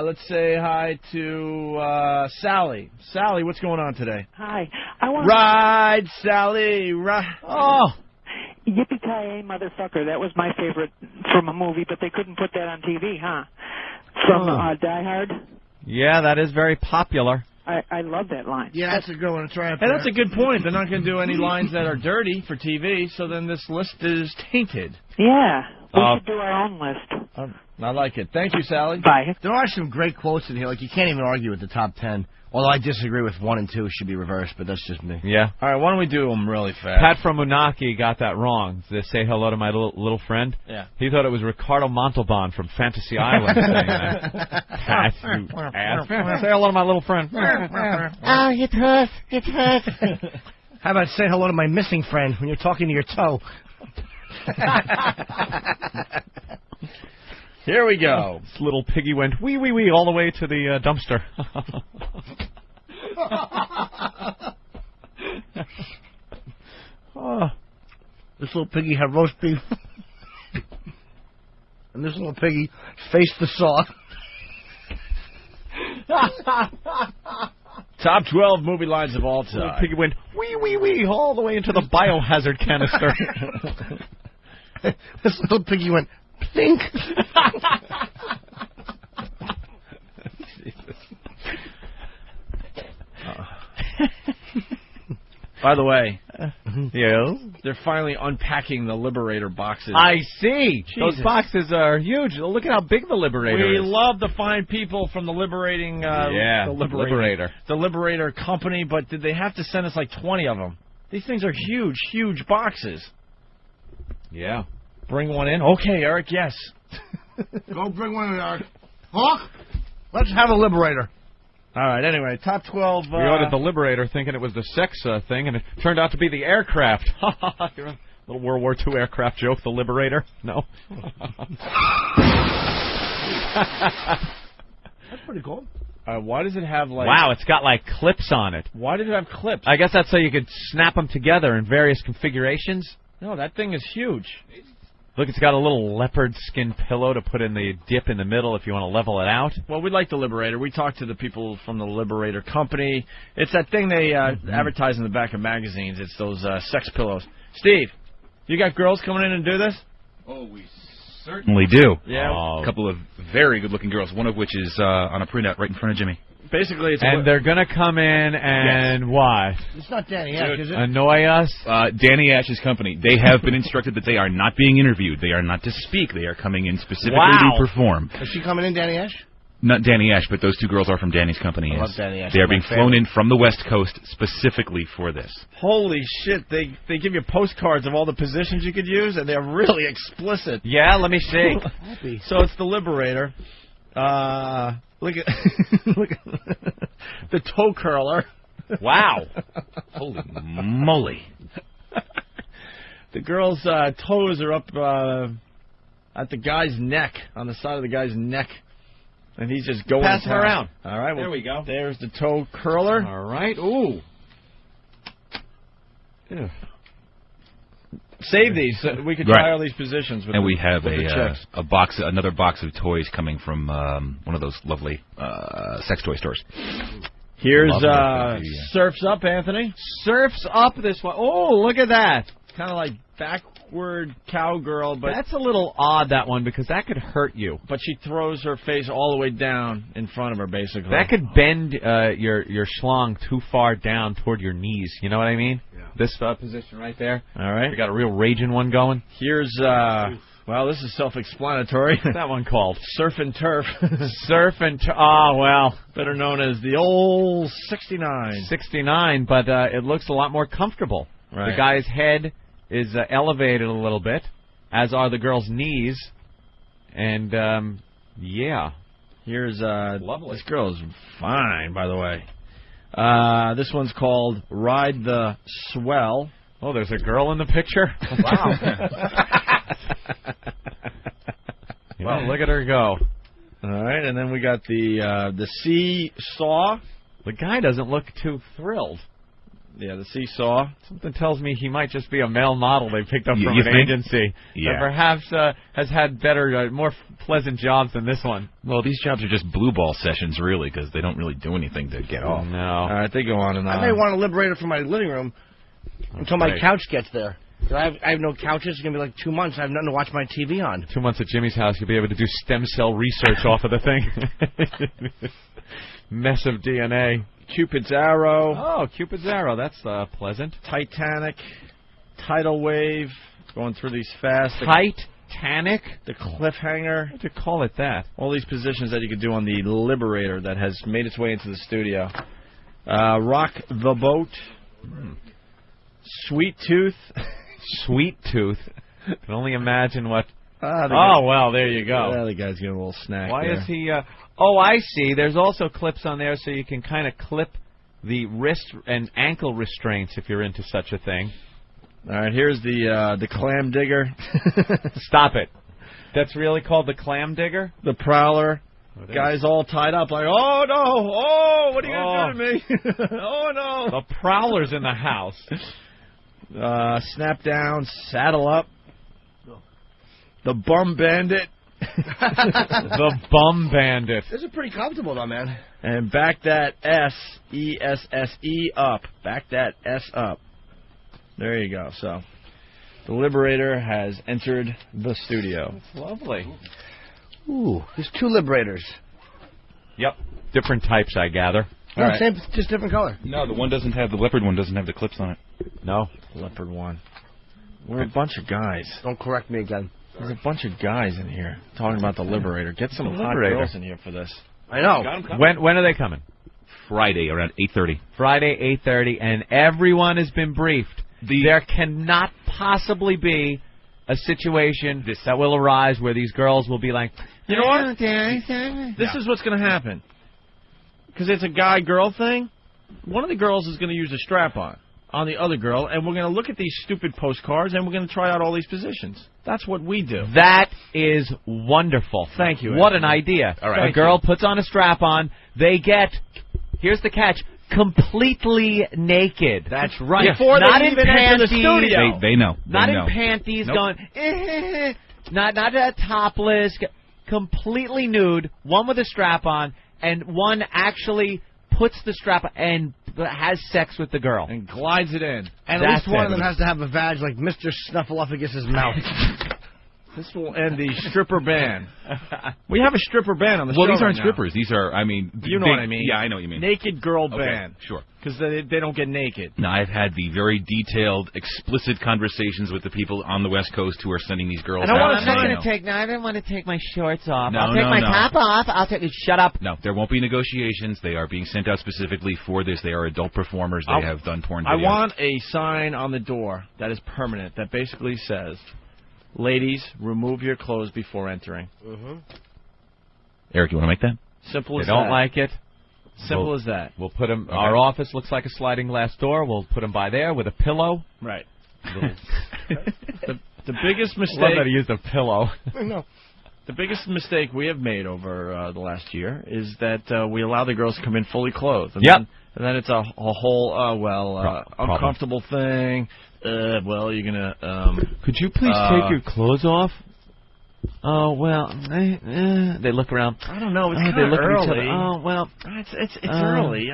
Let's say hi to Sally. Sally, what's going on today? Hi. I want Ride, Sally, ride. Oh. Yippee-ki-yay, motherfucker. That was my favorite from a movie, but they couldn't put that on TV, huh? From Die Hard. Yeah, that is very popular. I love that line. Yeah, that's a good one to try. Hey, that's a good point. They're not going to do any lines that are dirty for TV, so then this list is tainted. Yeah. We should do our own list. I like it. Thank you, Sally. Bye. There are some great quotes in here. Like, you can't even argue with the top 10. Although I disagree with 1 and 2 should be reversed, but that's just me. Yeah. All right, why don't we do them really fast? Pat from Unaki got that wrong. They say hello to my little friend. Yeah. He thought it was Ricardo Montalban from Fantasy Island saying that. Pat, you ass. Say hello to my little friend. Oh, it hurts. It hurts. How about say hello to my missing friend when you're talking to your toe? Here we go. This little piggy went wee wee wee all the way to the dumpster. This little piggy had roast beef. And this little piggy faced the saw. Top 12 movie lines of all time. Little piggy went wee wee wee all the way into the biohazard canister. This little piggy went plink. By the way, they're finally unpacking the Liberator boxes. I see. Jesus. Those boxes are huge. Look at how big the Liberator is. We love to find people from the Liberating... the Liberator company, but did they have to send us like 20 of them? These things are huge, huge boxes. Yeah. Bring one in? Okay, Eric, yes. Go bring one in, Eric. Hawk, let's have a Liberator. All right, anyway, top 12... We ordered the Liberator thinking it was the sex thing, and it turned out to be the aircraft. Little World War II aircraft joke, the Liberator. No. That's pretty cool. Why does it have, like... Wow, it's got, like, clips on it. Why did it have clips? I guess that's so you could snap them together in various configurations. No, that thing is huge. Look, it's got a little leopard skin pillow to put in the dip in the middle if you want to level it out. Well, we like the Liberator. We talked to the people from the Liberator company. It's that thing they advertise in the back of magazines. It's those sex pillows. Steve, you got girls coming in and do this? Oh, we certainly do. Yeah. A couple of very good-looking girls, one of which is on a printout right in front of Jimmy. Basically, it's... And they're going to come in and what? It's not Danny Ash, is it? Annoy us? Danny Ash's company. They have been instructed that they are not being interviewed. They are not to speak. They are coming in specifically to perform. Is she coming in, Danny Ash? Not Danny Ash, but those two girls are from Danny's company. I love Danny Ash. They are being flown in from the West Coast specifically for this. Holy shit, they give you postcards of all the positions you could use, and they're really explicit. Yeah, let me see. So it's the Liberator. Look at the toe curler. Wow. Holy moly. The girl's toes are up at the guy's neck, on the side of the guy's neck. And he's just going Pass him around. All right. Well, there we go. There's the toe curler. All right. Ooh. Yeah. Save these. We could try all these positions. With and we have another box of toys coming from one of those lovely sex toy stores. Here's Surf's Up, Anthony. Surf's Up this one. Oh, look at that. Kind of like backward cowgirl, but that's a little odd, that one, because that could hurt you. But she throws her face all the way down in front of her, basically. That could bend your schlong too far down toward your knees. You know what I mean? Yeah. This position right there. All right. We got a real raging one going. Here's well, this is self-explanatory. What's that one called? Surf and Turf. Surf and Turf. Oh, well. Better known as the old 69. 69, but it looks a lot more comfortable. Right. The guy's head is elevated a little bit, as are the girl's knees. And, yeah. Here's, lovely. This girl is fine, by the way. This one's called Ride the Swell. Oh, there's a girl in the picture? Wow. Well, look at her go. All right, and then we got the seesaw. The guy doesn't look too thrilled. Yeah, the seesaw. Something tells me he might just be a male model they picked up from you an think? agency. Yeah. That perhaps has had better, more pleasant jobs than this one. Well, these jobs are just blue ball sessions, really, because they don't really do anything to get off. No. All right, they go on and on. I may want a Liberator for my living room until my couch gets there. I have no couches. It's going to be like 2 months. I have nothing to watch my TV on. 2 months at Jimmy's house, you'll be able to do stem cell research off of the thing. Mess of DNA. Cupid's Arrow. Oh, Cupid's Arrow. That's pleasant. Titanic. Tidal Wave. Going through these fast. Titanic? The Cliffhanger. What do you call it that? All these positions that you could do on the Liberator that has made its way into the studio. Rock the Boat. Sweet Tooth. Sweet Tooth. I can only imagine what... well, there you go. Yeah, the guy's getting a little snack. Why there. is he... Oh, I see. There's also clips on there so you can kind of clip the wrist and ankle restraints if you're into such a thing. All right, here's the clam digger. Stop it. That's really called the clam digger? The prowler. Guy's all tied up like, oh, no. Oh, what are you going to do to me? Oh, no. The prowler's in the house. Snap down, saddle up. The bum bandit. The bum bandit. This is pretty comfortable, though, man. And back that S, E-S-S-E up. Back that S up. There you go. So, the Liberator has entered the studio. It's lovely. Ooh, there's 2 Liberators. Yep. Different types, I gather. No, All right. same, just different color. No, the one doesn't have, the leopard one doesn't have the clips on it. No. Leopard one. We're a bunch of guys. Don't correct me again. There's a bunch of guys in here talking about the Liberator. Get some hot girls in here for this. I know. When are they coming? Friday around 8:30. Friday, 8:30, and everyone has been briefed. There cannot possibly be a situation that will arise where these girls will be like, you know what? This is what's going to happen. Because it's a guy-girl thing. One of the girls is going to use a strap-on the other girl, and we're going to look at these stupid postcards, and we're going to try out all these positions. That's what we do. That is wonderful. Thank you, What an idea. All right. A girl puts on a strap-on. They get, here's the catch, completely naked. That's right. Yeah. Before not they in even panties. enter the studio. They know. Not They in know. panties, Nope. going, not topless, completely nude, one with a strap on, and one actually puts the strap on and has sex with the girl. And glides it in. And at least one of them has to have a vag like Mr. Snuffleupagus' mouth. This will end the stripper ban. We have a stripper ban on the show. Well, these aren't right strippers. These are, I mean... You know what I mean. Yeah, I know what you mean. Naked girl Okay, ban. sure. Because they don't get naked. Now, I've had the very detailed, explicit conversations with the people on the West Coast who are sending these girls out. I didn't want to take my shorts off. No, I'll take my top off. I'll take... Shut up. No, there won't be negotiations. They are being sent out specifically for this. They are adult performers. They have done porn videos. I want a sign on the door that is permanent that basically says, ladies, remove your clothes before entering. Eric, you want to make that? Simple as They that. don't like it. Simple as that. We'll put them... Okay. Our office looks like a sliding glass door. We'll put them by there with a pillow. Right. The biggest mistake... Love that he used a pillow. I know. The biggest mistake we have made over the last year is that we allow the girls to come in fully clothed. And then it's a whole, uncomfortable thing. Well, you're going to... Could you please take your clothes off? Oh, well, they look around. I don't know. It's they kind of look at each other. early. Oh, well. It's early.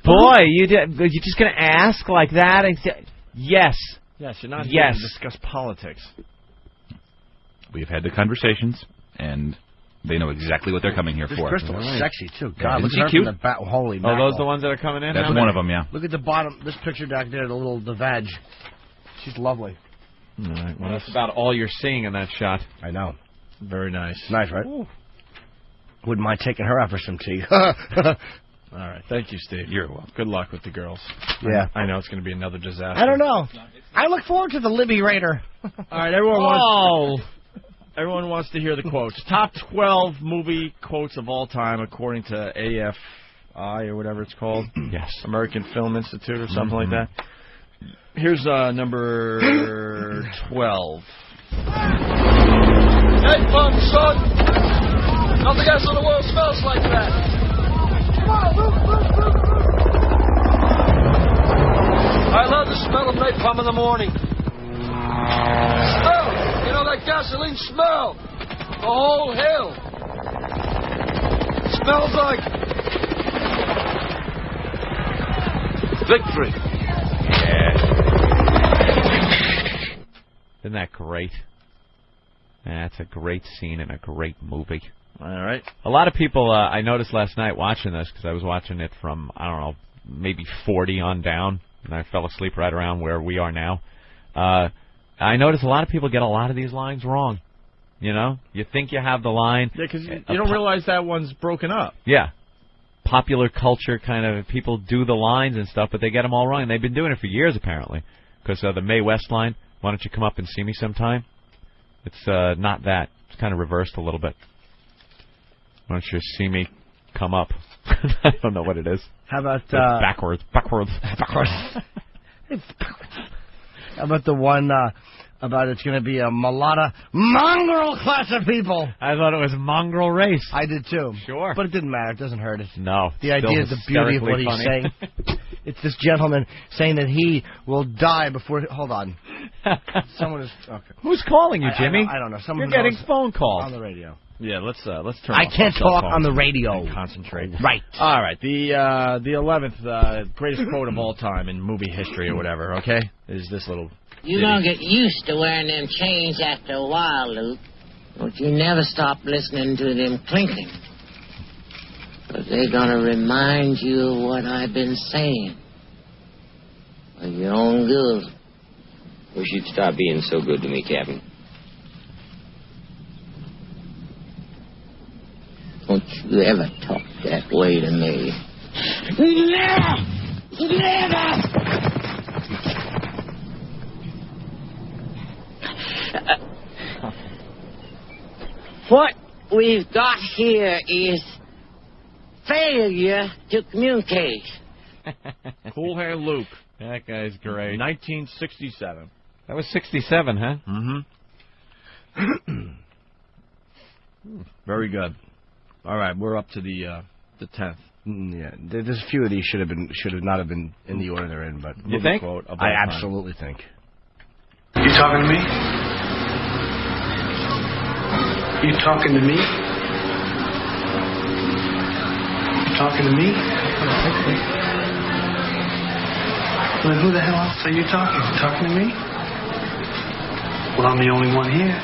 Boy, you're just going to ask like that? And say, yes. Yes, you're not here to discuss politics. We've had the conversations, and they know exactly what they're coming here This for. Crystal is sexy, too. Yeah, God, isn't look she at her cute? from the back. Holy Oh, mackerel. those the ones that are coming in? That's one of them, yeah. Look at the bottom, this picture back there, the vag. She's lovely. All right, Well, that's about all you're seeing in that shot. I know. Very nice. Nice, right? Ooh. Wouldn't mind taking her out for some tea. All right. Thank you, Steve. You're welcome. Good luck with the girls. Yeah. I know it's going to be another disaster. I don't know. I look forward to the Liberator. All right, everyone wants to hear the quotes. Top 12 movie quotes of all time, according to AFI or whatever it's called. Yes. American Film Institute or something like that. Here's number 12. Hey, fun, son. Nothing else in the world smells like that. I love the smell of napalm in the morning. Smell! You know that gasoline smell? The whole hill. Smells like victory. Isn't that great? That's a great scene in a great movie. All right. A lot of people, I noticed last night watching this, because I was watching it from, I don't know, maybe 40 on down, and I fell asleep right around where we are now. I noticed a lot of people get a lot of these lines wrong. You know? You think you have the line. Yeah, because you don't realize that one's broken up. Yeah. Popular culture kind of, people do the lines and stuff, but they get them all wrong. And they've been doing it for years, apparently. Because the Mae West line, why don't you come up and see me sometime? It's not that. It's kind of reversed a little bit. Why don't you see me come up? I don't know what it is. How about... Backwards. How about the one about it's going to be a mulatto mongrel class of people? I thought it was a mongrel race. I did too. Sure. But it didn't matter. It doesn't hurt it. No. The idea is the beauty of what he's saying. It's this gentleman saying that he will die before... Hold on. Someone is... Okay. Who's calling you, Jimmy? I don't know. Someone You're getting phone calls. On the radio. Yeah, let's turn I can't talk on the radio. And concentrate. Right. All right. The 11th greatest quote of all time in movie history or whatever, okay, is this little... You don't get used to wearing them chains after a while, Luke. But you never stop listening to them clinking. But they're going to remind you of what I've been saying. For your own good. Wish you'd stop being so good to me, Captain. Don't you ever talk that way to me. Never! Never! What we've got here is failure to communicate. Cool Hand Luke. That guy's great. 1967. That was 67, huh? Mm-hmm. Very good. All right, we're up to the 10th. Yeah, there's a few of these should have not have been in the order they're in, but you think? Quote of all I time. absolutely think. You talking to me? You talking to me? You talking to me? Well, who the hell else are you talking? You talking to me? Well, I'm the only one here.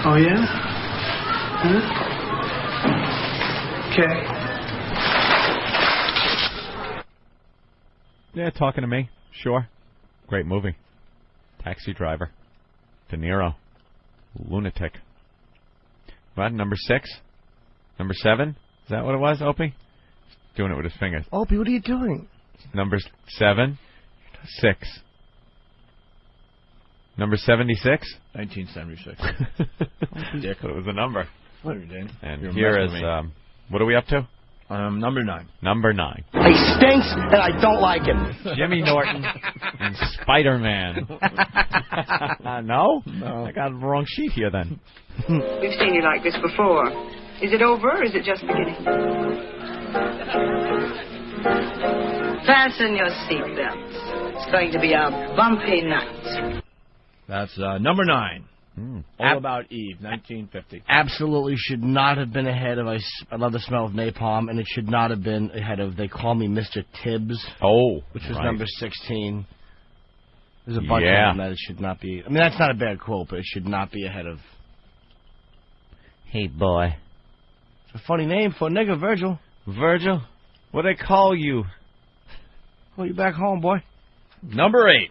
Oh, yeah? Huh? Okay. Yeah, talking to me. Sure. Great movie. Taxi Driver. De Niro. Lunatic. What? Number 6? Number 7? Is that what it was, Opie? Doing it with his fingers. Opie, what are you doing? Number 7? 6. Number 76? 1976. Dick, it was a number. What are you doing? And here is, what are we up to? Number 9. Number 9. He stinks, and I don't like him. Jimmy Norton and Spider-Man. No? I got the wrong sheet here, then. We've seen you like this before. Is it over, or is it just beginning? Fasten your seatbelts. It's going to be a bumpy night. That's number 9. All About Eve, 1950. Absolutely should not have been ahead of I Love the Smell of Napalm, and it should not have been ahead of They Call Me Mr. Tibbs. Oh, which was right. number 16. There's a bunch of them that it should not be. I mean, that's not a bad quote, but it should not be ahead of. Hey, boy. It's a funny name for a nigga, Virgil. Virgil? What do they call you? Call you back home, boy. Number 8.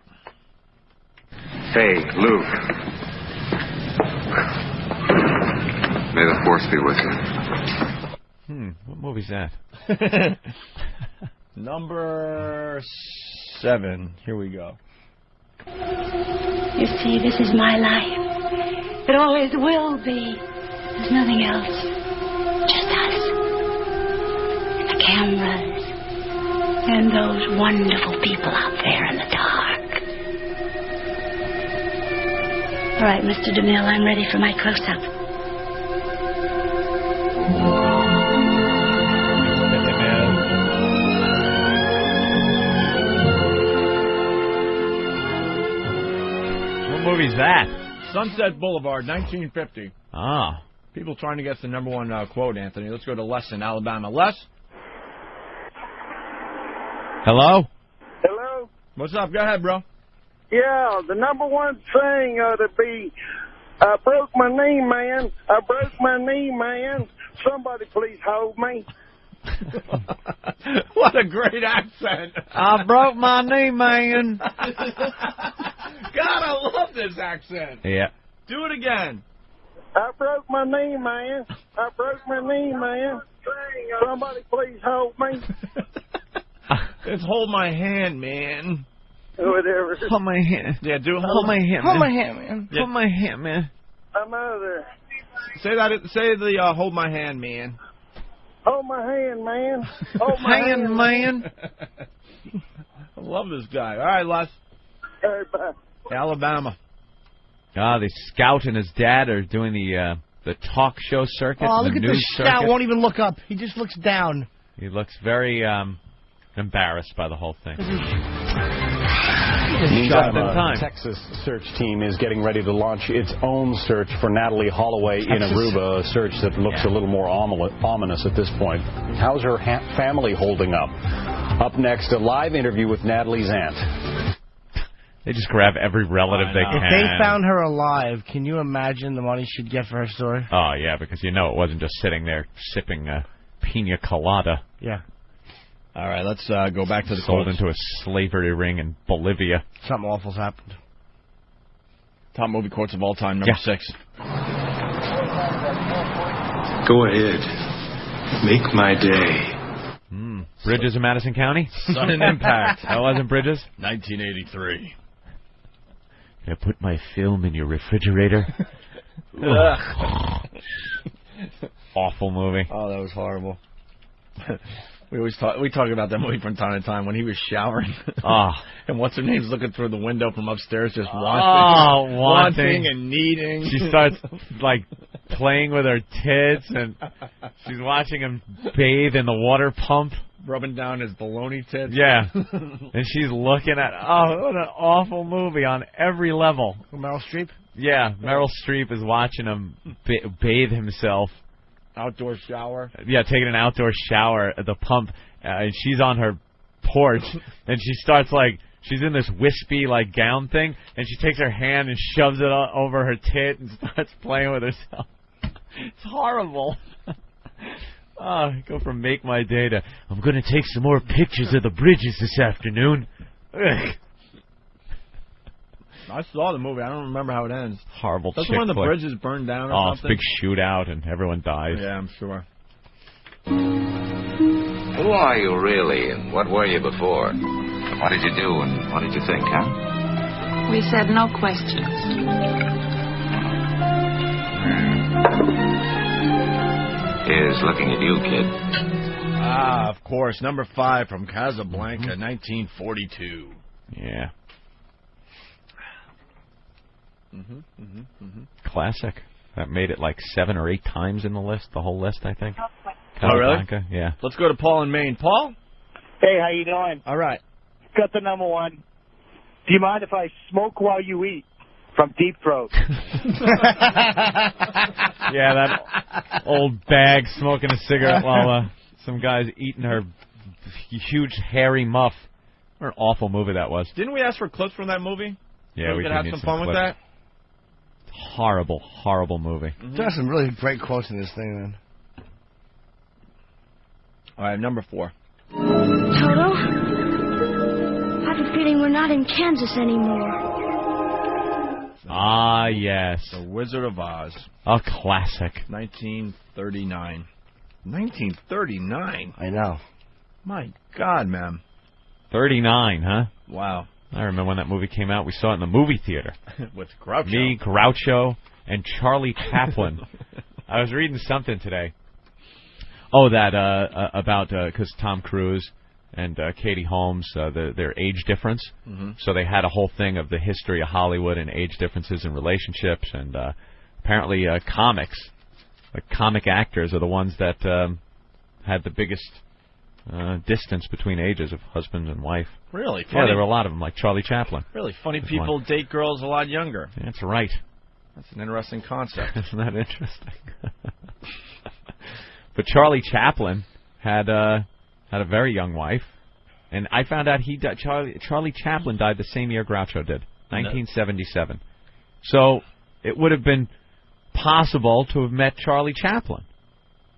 Hey, Luke. May the force be with you. What movie's that? Number 7. Here we go. You see, this is my life. It always will be. There's nothing else. Just us. And the cameras. And those wonderful people out there in the dark. All right, Mr. DeMille, I'm ready for my close-up. What movie's that? Sunset Boulevard, 1950. Ah. People trying to guess the number 1 quote, Anthony. Let's go to Les in Alabama. Les? Hello? Hello? What's up? Go ahead, bro. Yeah, the number 1 thing ought to be, I broke my knee, man. I broke my knee, man. Somebody please hold me. What a great accent. I broke my knee, man. God, I love this accent. Yeah. Do it again. I broke my knee, man. I broke my knee, man. Somebody please hold me. It's hold my hand, man. Whatever. Hold my hand. Yeah, do it. Hold my hand, Hold man. my hand, man. Yeah. Hold my hand, man. I'm out of there. Say that. Say the hold my hand, man. Hold my hand, man. Hold my hand, man. I love this guy. All right, Les. All right, bye. Alabama. The Scout and his dad are doing the talk show circuit. Oh, the look at news this Scout. circuit. Won't even look up. He just looks down. He looks very embarrassed by the whole thing. Meantime, Just in time. Texas search team is getting ready to launch its own search for Natalie Holloway in Aruba, a search that looks a little more ominous at this point. How's her family holding up? Up next, a live interview with Natalie's aunt. They just grab every relative they can. If they found her alive, can you imagine the money she'd get for her story? Oh, yeah, because you know it wasn't just sitting there sipping pina colada. Yeah. All right, let's go back to the sold quotes. into a slavery ring in Bolivia. Something awful's happened. Top movie quotes of all time, number 6. Go ahead. Make my day. Bridges in Madison County? Sudden Impact. That wasn't Bridges? 1983. Can I put my film in your refrigerator? Awful movie. Oh, that was horrible. We talk about that movie from time to time when he was showering. And what's her name's looking through the window from upstairs just wanting and needing. She starts like playing with her tits and she's watching him bathe in the water pump. Rubbing down his baloney tits. Yeah. And she's looking at, what an awful movie on every level. Meryl Streep? Yeah, Meryl Streep is watching him bathe himself. Outdoor shower. Yeah, taking an outdoor shower at the pump. And she's on her porch. And she starts she's in this wispy gown thing. And she takes her hand and shoves it over her tit and starts playing with herself. It's horrible. Go from Make My Day to, I'm going to take some more pictures of the bridges this afternoon. Ugh. I saw the movie. I don't remember how it ends. Horrible That's chick when the flick. bridges burned down or it's a something? big shootout and everyone dies. Yeah, I'm sure. Who are you really, and what were you before? What did you do, and what did you think, huh? We said no questions. Here's looking at you, kid. Of course. Number 5 from Casablanca, 1942. Yeah. Classic. That made it 7 or 8 times in the list, the whole list, I think. Oh, really? Yeah. Let's go to Paul in Maine. Paul? Hey, how you doing? All right. Got the number 1. Do you mind if I smoke while you eat? From Deep Throat. Yeah, that old bag smoking a cigarette while some guy's eating her huge hairy muff. What an awful movie that was. Didn't we ask for clips from that movie? Yeah, so we could have some fun with that. Horrible, horrible movie. There's some really great quotes in this thing, man. All right, number 4. Toto, I have a feeling we're not in Kansas anymore. Ah, yes. The Wizard of Oz. A classic. 1939. 1939? I know. My God, man. 39, huh? Wow. I remember when that movie came out. We saw it in the movie theater. With Groucho. Me, Groucho, and Charlie Chaplin. I was reading something today. Oh, that about because Tom Cruise and Katie Holmes, their age difference. Mm-hmm. So they had a whole thing of the history of Hollywood and age differences in relationships. And apparently comics, comic actors are the ones that had the biggest distance between ages of husband and wife. Really? Funny. Yeah, there were a lot of them, like Charlie Chaplin. Really? Funny people date girls a lot younger. That's right. That's an interesting concept. Isn't that interesting? But Charlie Chaplin had a very young wife, and I found out he died. Charlie Chaplin died the same year Groucho did, 1977. So it would have been possible to have met Charlie Chaplin,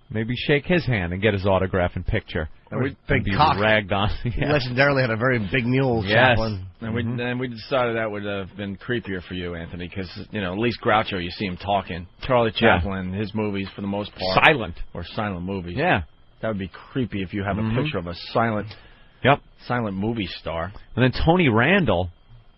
maybe shake his hand and get his autograph and picture. And big cock. Ragged on. He legendarily had a very big mule, Chaplin. And we decided that would have been creepier for you, Anthony, because, at least Groucho, you see him talking. Charlie Chaplin, his movies, for the most part. Silent. Or silent movies. Yeah. That would be creepy if you have a picture of a silent movie star. And then Tony Randall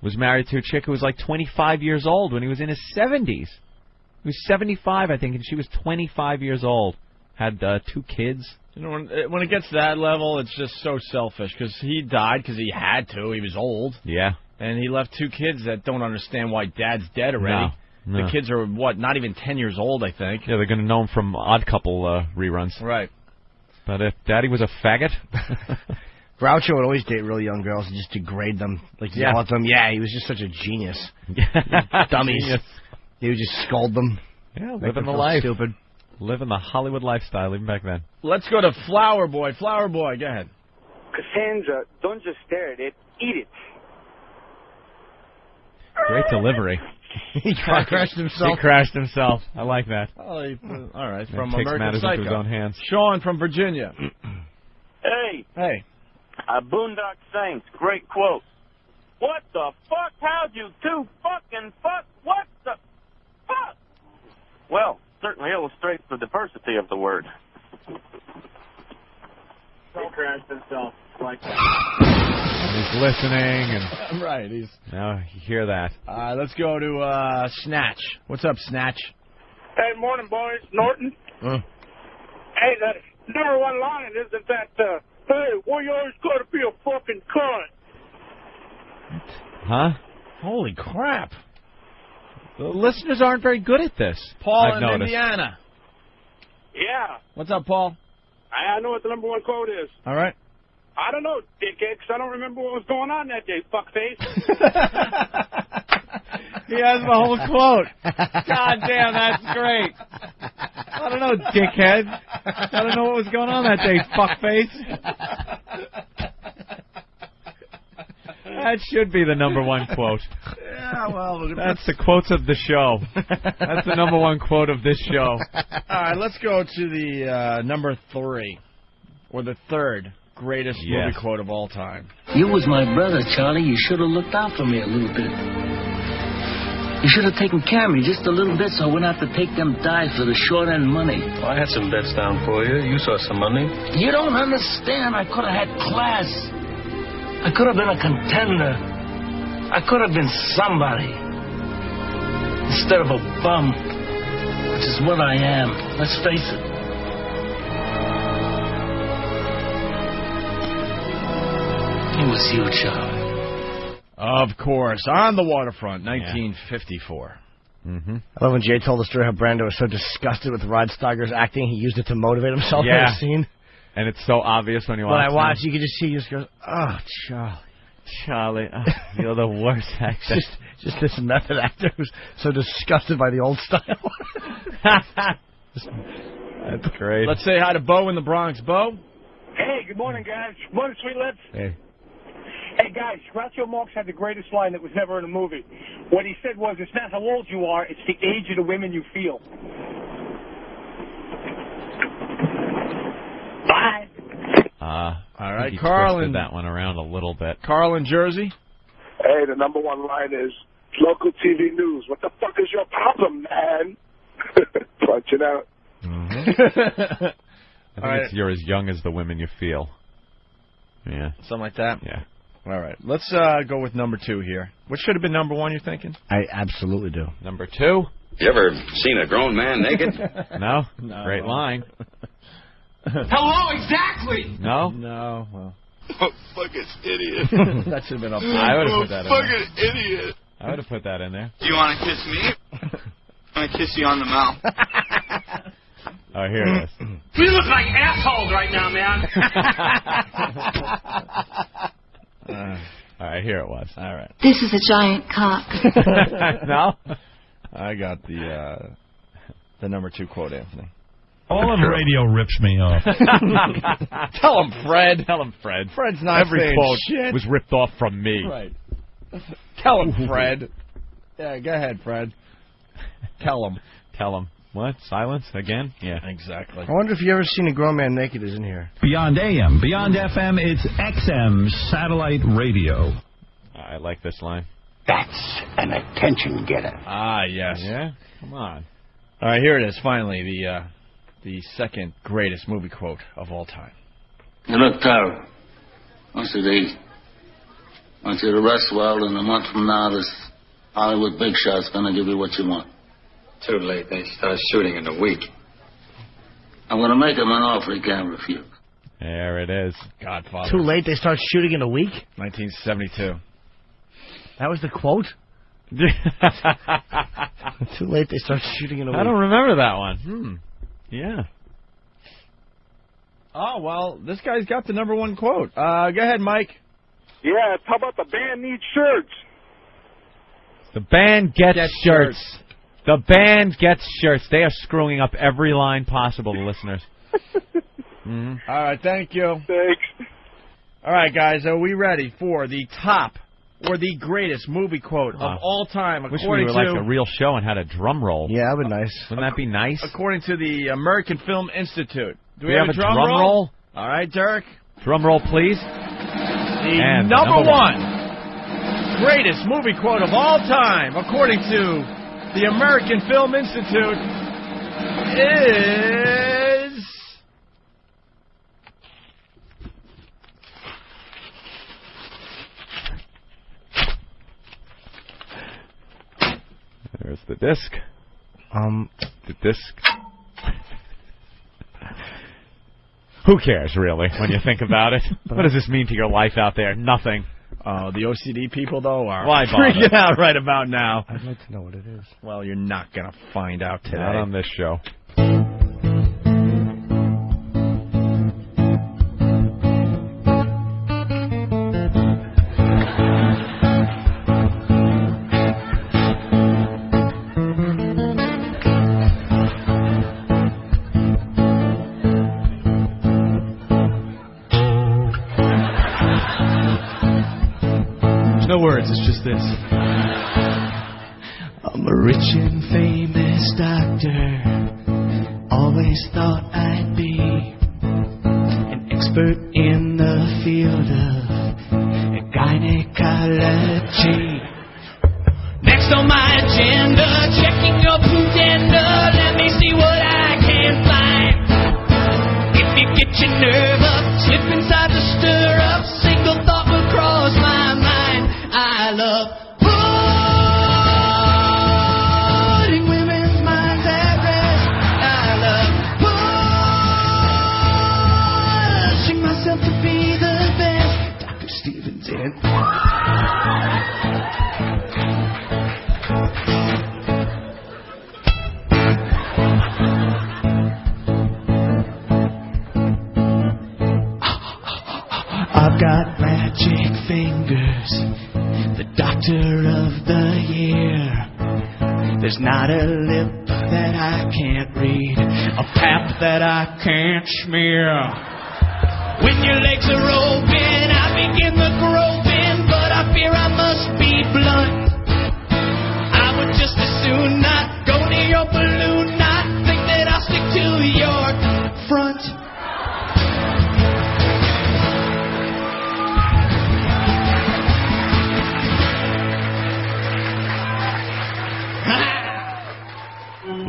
was married to a chick who was 25 years old when he was in his 70s. He was 75, I think, and she was 25 years old. Had 2 kids. When it gets to that level, it's just so selfish, because he died because he had to. He was old. Yeah. And he left 2 kids that don't understand why Dad's dead already. No. The kids are, not even 10 years old, I think. Yeah, they're going to know him from Odd Couple reruns. Right. But if Daddy was a faggot... Groucho would always date really young girls and just degrade them. Like, yell at them. Yeah, he was just such a genius. Dummies. Genius. He would just scold them. Yeah, living the life. Stupid. Living the Hollywood lifestyle, even back then. Let's go to Flower Boy. Flower Boy, go ahead. Cassandra, don't just stare at it, eat it. Great delivery. He crashed himself. He crashed himself. I like that. Oh, all right, from takes American matters Psycho. into his own hands. Sean from Virginia. Hey. Hey. Boondock Saints, great quote. What the fuck? How'd you two fucking fuck? What the fuck? Well, certainly illustrates the diversity of the word. He crashed himself like that. He's listening, and right, he's. Now you hear that. Let's go to Snatch. What's up, Snatch? Hey, morning, boys. Norton. Hey, that number one line isn't that, hey, well, you always got to be a fucking cunt. Huh? Holy crap. The listeners aren't very good at this. Paul I've in noticed. Indiana. Yeah. What's up, Paul? I know what the number one quote is. All right. I don't know, dickhead, 'cause I don't remember what was going on that day, fuckface. He has the whole quote. God damn, that's great. I don't know, dickhead. I don't know what was going on that day, fuckface. That should be the number one quote. Yeah, well, that's the quotes of the show. That's the number one quote of this show. All right, let's go to the number 3, or the third greatest movie quote of all time. You was my brother, Charlie. You should have looked out for me a little bit. You should have taken care of me just a little bit so I wouldn't have to take them dives for the short-end money. Well, I had some bets down for you. You saw some money. You don't understand. I could have had class. I could have been a contender. I could have been somebody. Instead of a bum, which is what I am. Let's face it. It was you, Charlie. Of course. On the Waterfront, 1954. Mm-hmm. I love when Jay told the story how Brando was so disgusted with Rod Steiger's acting, he used it to motivate himself in the scene. And it's so obvious when you watch When I watch, them. you can just see he just goes, oh, Charlie. Charlie, you're the worst actor. Just this method actor who's so disgusted by the old style. That's great. Let's say hi to Bo in the Bronx. Bo? Hey, good morning, guys. Morning, sweet lips. Hey. Hey, guys, Groucho Marx had the greatest line that was never in a movie. What he said was, it's not how old you are, it's the age of the women you feel. Bye. All right, he Carl twisted in that one around a little bit. Carl in Jersey? Hey, the number one line is, local TV news. What the fuck is your problem, man? Punch it out. Mm-hmm. I think it's you're as young as the women you feel. Yeah. Something like that? Yeah. All right. Let's go with number 2 here. What should have been number 1, you're thinking? I absolutely do. Number 2? You ever seen a grown man naked? No. Great line. Hello, exactly! No? No. Well. Oh, fucking idiot. That should have been up there. I would have put that in there. Fucking idiot. I would have put that in there. Do you want to kiss me? I want to kiss you on the mouth. Oh, here it is. We look like assholes right now, man. All right, here it was. All right. This is a giant cock. No? I got the number 2 quote, Anthony. All of radio rips me off. Tell him, Fred. Tell him, Fred. Fred's not Every saying quote shit. was ripped off from me. Right. Tell him, Fred. Yeah, go ahead, Fred. Tell him. Tell him. What? Silence? Again? Yeah. Exactly. I wonder if you ever seen a grown man naked is in here. Beyond AM, beyond FM, it's XM satellite radio. I like this line. That's an attention getter. Ah, yes. Yeah? Come on. All right, here it is, finally, the second greatest movie quote of all time. You look tired. I said, hey, I want you to rest well, and a month from now, this Hollywood big shot's going to give you what you want. Too late. They start shooting in a week. I'm going to make him an offer he can't refuse. There it is. Godfather. Too late, they start shooting in a week? 1972. That was the quote? Too late, they start shooting it away. I don't remember that one. Yeah. Oh, well, this guy's got the number one quote. Go ahead, Mike. Yeah, how about the band needs shirts? The band gets shirts. The band gets shirts. They are screwing up every line possible, the listeners. All right, thank you. Thanks. All right, guys, are we ready for the top or the greatest movie quote of all time? Wish we were like a real show and had a drum roll. Yeah, that would be nice. Wouldn't that be nice? According to the American Film Institute. Do we have a drum roll? All right, Derek. Drum roll, please. The number one greatest movie quote of all time, according to the American Film Institute, is... There's the disc. The disc. Who cares, really, when you think about it? What does this mean to your life out there? Nothing. The OCD people, though, are Why freaking out right about now. I'd like to know what it is. Well, you're not going to find out today. Not on this show. No words, it's just this. I'm a rich and famous doctor. Always thought I'd be an expert in the field of gynecology. Next on my agenda, checking your pudenda. Let me see what I can find. If you get your nerve up, slip inside the stirrup. Single thought will cross my mind. I love putting women's minds at rest. I love pushing myself to be the best. Dr. Stevens in. I've got magic fingers, the doctor of the year. There's not a lip that I can't read, a pap that I can't smear. When your legs are open, I begin the groping, but I fear I must be blunt. I would just as soon not go near your balloon, not think that I'll stick to your front.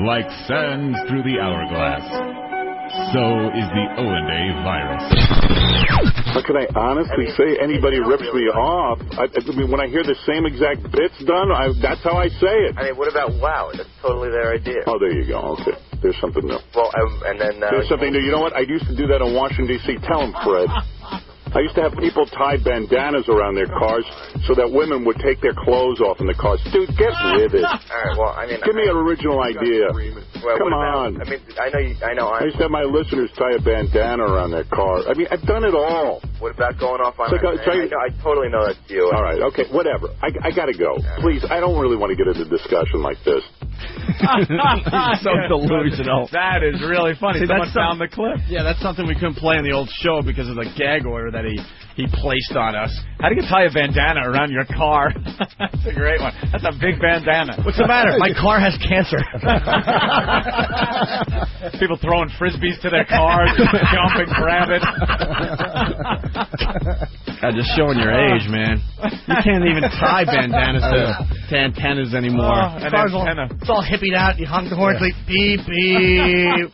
Like sands through the hourglass, so is the O&A virus. How can I honestly say anybody rips me off? I mean, when I hear the same exact bits done, that's how I say it. I mean, what about wow? That's totally their idea. Oh, there you go. Okay. There's something new. Well, and then... There's something new. You know what? I used to do that in Washington, D.C. Tell him, Fred. I used to have people tie bandanas around their cars so that women would take their clothes off in the cars. Dude, get with it. All right, well, I mean... Give me an original idea. Well, Come on. I mean, I know. I used to have my listeners tie a bandana around their car. I mean, I've done it all. What about going off on... I totally know that's you. All right, okay, whatever. I got to go. Please, I don't really want to get into a discussion like this. So delusional. That is really funny. See, Someone found the clip. Yeah, that's something we couldn't play on the old show because of the gag order that he placed on us. How do you tie a bandana around your car? That's a great one. That's a big bandana. What's the matter? My car has cancer. People throwing frisbees to their cars, jump and grab it. Just showing your age, man. You can't even tie bandanas to antennas anymore. It's all hippied out. You honk the horn, like beep beep.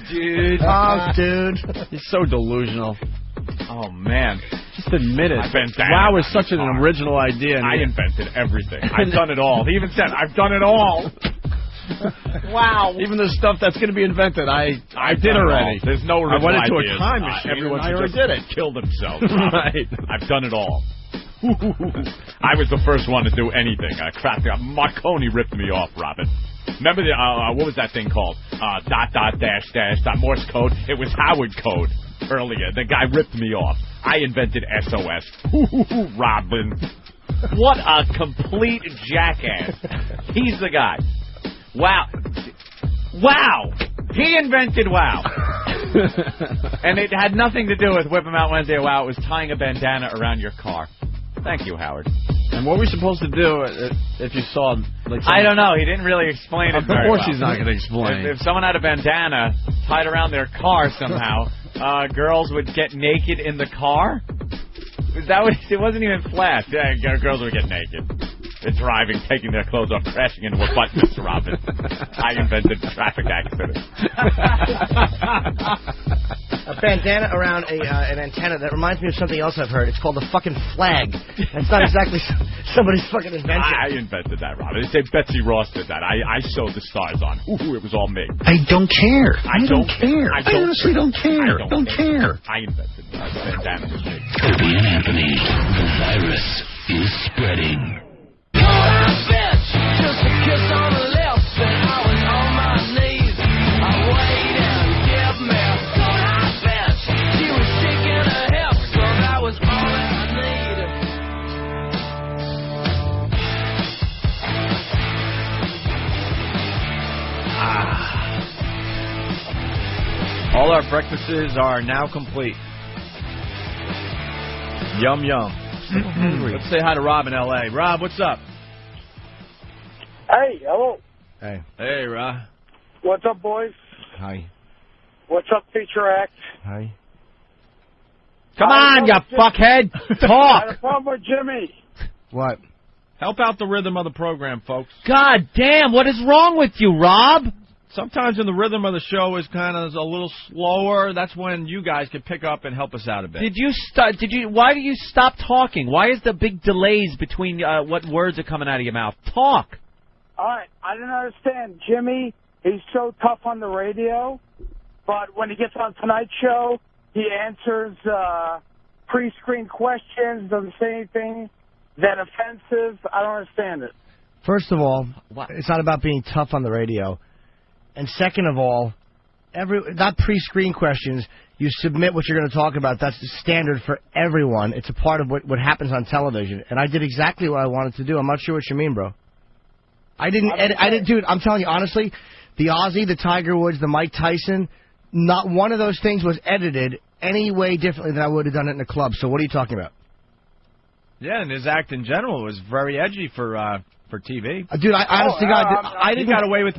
Dude. Honk, dude. He's so delusional. Oh, man. Just admit it. Wow is such an original idea. I invented everything. I've done it all. He even said, I've done it all. Wow. Even the stuff that's going to be invented, I did already. There's no original I went into ideas. a time machine. Everyone I already did it. Killed himself. Right. I've done it all. I was the first one to do anything. Marconi ripped me off, Robin. Remember the what was that thing called? .. Morse code. It was Howard code earlier. The guy ripped me off. I invented SOS. Robin. What a complete jackass. He's the guy. Wow. He invented wow. And it had nothing to do with Whip 'em Out Wednesday. Wow, it was tying a bandana around your car. Thank you, Howard. And what were we supposed to do if you saw... I don't know. He didn't really explain it very well. Of course he's not going to explain. If someone had a bandana tied around their car somehow, girls would get naked in the car? It wasn't even flat. Yeah, girls would get naked. They're driving, taking their clothes off, crashing into a butt, Mr. Robin. I invented traffic accidents. A bandana around an antenna. That reminds me of something else I've heard. It's called the fucking flag. That's not exactly somebody's fucking invention. I invented that, Robin. They say Betsy Ross did that. I sewed the stars on. Ooh, it was all me. I don't care. I don't care. I honestly don't care. Don't care. I invented the bandana. Opie and Anthony. The virus is spreading. Just a kiss on the lips, and I was on my knees. I waited and give me a good bitch. She was shaking her hips, so that was all that I needed. All our breakfasts are now complete. Yum, yum. Let's say hi to Rob in L.A. Rob, what's up? Hey, hello. Hey, Rob. What's up, boys? Hi. What's up, feature act? Hi. Come on, you fuckhead. I Talk. had a problem with Jimmy. What? Help out the rhythm of the program, folks. God damn, what is wrong with you, Rob? Sometimes when the rhythm of the show is kind of a little slower, that's when you guys can pick up and help us out a bit. Why do you stop talking? Why is the big delays between what words are coming out of your mouth? Talk. All right, I didn't understand. Jimmy, he's so tough on the radio, but when he gets on Tonight Show, he answers pre-screened questions, doesn't say anything that offensive. I don't understand it. First of all, it's not about being tough on the radio. And second of all, not pre-screen questions. You submit what you're going to talk about. That's the standard for everyone. It's a part of what happens on television. And I did exactly what I wanted to do. I'm not sure what you mean, bro. I didn't edit. Dude, I'm telling you, honestly, the Ozzy, the Tiger Woods, the Mike Tyson, not one of those things was edited any way differently than I would have done it in a club. So what are you talking about? Yeah, and his act in general was very edgy for TV. Dude, I honestly got away with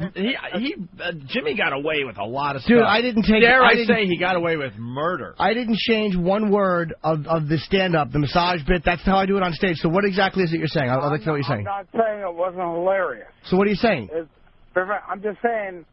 Jimmy got away with a lot of stuff. Dude, I didn't take. Dare I say he got away with murder? I didn't change one word of the stand-up, the massage bit. That's how I do it on stage. So what exactly is it you're saying? I'd like to know what you're saying. I'm not saying it wasn't hilarious. So what are you saying? I'm just saying,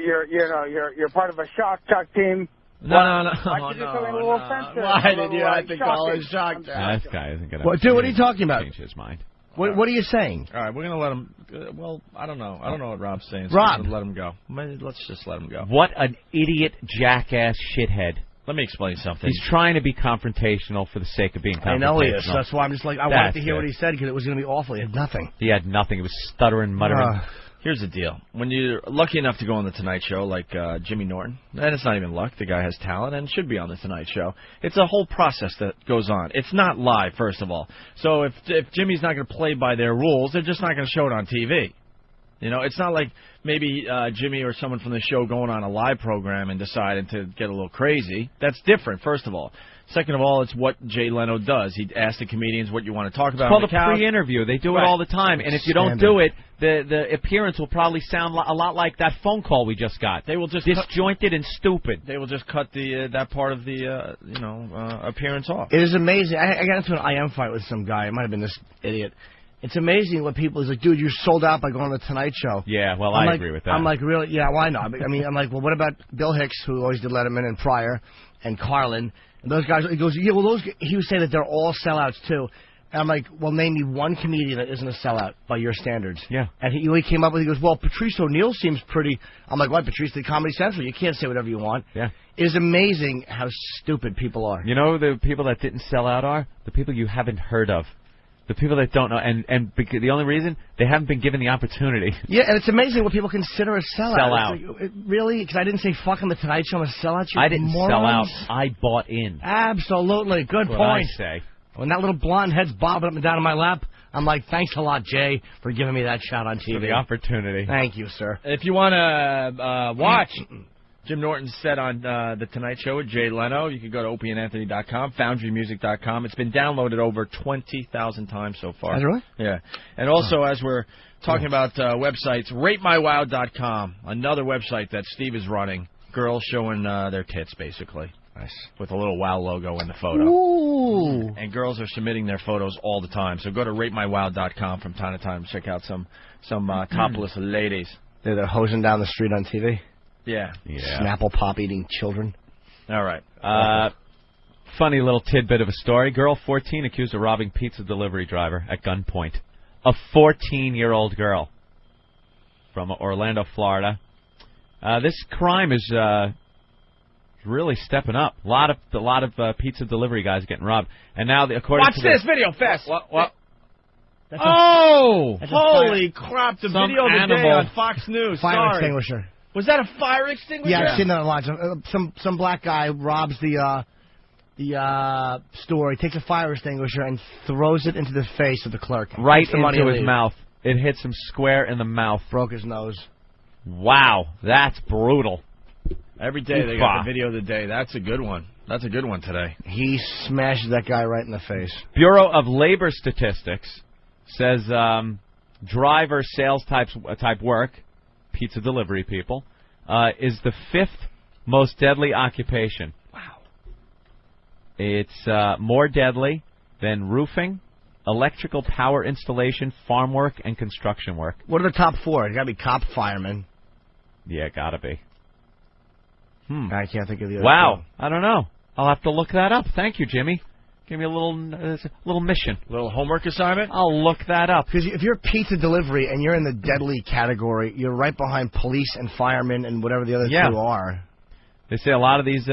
you're part of a shock team. No. Why did you have to call it shock jock? This guy isn't going to. Dude, what are you talking about? Change his mind. What are you saying? All right, we're going to let him... well, I don't know. I don't know what Rob's saying. So Rob. let him go. Let's just let him go. What an idiot, jackass, shithead. Let me explain something. He's trying to be confrontational for the sake of being confrontational. I know he is. That's why I'm just like, I wanted to hear what he said because it was going to be awful. He had nothing. He had nothing. He was stuttering, muttering. Here's the deal. When you're lucky enough to go on The Tonight Show, like Jimmy Norton, and it's not even luck, the guy has talent and should be on The Tonight Show, it's a whole process that goes on. It's not live, first of all. So if Jimmy's not going to play by their rules, they're just not going to show it on TV. You know, it's not like maybe Jimmy or someone from the show going on a live program and deciding to get a little crazy. That's different, first of all. Second of all, it's what Jay Leno does. He asks the comedians what you want to talk about. It's called a pre-interview. They do it all the time. And if you don't do it, the appearance will probably sound a lot like that phone call we just got. They will just disjointed and stupid. They will just cut that part of the appearance off. It is amazing. I got into an IM fight with some guy. It might have been this idiot. It's amazing what people is like, dude, you're sold out by going to the Tonight Show. Yeah, well, I agree with that. I'm like, really? Yeah, well, I know. I mean, I'm like, well, what about Bill Hicks, who always did Letterman and Pryor, and Carlin? And those guys, he goes, yeah, well, he was saying that they're all sellouts, too. And I'm like, well, name me one comedian that isn't a sellout by your standards. Yeah. And he came up with, he goes, well, Patrice O'Neal seems pretty. I'm like, what, Patrice did Comedy Central? You can't say whatever you want. Yeah. It is amazing how stupid people are. You know the people that didn't sell out are? The people you haven't heard of. The people that don't know. And the only reason, they haven't been given the opportunity. Yeah, and it's amazing what people consider a sellout. Sellout. Like, really? Because I didn't say fucking The Tonight Show, I'm a sellout. I didn't sell out. morons. I bought in. Absolutely. Good That's what point. I say. When that little blonde head's bobbing up and down in my lap, I'm like, thanks a lot, Jay, for giving me that shot on TV. For the opportunity. Thank you, sir. If you want to watch Jim Norton's set on The Tonight Show with Jay Leno, you can go to opieandanthony.com, foundrymusic.com. It's been downloaded over 20,000 times so far. Has it really? Yeah. And also, as we're talking about websites, ratemywow.com, another website that Steve is running. Girls showing their tits, basically. Nice. With a little WOW logo in the photo. Ooh. And girls are submitting their photos all the time. So go to ratemywow.com from time to time. Check out some topless ladies. They're hosing down the street on TV. Yeah. Snapple pop eating children. All right. Funny little tidbit of a story. Girl 14 accused of robbing pizza delivery driver at gunpoint. A 14-year-old girl from Orlando, Florida. This crime is really stepping up. A lot of pizza delivery guys getting robbed. And now, according Watch to this video, fast. What? That's Holy crap! The video of the day on Fox News. Fire Sorry. extinguisher. Was that a fire extinguisher? Yeah, I've seen that online. Some black guy robs the store. He takes a fire extinguisher and throws it into the face of the clerk. Right Takes the money into and his leaves. mouth. It hits him square in the mouth. Broke his nose. Wow, that's brutal. Every day they got the video of the day. That's a good one. That's a good one today. He smashes that guy right in the face. Bureau of Labor Statistics says driver sales type work, pizza delivery people, is the 5th most deadly occupation. Wow. It's more deadly than roofing, electrical power installation, farm work, and construction work. What are the top 4? It's got to be cop, fireman. Yeah, gotta be. I can't think of the other. Wow, I don't know. I'll have to look that up. Thank you, Jimmy. Give me a little mission. A little homework assignment? I'll look that up. Because if you're pizza delivery and you're in the deadly category, you're right behind police and firemen and whatever the other two are. They say a lot of these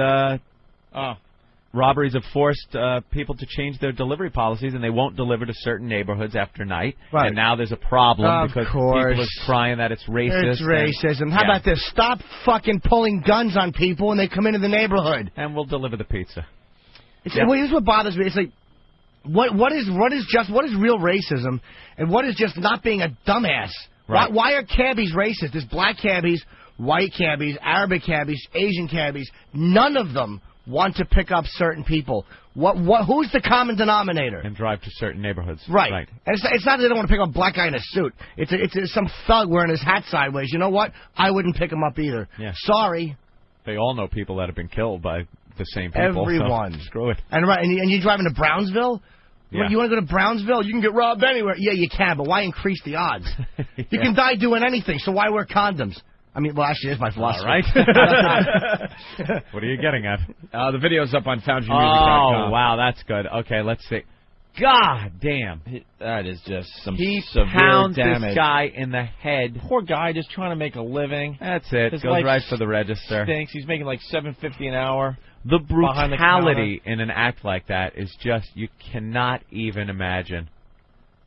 robberies have forced people to change their delivery policies, and they won't deliver to certain neighborhoods after night. Right. And now there's a problem because people are course. crying that it's racist. It's racism. How about this? Stop fucking pulling guns on people when they come into the neighborhood. And we'll deliver the pizza. Well, here's what bothers me. It's like, what is real racism, and what is just not being a dumbass? Right. Why are cabbies racist? There's black cabbies, white cabbies, Arabic cabbies, Asian cabbies. None of them want to pick up certain people. Who's the common denominator? And drive to certain neighborhoods. Right. And it's not that they don't want to pick up a black guy in a suit. It's some thug wearing his hat sideways. You know what? I wouldn't pick him up either. Yeah. Sorry. They all know people that have been killed by the same people. Everyone. So screw it. And you're driving to Brownsville? Yeah. You want to go to Brownsville? You can get robbed anywhere. Yeah, you can, but why increase the odds? You can die doing anything, so why wear condoms? I mean, well, actually, it's my philosophy. All right. What are you getting at? The video's up on foundrymusic.com. Oh, wow, that's good. Okay, let's see. God damn. That is just some He severe pounds damage. this guy in the head. Poor guy just trying to make a living. That's it. His Goes life right for the register. Stinks. He's making like $7.50 an hour. The behind the brutality in an act like that is just, you cannot even imagine.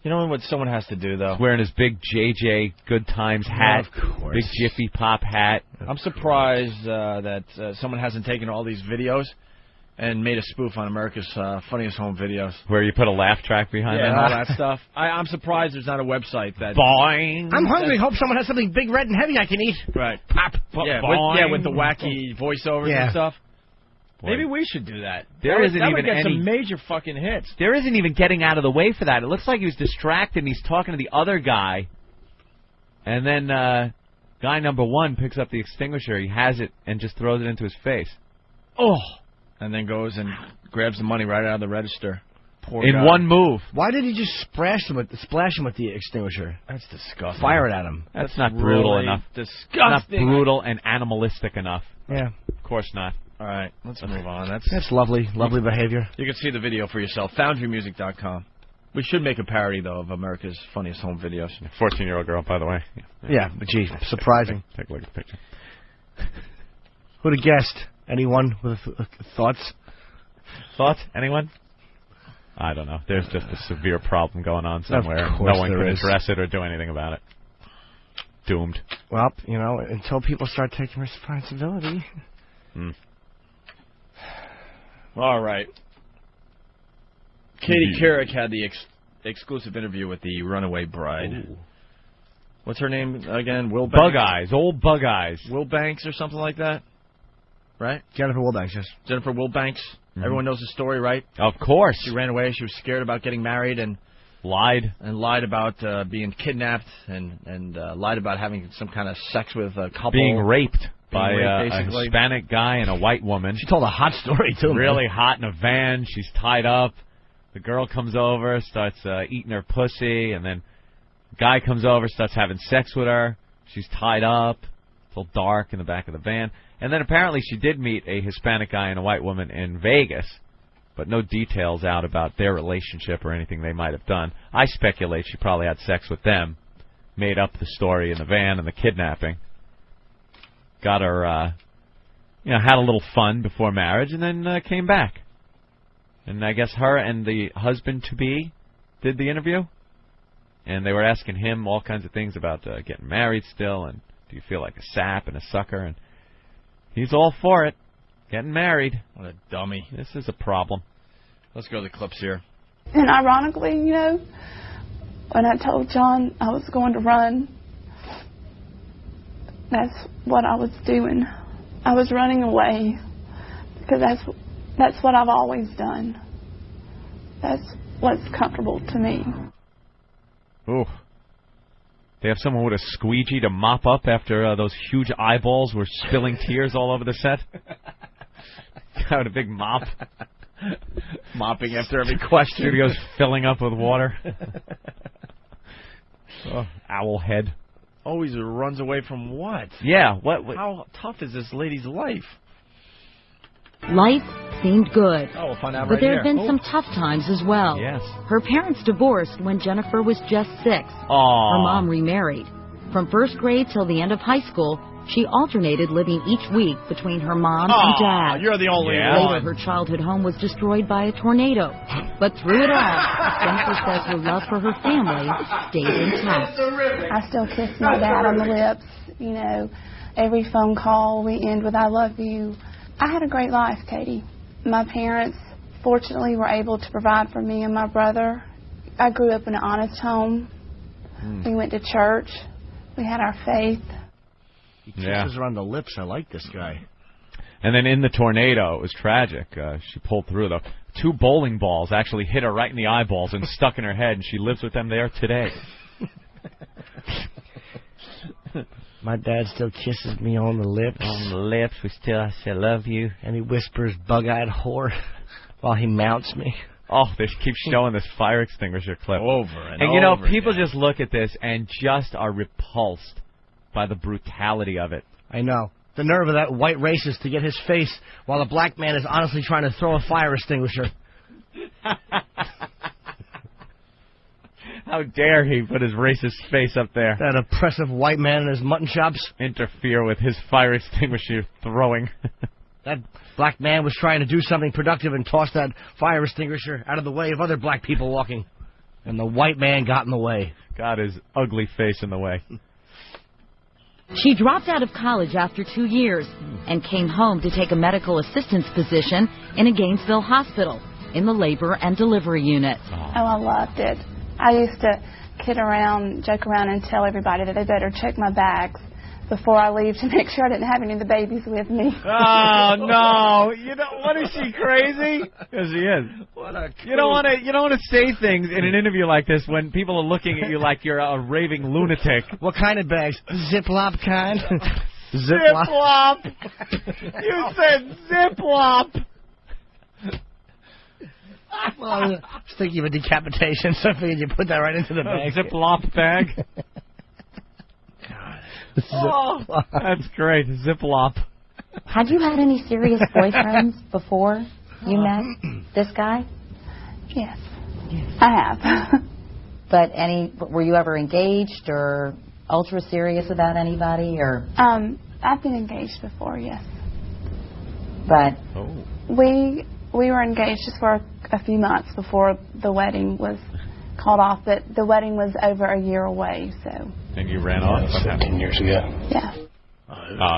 You know what someone has to do, though? He's wearing his big JJ Good Times hat, of course. big Jiffy Pop hat. I'm surprised that someone hasn't taken all these videos and made a spoof on America's Funniest Home Videos. Where you put a laugh track behind and them. all that stuff. I'm surprised there's not a website that... Boing! I'm hungry. Hope someone has something big, red, and heavy I can eat. Right. Pop. With the wacky voiceovers and stuff. Boy. Maybe we should do that. There isn't that even would get any some major fucking hits. There isn't even getting out of the way for that. It looks like he was distracted and he's talking to the other guy. And then guy number one picks up the extinguisher. He has it and just throws it into his face. Oh! And then goes and grabs the money right out of the register. Poor In guy. one move. Why did he just splash him with the extinguisher? That's disgusting. Fire it at him. That's not brutal really enough. Disgusting. Not brutal and animalistic enough. Yeah. Of course not. All right, let's move on. That's lovely behavior. You can see the video for yourself. Foundrymusic.com. We should make a parody, though, of America's Funniest Home Videos. 14-year-old girl, by the way. Yeah, but gee, surprising. Take a look at the picture. Who'd have guessed? Anyone with thoughts? Thoughts? Anyone? I don't know. There's just a severe problem going on somewhere. Of course no one there can is. address it or do anything about it. Doomed. Well, until people start taking responsibility. All right. Katie Couric had the exclusive interview with the Runaway Bride. Ooh. What's her name again? Will Banks? Bug Eyes. Old Bug Eyes. Will Banks or something like that? Right? Jennifer Wilbanks, yes. Jennifer Wilbanks. Everyone knows the story, right? Of course. She ran away. She was scared about getting married and lied about being kidnapped and lied about having some kind of sex with a couple. Being raped by a basically. Hispanic guy and a white woman. She told a hot story, too. Really hot in a van. She's tied up. The girl comes over, starts eating her pussy, and then the guy comes over, starts having sex with her. She's tied up. It's all dark in the back of the van. And then apparently she did meet a Hispanic guy and a white woman in Vegas, but no details out about their relationship or anything they might have done. I speculate she probably had sex with them, made up the story in the van and the kidnapping, got her, had a little fun before marriage, and then came back. And I guess her and the husband-to-be did the interview, and they were asking him all kinds of things about getting married still, and do you feel like a sap and a sucker, and he's all for it. Getting married. What a dummy. This is a problem. Let's go to the clips here. And ironically, when I told John I was going to run, that's what I was doing. I was running away because that's what I've always done. That's what's comfortable to me. Ooh. They have someone with a squeegee to mop up after those huge eyeballs were spilling tears all over the set. Got a big mop. Mopping after every question. Studio's filling up with water. Owl head. Always runs away from what? Yeah, what? How tough is this lady's life? Life seemed good. Oh, we'll find out but there here. have been some tough times as well. Yes. Her parents divorced when Jennifer was just 6. Aww. Her mom remarried. From first grade till the end of high school, she alternated living each week between her mom and dad. You're the only Later, one. her childhood home was destroyed by a tornado. But through it all, Jennifer says her love for her family stayed intact. I still kiss my dad on the lips. Every phone call we end with "I love you." I had a great life, Katie. My parents, fortunately, were able to provide for me and my brother. I grew up in an honest home. We went to church. We had our faith. He kisses her on the lips. I like this guy. And then in the tornado, it was tragic. She pulled through, though. 2 bowling balls actually hit her right in the eyeballs and stuck in her head, and she lives with them there today. My dad still kisses me on the lips. On the lips. I still love you. And he whispers, bug-eyed whore, while he mounts me. Oh, they keep showing this fire extinguisher clip. Over and over. People just look at this and just are repulsed by the brutality of it. I know. The nerve of that white racist to get his face while a black man is honestly trying to throw a fire extinguisher. How dare he put his racist face up there. That oppressive white man in his mutton chops. Interfere with his fire extinguisher throwing. That black man was trying to do something productive and toss that fire extinguisher out of the way of other black people walking. And the white man got in the way. Got his ugly face in the way. She dropped out of college after 2 years and came home to take a medical assistance position in a Gainesville hospital in the labor and delivery unit. Oh, I loved it. I used to kid around, joke around, and tell everybody that they better check my bags before I leave to make sure I didn't have any of the babies with me. Oh no! What is she crazy? Because she is. What a you don't want to say things in an interview like this when people are looking at you like you're a raving lunatic. What kind of bags? Ziploc kind. Ziploc. You said Ziploc. Well, I was thinking of a decapitation, so I figured you put that right into the bag. Ziploc bag. That's great. Ziploc. Had you had any serious boyfriends before you met this guy? Yes. I have. But were you ever engaged or ultra serious about anybody, or? I've been engaged before, yes. But we were engaged just for a few months before the wedding was called off, but the wedding was over a year away, so. And you ran off? 10 years ago. Yeah.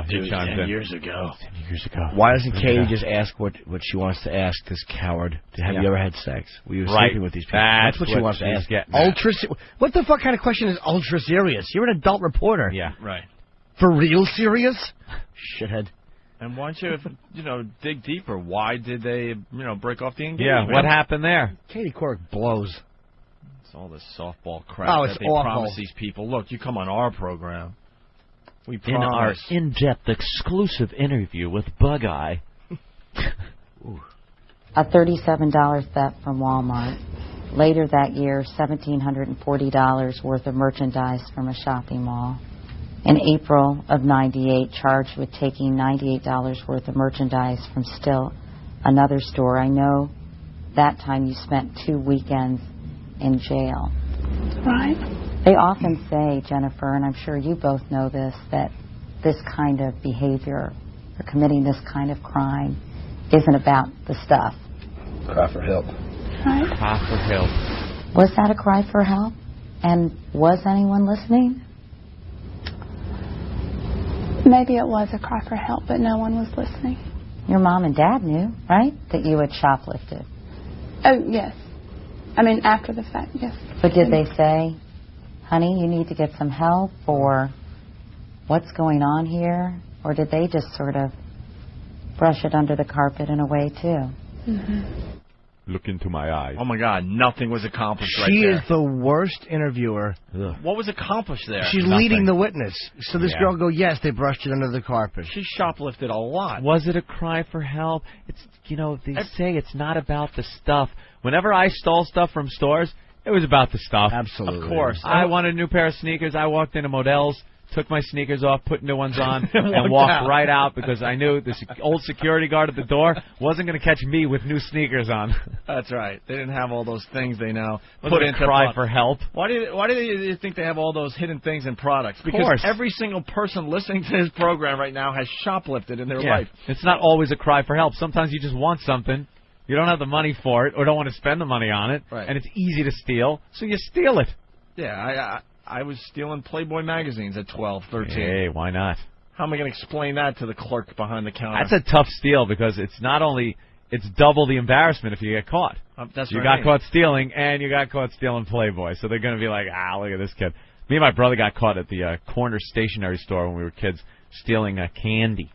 He chimed 10 in. years ago. 10 years ago. Why doesn't Katie just ask what she wants to ask this coward? Have you ever had sex? Were you sleeping with these people? That's what she wants to ask. What the fuck kind of question is ultra serious? You're an adult reporter. Yeah. Right. For real serious? Shithead. And why don't you, dig deeper? Why did they, break off the engagement? Yeah, what happened there? Katie Couric blows. It's all this softball crap it's that they awful. promise these people. Look, you come on our program. We In our promise. in-depth exclusive interview with Bug-Eye. A $37 theft from Walmart. Later that year, $1,740 worth of merchandise from a shopping mall. In April of '98, charged with taking $98 worth of merchandise from still another store. I know that time you spent 2 weekends in jail. Right. They often say, Jennifer, and I'm sure you both know this, that this kind of behavior or committing this kind of crime isn't about the stuff. Cry for help. Right. Cry for help. Was that a cry for help? And was anyone listening? Maybe it was a cry for help, but no one was listening. Your mom and dad knew, right, that you had shoplifted? Oh, yes. I mean, after the fact, yes. But did they say, honey, you need to get some help, or what's going on here? Or did they just sort of brush it under the carpet in a way, too? Mm-hmm. Look into my eyes. Oh, my God. Nothing was accomplished right She there. is the worst interviewer. Ugh. What was accomplished there? She's leading the witness. So this girl go, yes, they brushed it under the carpet. She shoplifted a lot. Was it a cry for help? It's, they say it's not about the stuff. Whenever I stole stuff from stores, it was about the stuff. Absolutely. Of course. I wanted a new pair of sneakers. I walked into Modell's, took my sneakers off, put new ones on, and walked right out because I knew this old security guard at the door wasn't going to catch me with new sneakers on. That's right. They didn't have all those things they now put in cry for help. Why do you think they have all those hidden things in products? Because every single person listening to this program right now has shoplifted in their life. It's not always a cry for help. Sometimes you just want something. You don't have the money for it or don't want to spend the money on it, and it's easy to steal, so you steal it. Yeah, I was stealing Playboy magazines at 12, 13. Hey, why not? How am I going to explain that to the clerk behind the counter? That's a tough steal because it's not only, it's double the embarrassment if you get caught. You got caught stealing and you got caught stealing Playboy, so they're going to be like, look at this kid. Me and my brother got caught at the corner stationery store when we were kids stealing candy.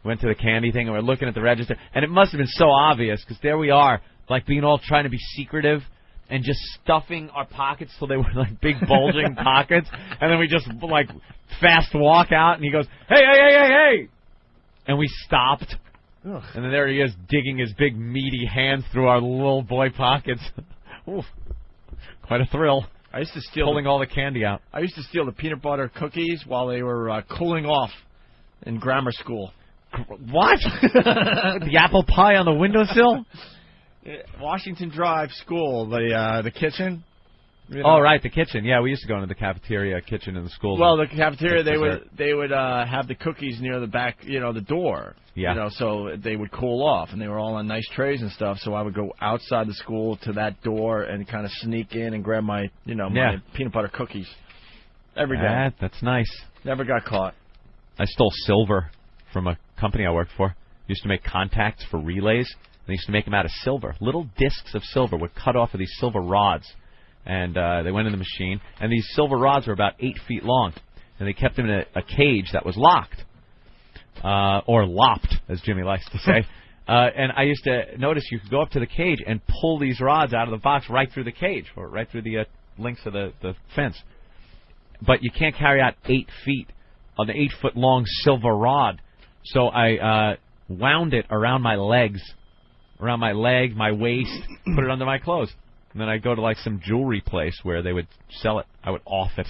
Went to the candy thing and we're looking at the register, and it must have been so obvious because there we are, like being all trying to be secretive and just stuffing our pockets so they were like big bulging pockets, and then we just like fast walk out, and he goes, hey, and we stopped, and then there he is digging his big meaty hands through our little boy pockets. Oof, quite a thrill. I used to steal pulling all the candy out. I used to steal the peanut butter cookies while they were cooling off in grammar school. What? The apple pie on the windowsill? Washington Drive School, the kitchen. Oh, right, the kitchen. Yeah, we used to go into the cafeteria kitchen in the school. Well, the cafeteria, they would have the cookies near the back, the door. Yeah. So they would cool off, and they were all on nice trays and stuff. So I would go outside the school to that door and kind of sneak in and grab my, my peanut butter cookies every day. That's nice. Never got caught. I stole silver from a company I worked for. Used to make contacts for relays. They used to make them out of silver. Little discs of silver would cut off of these silver rods. And they went in the machine. And these silver rods were about 8 feet long. And they kept them in a cage that was locked. Or lopped, as Jimmy likes to say. And I used to notice you could go up to the cage and pull these rods out of the box right through the cage. Or right through the links of the fence. But you can't carry out 8 feet on the 8-foot-long silver rod. So I wound it around my legs. Around my leg, my waist, put it under my clothes. And then I'd go to like some jewelry place where they would sell it. I would off it.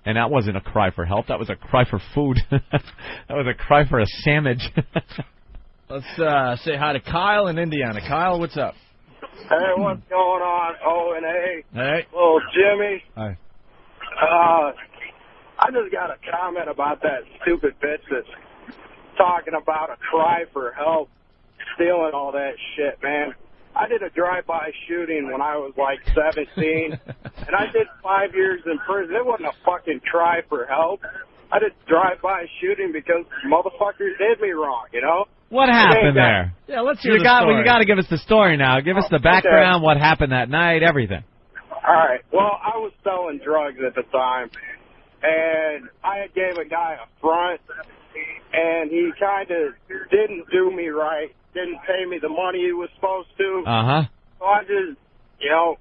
And that wasn't a cry for help. That was a cry for food. That was a cry for a sandwich. Let's say hi to Kyle in Indiana. Kyle, what's up? Hey, what's going on, O&A? Hey. Little Jimmy. Hi. I just got a comment about that stupid bitch that's talking about a cry for help, stealing all that shit, man. I did a drive-by shooting when I was like 17, and I did 5 years in prison. It wasn't a fucking cry for help. I did drive-by shooting because motherfuckers did me wrong, you know? What happened there? Yeah, let's hear the Well, story. you got to give us the story now. Give us the background, what happened that night, everything. All right. Well, I was selling drugs at the time, and I had gave a guy a front, and he kind of didn't do me right, didn't pay me the money he was supposed to. Uh-huh. So I just, you know,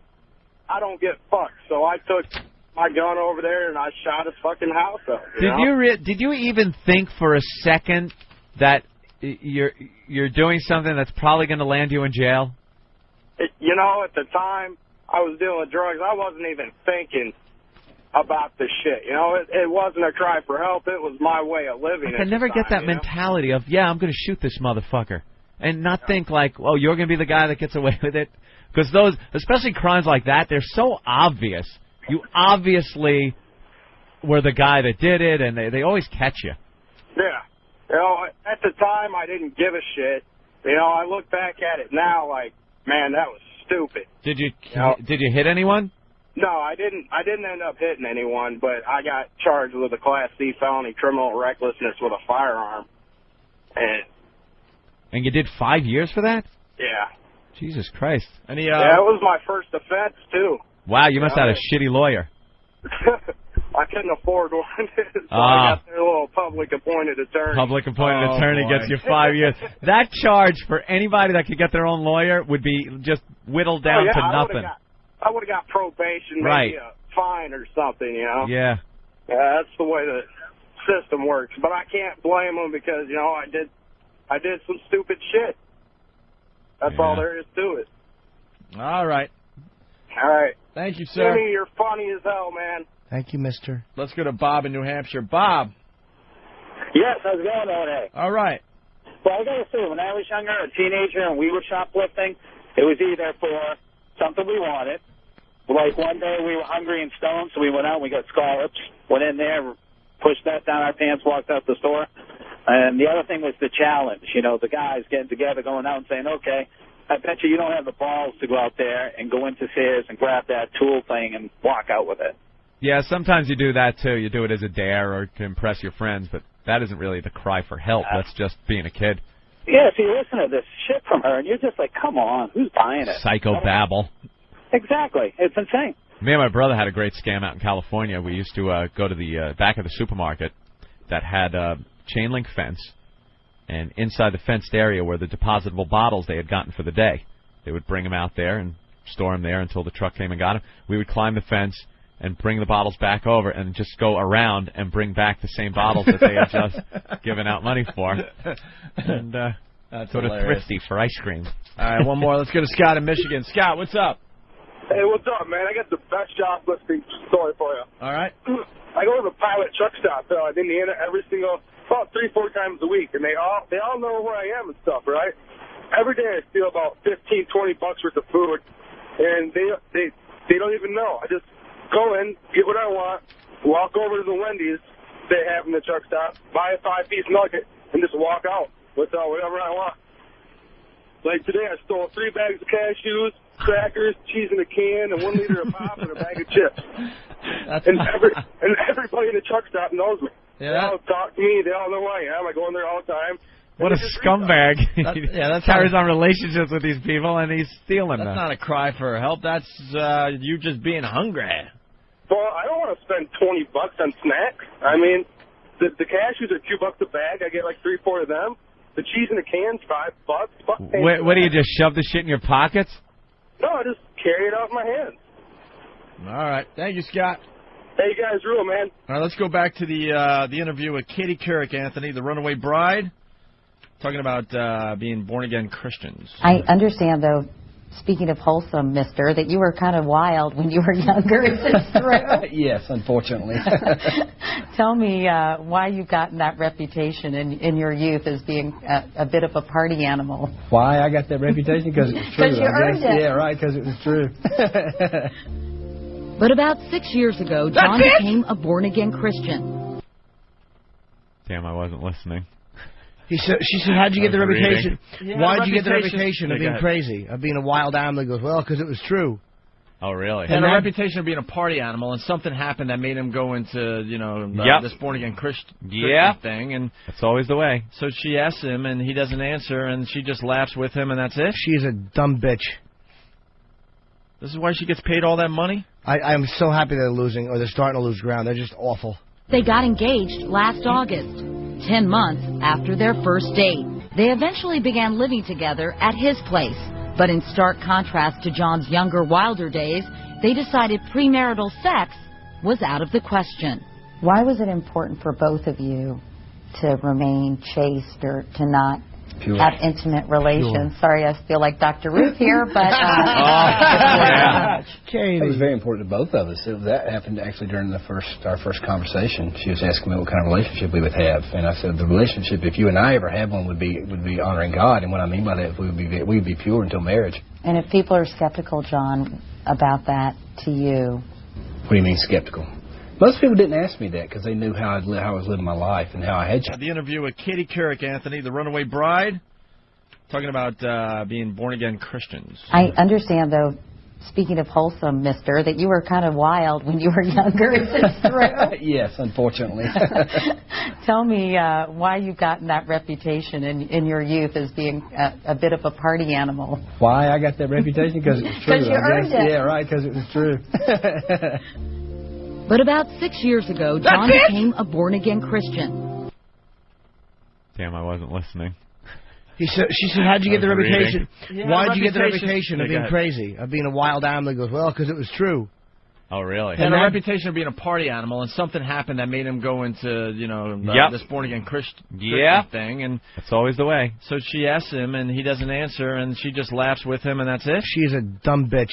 I don't get fucked. So I took my gun over there, and I shot his fucking house up. Did you even think for a second that you're doing something that's probably going to land you in jail? You know, at the time I was dealing drugs, I wasn't even thinking about the shit. You know, it wasn't a cry for help. It was my way of living. I can never get that mentality of, yeah, I'm going to shoot this motherfucker. And not think like, oh, you're going to be the guy that gets away with it. Because those, especially crimes like that, they're so obvious. You obviously were the guy that did it, and they always catch you. Yeah. You know, at the time, I didn't give a shit. You know, I look back at it now like, man, that was stupid. Did you hit anyone? No, I didn't end up hitting anyone, but I got charged with a Class C felony criminal recklessness with a firearm. And you did 5 years for that? Yeah. Jesus Christ. Yeah, it was my first offense, too. Wow, you must have had a shitty lawyer. I couldn't afford one, so I got their little public appointed attorney. Public appointed attorney gets you 5 years. That charge for anybody that could get their own lawyer would be just whittled down to nothing. I would have got probation, maybe a fine or something, you know? Yeah. That's the way the system works. But I can't blame them because, you know, I did some stupid shit. That's all there is to it. All right. All right. Thank you, sir. Jimmy, you're funny as hell, man. Thank you, mister. Let's go to Bob in New Hampshire. Bob. Yes, how's it going over there? All right. Well, I got to say, when I was younger, a teenager, and we were shoplifting, it was either for something we wanted. Like one day we were hungry and stoned, so we went out and we got scallops, went in there, pushed that down our pants, walked out the store. And the other thing was the challenge. You know, the guys getting together, going out and saying, okay, I bet you don't have the balls to go out there and go into Sears and grab that tool thing and walk out with it. Yeah, sometimes you do that, too. You do it as a dare or to impress your friends, but that isn't really the cry for help. That's just being a kid. Yeah, so you listen to this shit from her, and you're just like, come on, who's buying it? Psychobabble. Exactly. It's insane. Me and my brother had a great scam out in California. We used to go to the back of the supermarket that had a chain link fence, and inside the fenced area were the depositable bottles they had gotten for the day. They would bring them out there and store them there until the truck came and got them. We would climb the fence and bring the bottles back over and just go around and bring back the same bottles that they had just given out money for. And that's go to hilarious. Thrifty for ice cream. All right, one more. Let's go to Scott in Michigan. Scott, what's up? Hey, what's up, man? I got the best shoplifting story for you. All right. I go to the Pilot truck stop in Indiana about 3-4 times a week, and they all know where I am and stuff, right? Every day I steal about $15-20 worth of food, and they don't even know. I just go in, get what I want, walk over to the Wendy's they have in the truck stop, buy a 5-piece nugget, and just walk out with whatever I want. Like today, I stole 3 bags of cashews, crackers, cheese in a can, and 1 liter of pop, and a bag of chips. And everybody in the truck stop knows me. Yeah, they all talk to me. They all know who I am. I go in there all the time. What a scumbag. That carries on relationships with these people, and he's stealing them. That's not a cry for help. That's you just being hungry. Well, I don't want to spend $20 on snacks. I mean, the cashews are $2 a bag. I get like 3-4 of them. The cheese in the can's $5. What do you just shove the shit in your pockets? No, I just carry it out in my hands. All right. Thank you, Scott. Hey, you guys rule, man. All right, let's go back to the interview with Katie Couric, Anthony, the Runaway Bride, talking about being born-again Christians. I understand, though, speaking of wholesome, mister, that you were kind of wild when you were younger. Is this true? Yes, unfortunately. Tell me why you've gotten that reputation in your youth as being a bit of a party animal. Why I got that reputation? Because it was true. Because you earned it. Yeah, right, because it was true. But about 6 years ago, John became a born-again Christian. Damn, I wasn't listening. She said, how'd you get the reputation? Yeah, Why'd you get the reputation of being crazy, of being a wild animal? He goes, well, because it was true. Oh, really? He had a reputation of being a party animal, and something happened that made him go into, this born-again Christian thing. And that's always the way. So she asks him, and he doesn't answer, and she just laughs with him, and that's it? She is a dumb bitch. This is why she gets paid all that money? I'm so happy they're losing, or they're starting to lose ground. They're just awful. They got engaged last August, 10 months after their first date. They eventually began living together at his place. But in stark contrast to John's younger, wilder days, they decided premarital sex was out of the question. Why was it important for both of you to remain chaste or to not have intimate relations? Sorry, I feel like Dr. Ruth here, but... It was very important to both of us. That happened actually during our first conversation. She was asking me what kind of relationship we would have, and I said the relationship, if you and I ever had one, would be honoring God. And what I mean by that, we'd be pure until marriage. And if people are skeptical, John, about that to you... What do you mean skeptical? Most people didn't ask me that because they knew how I was living my life and how I had changed. The interview with Katie Couric, Anthony, the Runaway Bride, talking about being born-again Christians. I understand, though, speaking of wholesome, mister, that you were kind of wild when you were younger. Is this true? Yes, unfortunately. Tell me why you've gotten that reputation in your youth as being a bit of a party animal. Why I got that reputation? Because it was true. Because you earned it. Yeah, right, because it was true. But about 6 years ago, John became a born-again Christian. Damn, I wasn't listening. She said, how'd you get the reputation? Yeah, Why'd you get the reputation of being crazy, of being a wild animal? He goes, well, because it was true. Oh, really? He had a reputation of being a party animal, and something happened that made him go into, this born-again Christian thing. And that's always the way. So she asks him, and he doesn't answer, and she just laughs with him, and that's it? She is a dumb bitch.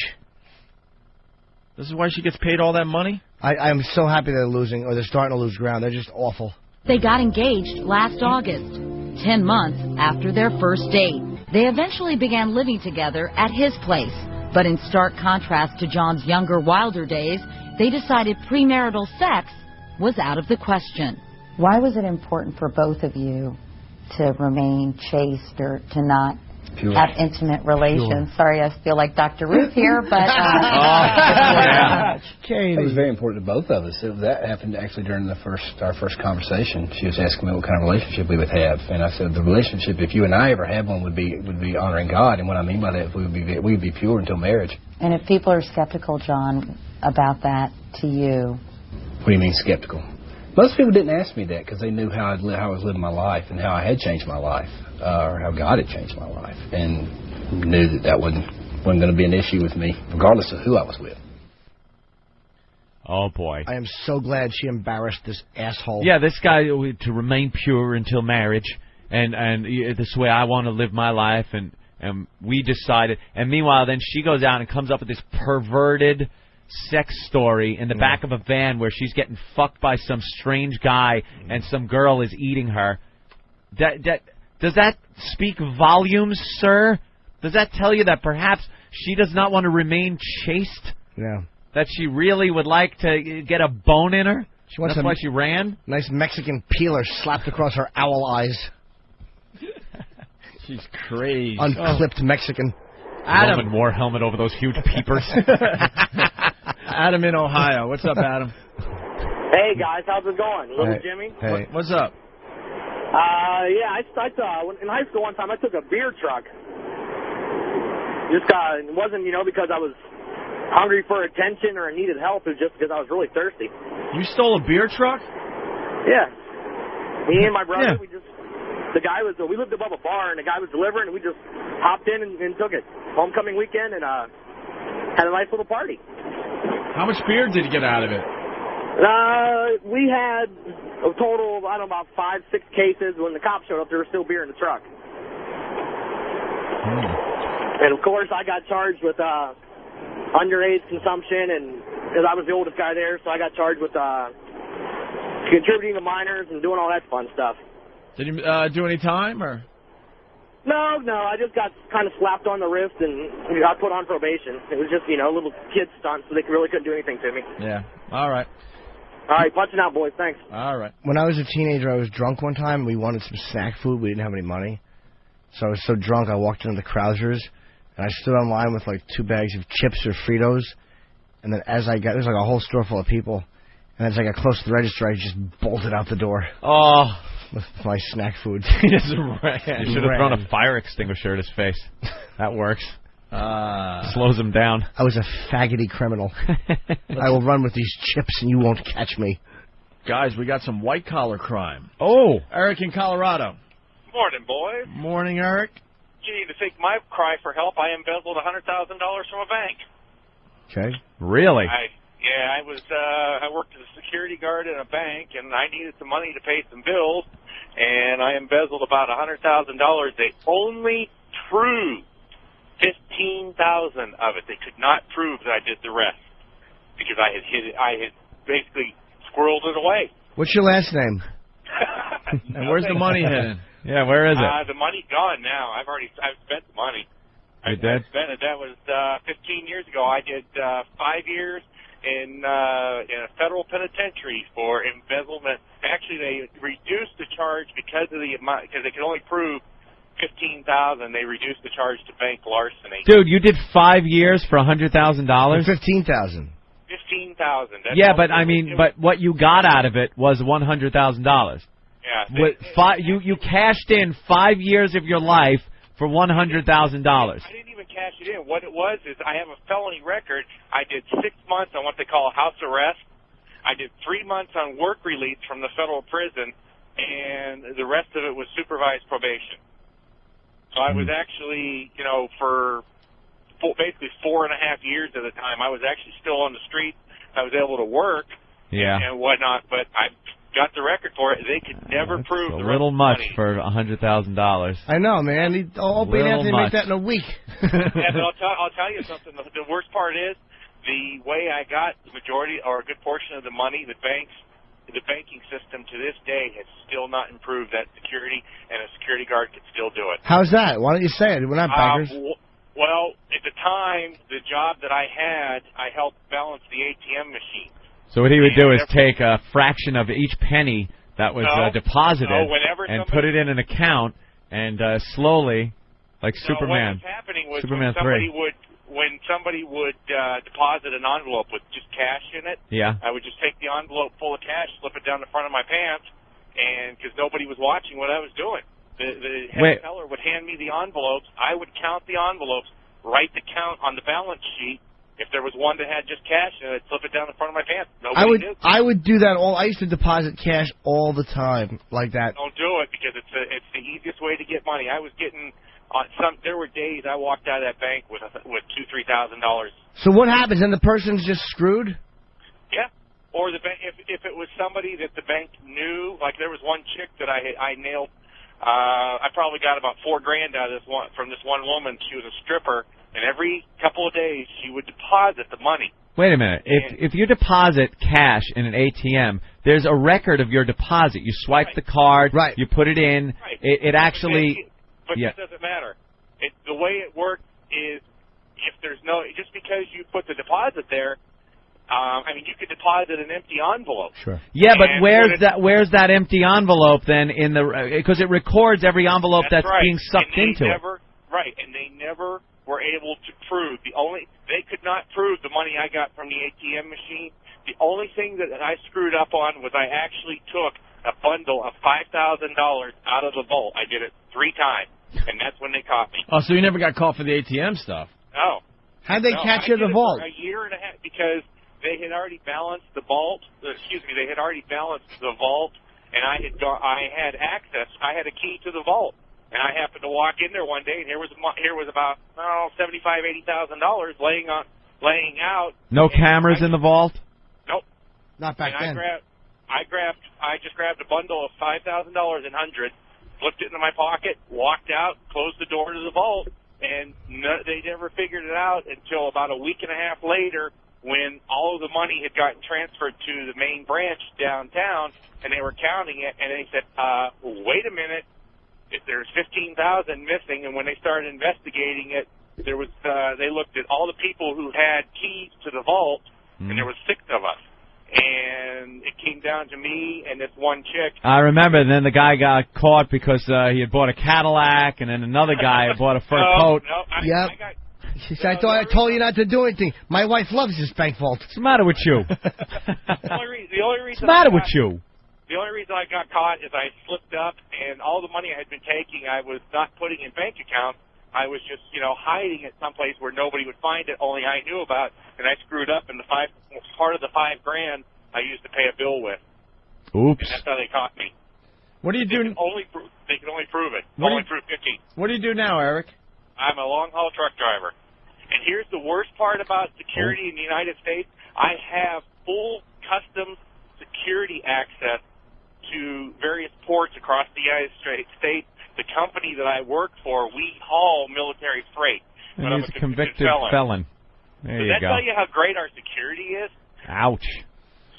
This is why she gets paid all that money? I'm so happy they're losing, or they're starting to lose ground. They're just awful. They got engaged last August, 10 months after their first date. They eventually began living together at his place. But in stark contrast to John's younger, wilder days, they decided premarital sex was out of the question. Why was it important for both of you to remain chaste or to not have intimate relations? Sorry, I feel like Dr. Ruth here, but... It was very important to both of us. That happened actually during our first conversation. She was asking me what kind of relationship we would have, and I said the relationship, if you and I ever had one, would be honoring God. And what I mean by that, we'd be pure until marriage. And if people are skeptical, John, about that to you... What do you mean skeptical? Most people didn't ask me that because they knew how I was living my life and how I had changed my life, or how God had changed my life, and knew that wasn't going to be an issue with me, regardless of who I was with. Oh, boy. I am so glad she embarrassed this asshole. Yeah, this guy, to remain pure until marriage, and this way I want to live my life, and we decided. And meanwhile, then she goes out and comes up with this perverted sex story in the back of a van where she's getting fucked by some strange guy and some girl is eating her. Does that speak volumes, sir? Does that tell you that perhaps she does not want to remain chaste? Yeah. That she really would like to get a bone in her? That's why she ran? Nice Mexican peeler slapped across her owl eyes. She's crazy. Unclipped Mexican. Adam. Roman war helmet over those huge peepers. Adam in Ohio. What's up, Adam? Hey, guys. How's it going? Little Jimmy? Hey. What's up? I in high school one time I took a beer truck. It wasn't, because I was hungry for attention or I needed help. It was just because I was really thirsty. You stole a beer truck? Yeah. Me and my brother, we lived above a bar, and the guy was delivering, and we just hopped in and took it. Homecoming weekend, and had a nice little party. How much beer did you get out of it? We had a total of, about 5-6 cases. When the cops showed up, there was still beer in the truck. And, of course, I got charged with underage consumption, and because I was the oldest guy there, so I got charged with contributing to minors and doing all that fun stuff. Did you do any time, or? No, I just got kind of slapped on the wrist and got put on probation. It was just, a little kid stunt, so they really couldn't do anything to me. Yeah, all right. All right, punching out, boys. Thanks. All right. When I was a teenager, I was drunk one time. We wanted some snack food. We didn't have any money. So I was so drunk, I walked into the Krausers, and I stood on line with, 2 bags of chips or Fritos. And then there's a whole store full of people. And as I got close to the register, I just bolted out the door. Oh. With my snack food. He just ran. You should have thrown a fire extinguisher at his face. That works. Slows him down. I was a faggoty criminal. I will run with these chips and you won't catch me. Guys, we got some white-collar crime. Oh. Eric in Colorado. Morning, boys. Morning, Eric. Gee, to think my cry for help, I embezzled $100,000 from a bank. Okay. Really? I worked as a security guard in a bank, and I needed some money to pay some bills, and I embezzled about $100,000. They only proved 15,000 of it. They could not prove that I did the rest because I had basically squirreled it away. What's your last name? And where's the money hidden? Yeah, where is it? The money's gone now. I've spent the money. You did? I spent it. That was 15 years ago. I did 5 years in a federal penitentiary for embezzlement. Actually, they reduced the charge because of the amount, because they could only prove 15,000. They reduced the charge to bank larceny. Dude, you did 5 years for $100,000? 15,000. 15,000. Yeah, but but what you got out of it was $100,000. Yeah. You cashed in 5 years of your life for $100,000. I didn't even cash it in. What it was is I have a felony record. I did 6 months on what they call a house arrest. I did 3 months on work release from the federal prison, and the rest of it was supervised probation. So I was actually, for basically 4.5 years at the time, I was actually still on the street. I was able to work and whatnot, but I got the record for it. They could never prove the a little much money. for $100,000. I know, man. Opie and Anthony make that in a week. Yeah, but I'll tell you something. The worst part is the way I got the majority or a good portion of the money, the banking system to this day has still not improved that security, and a security guard could still do it. How's that? Why don't you say it? We're not bankers. Well, at the time, the job that I had, I helped balance the ATM machine. So what he would do is take a fraction of each penny that was deposited and put it in an account and slowly, like Superman. What was happening was Superman when somebody would deposit an envelope with just cash in it, I would just take the envelope full of cash, slip it down the front of my pants, and because nobody was watching what I was doing. The head teller would hand me the envelopes. I would count the envelopes, write the count on the balance sheet. If there was one that had just cash in it, I'd slip it down the front of my pants. I would do that I used to deposit cash all the time like that. Don't do it because it's the easiest way to get money. I was getting there were days I walked out of that bank with $2,000-3,000. So what happens? Then the person's just screwed? Yeah. Or the bank, if it was somebody that the bank knew, like there was one chick that I nailed. I probably got about $4,000 out of from this one woman. She was a stripper, and every couple of days she would deposit the money. Wait a minute. If you deposit cash in an ATM, there's a record of your deposit. You swipe the card, you put it in. Right. It actually... But that doesn't matter. The way it works is if there's just because you put the deposit there, you could deposit an empty envelope. Sure. Yeah, but where's that empty envelope then in because it records every envelope that's being sucked into it. Right, and they never were able to prove they could not prove the money I got from the ATM machine. The only thing that I screwed up on was I actually took a bundle of $5,000 out of the vault. I did it 3 times, and that's when they caught me. Oh, so you never got caught for the ATM stuff? No. How'd they catch you at the vault? For a year and a half because they had already balanced the vault. They had already balanced the vault, and I had access. I had a key to the vault, and I happened to walk in there one day, and here was about $75,000-80,000 laying out. No cameras in the vault? Nope. Not back then. I just grabbed a bundle of $5,000 in hundreds, flipped it into my pocket, walked out, closed the door to the vault, and they never figured it out until about a week and a half later when all of the money had gotten transferred to the main branch downtown, and they were counting it, and they said, wait a minute, there's 15,000 missing, and when they started investigating it, there was they looked at all the people who had keys to the vault, and there was 6 of us. And it came down to me and this one chick. I remember, and then the guy got caught because he had bought a Cadillac, and then another guy had bought a fur coat. No, She said, I thought I told you not to do anything. My wife loves this bank vault. What's the matter with you? The only reason What's the matter with you? The only reason I got caught is I slipped up, and all the money I had been taking, I was not putting in bank accounts. I was just, hiding it someplace where nobody would find it, only I knew about, and I screwed up, and part of the $5,000 I used to pay a bill with. Oops. And that's how they caught me. What do you do? They can only prove it. Only prove 15. What do you do now, Eric? I'm a long-haul truck driver. And here's the worst part about security in the United States. I have full customs security access to various ports across the United States. The company that I work for, we haul military freight. And but he's I'm a convicted felon. There you Does that go. tell you how great our security is? Ouch.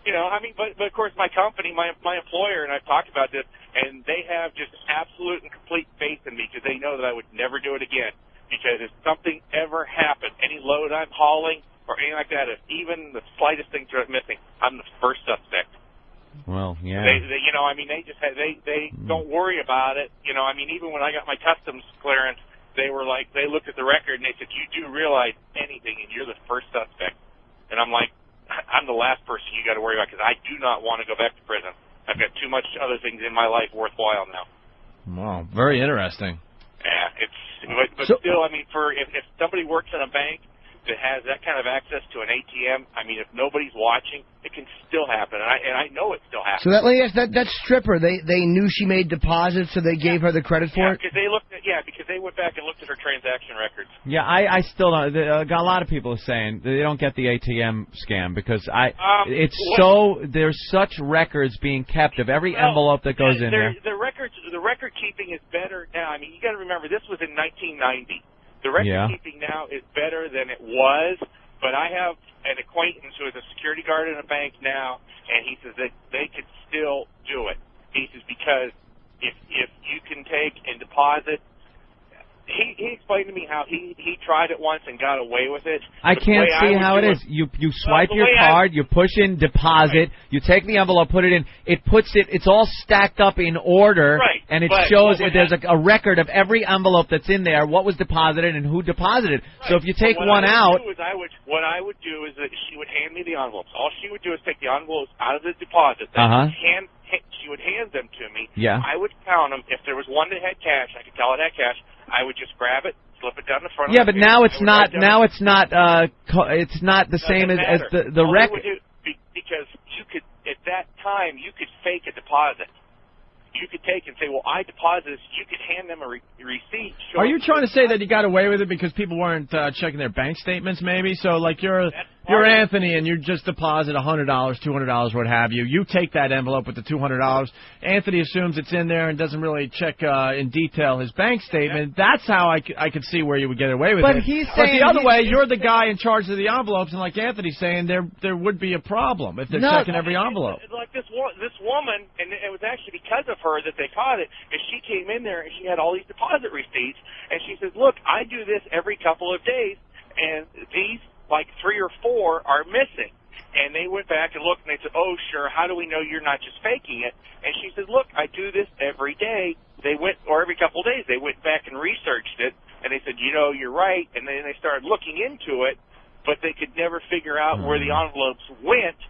But of course my company, my employer, and I've talked about this, and they have just absolute and complete faith in me because they know that I would never do it again. Because if something ever happened, any load I'm hauling or anything like that, if even the slightest thing missing, I'm the first suspect. Well, yeah. They don't worry about it. Even when I got my customs clearance, they were like, they looked at the record and they said, you do realize anything, and you're the first suspect. And I'm like, I'm the last person you got to worry about because I do not want to go back to prison. I've got too much other things in my life worthwhile now. Wow, very interesting. Yeah, but still, if somebody works in a bank that has that kind of access to an ATM, if nobody's watching, it can still happen, and I know it still happens. So that stripper, they knew she made deposits, so they gave her the credit for it? Because they went back and looked at her transaction records. Yeah, I still don't. Got a lot of people saying they don't get the ATM scam because there's such records being kept of every envelope that goes in there. The record keeping is better now. You got to remember this was in 1990. The record keeping now is better than it was, but I have an acquaintance who is a security guard in a bank now, and he says that they could still do it. He says because if you can take and deposit, he explained to me how he tried it once and got away with it. I can't see how it is. You swipe your card, you push in deposit, you take the envelope, put it in, it's all stacked up in order, and it shows there's a record of every envelope that's in there, what was deposited and who deposited. Right. So if you take one out... What I would do is that she would hand me the envelopes. All she would do is take the envelopes out of the deposit, she would hand them to me. Yeah. I would count them. If there was one that had cash, I could tell it had cash. I would just grab it, slip it down the front. Yeah, but now it's not. Now it's not. It's not the same as the record. Because you could at that time you could fake a deposit. You could take and say, "Well, I deposited." You could hand them a receipt. Are you trying to say that you got away with it because people weren't checking their bank statements? Maybe so. Like you're Anthony and you just deposit $100, $200, what have you. You take that envelope with the $200. Anthony assumes it's in there and doesn't really check in detail his bank statement. Yeah. That's how I could see where you would get away with it. But the other way, you're the guy in charge of the envelopes, and like Anthony's saying, there would be a problem if they're checking every envelope. Like this woman, and it was actually because of her that they caught it, and she came in there and she had all these deposit receipts, and she says, "Look, I do this every couple of days, and these." Like 3 or 4 are missing. And they went back and looked, and they said, "Oh, sure, how do we know you're not just faking it?" And she said, "Look, I do this every day." Or every couple of days, they went back and researched it, and they said, "You're right." And then they started looking into it, but they could never figure out where the envelopes went.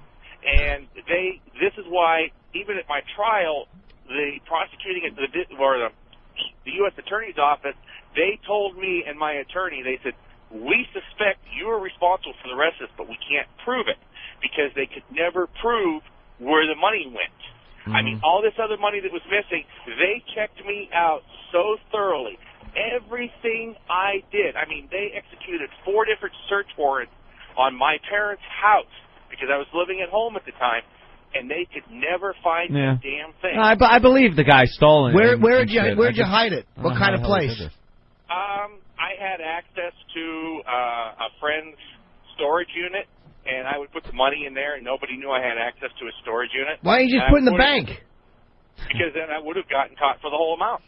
And this is why, even at my trial, the prosecuting the U.S. Attorney's Office, they told me and my attorney, they said, "We suspect you are responsible for the rest of this, but we can't prove it," because they could never prove where the money went. All this other money that was missing, they checked me out so thoroughly. Everything I did. They executed 4 different search warrants on my parents' house because I was living at home at the time, and they could never find the damn thing. I believe the guy stole it. Where'd you hide it? What kind of place? I had access to a friend's storage unit, and I would put the money in there, and nobody knew I had access to a storage unit. Why didn't you just put it in the bank? Because then I would have gotten caught for the whole amount.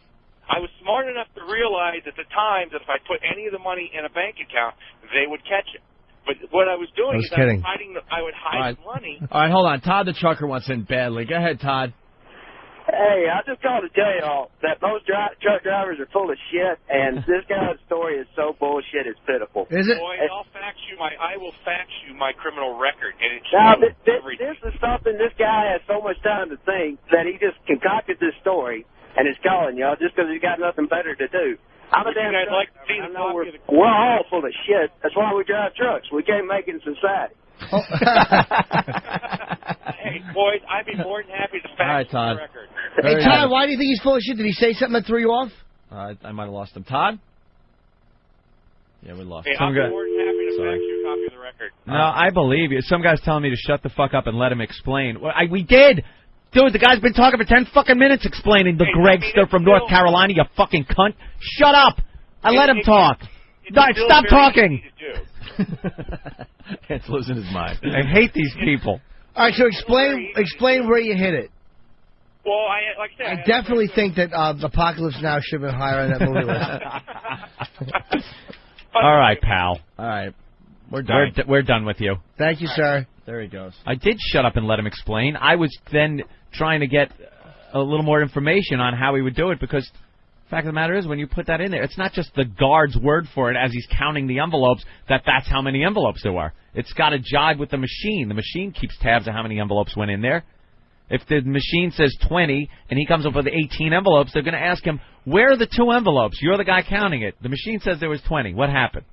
I was smart enough to realize at the time that if I put any of the money in a bank account, they would catch it. But what I was doing is I would hide the money. All right, hold on. Todd the trucker wants in badly. Go ahead, Todd. Hey, I just called to tell you all that most truck drivers are full of shit, and this guy's story is so bullshit, it's pitiful. Is it? Boy, I will fax you my criminal record, and it now, shows this is something this guy has so much time to think that he just concocted this story and is calling y'all just because he's got nothing better to do. I'm a damn guys like to see I know we're all full of shit. That's why we drive trucks. We can't make it in society. Hey, boys, I'd be more than happy to fax you the record. Hey, Todd, why do you think he's full of shit? Did he say something that threw you off? I might have lost him. Todd? Yeah, we lost him. Hey, I'll be more than happy to fax you a copy of the record. No, I believe you. Some guy's telling me to shut the fuck up and let him explain. Well, we did. Dude, the guy's been talking for 10 fucking minutes explaining the Gregster from North Carolina, you fucking cunt. Shut up. I let him talk. Stop talking. It's losing his mind. I hate these people. All right, so explain where you hit it. Well, like I said, I definitely think that Apocalypse Now should have been higher on that movie list. All right, pal. All right. We're done. We're done with you. Thank you, sir. There he goes. I did shut up and let him explain. I was then trying to get a little more information on how he would do it because the fact of the matter is when you put that in there, it's not just the guard's word for it as he's counting the envelopes that's how many envelopes there are. It's got to jibe with the machine. The machine keeps tabs of how many envelopes went in there. If the machine says 20 and he comes up with 18 envelopes, they're going to ask him, where are the 2 envelopes? You're the guy counting it. The machine says there was 20. What happened?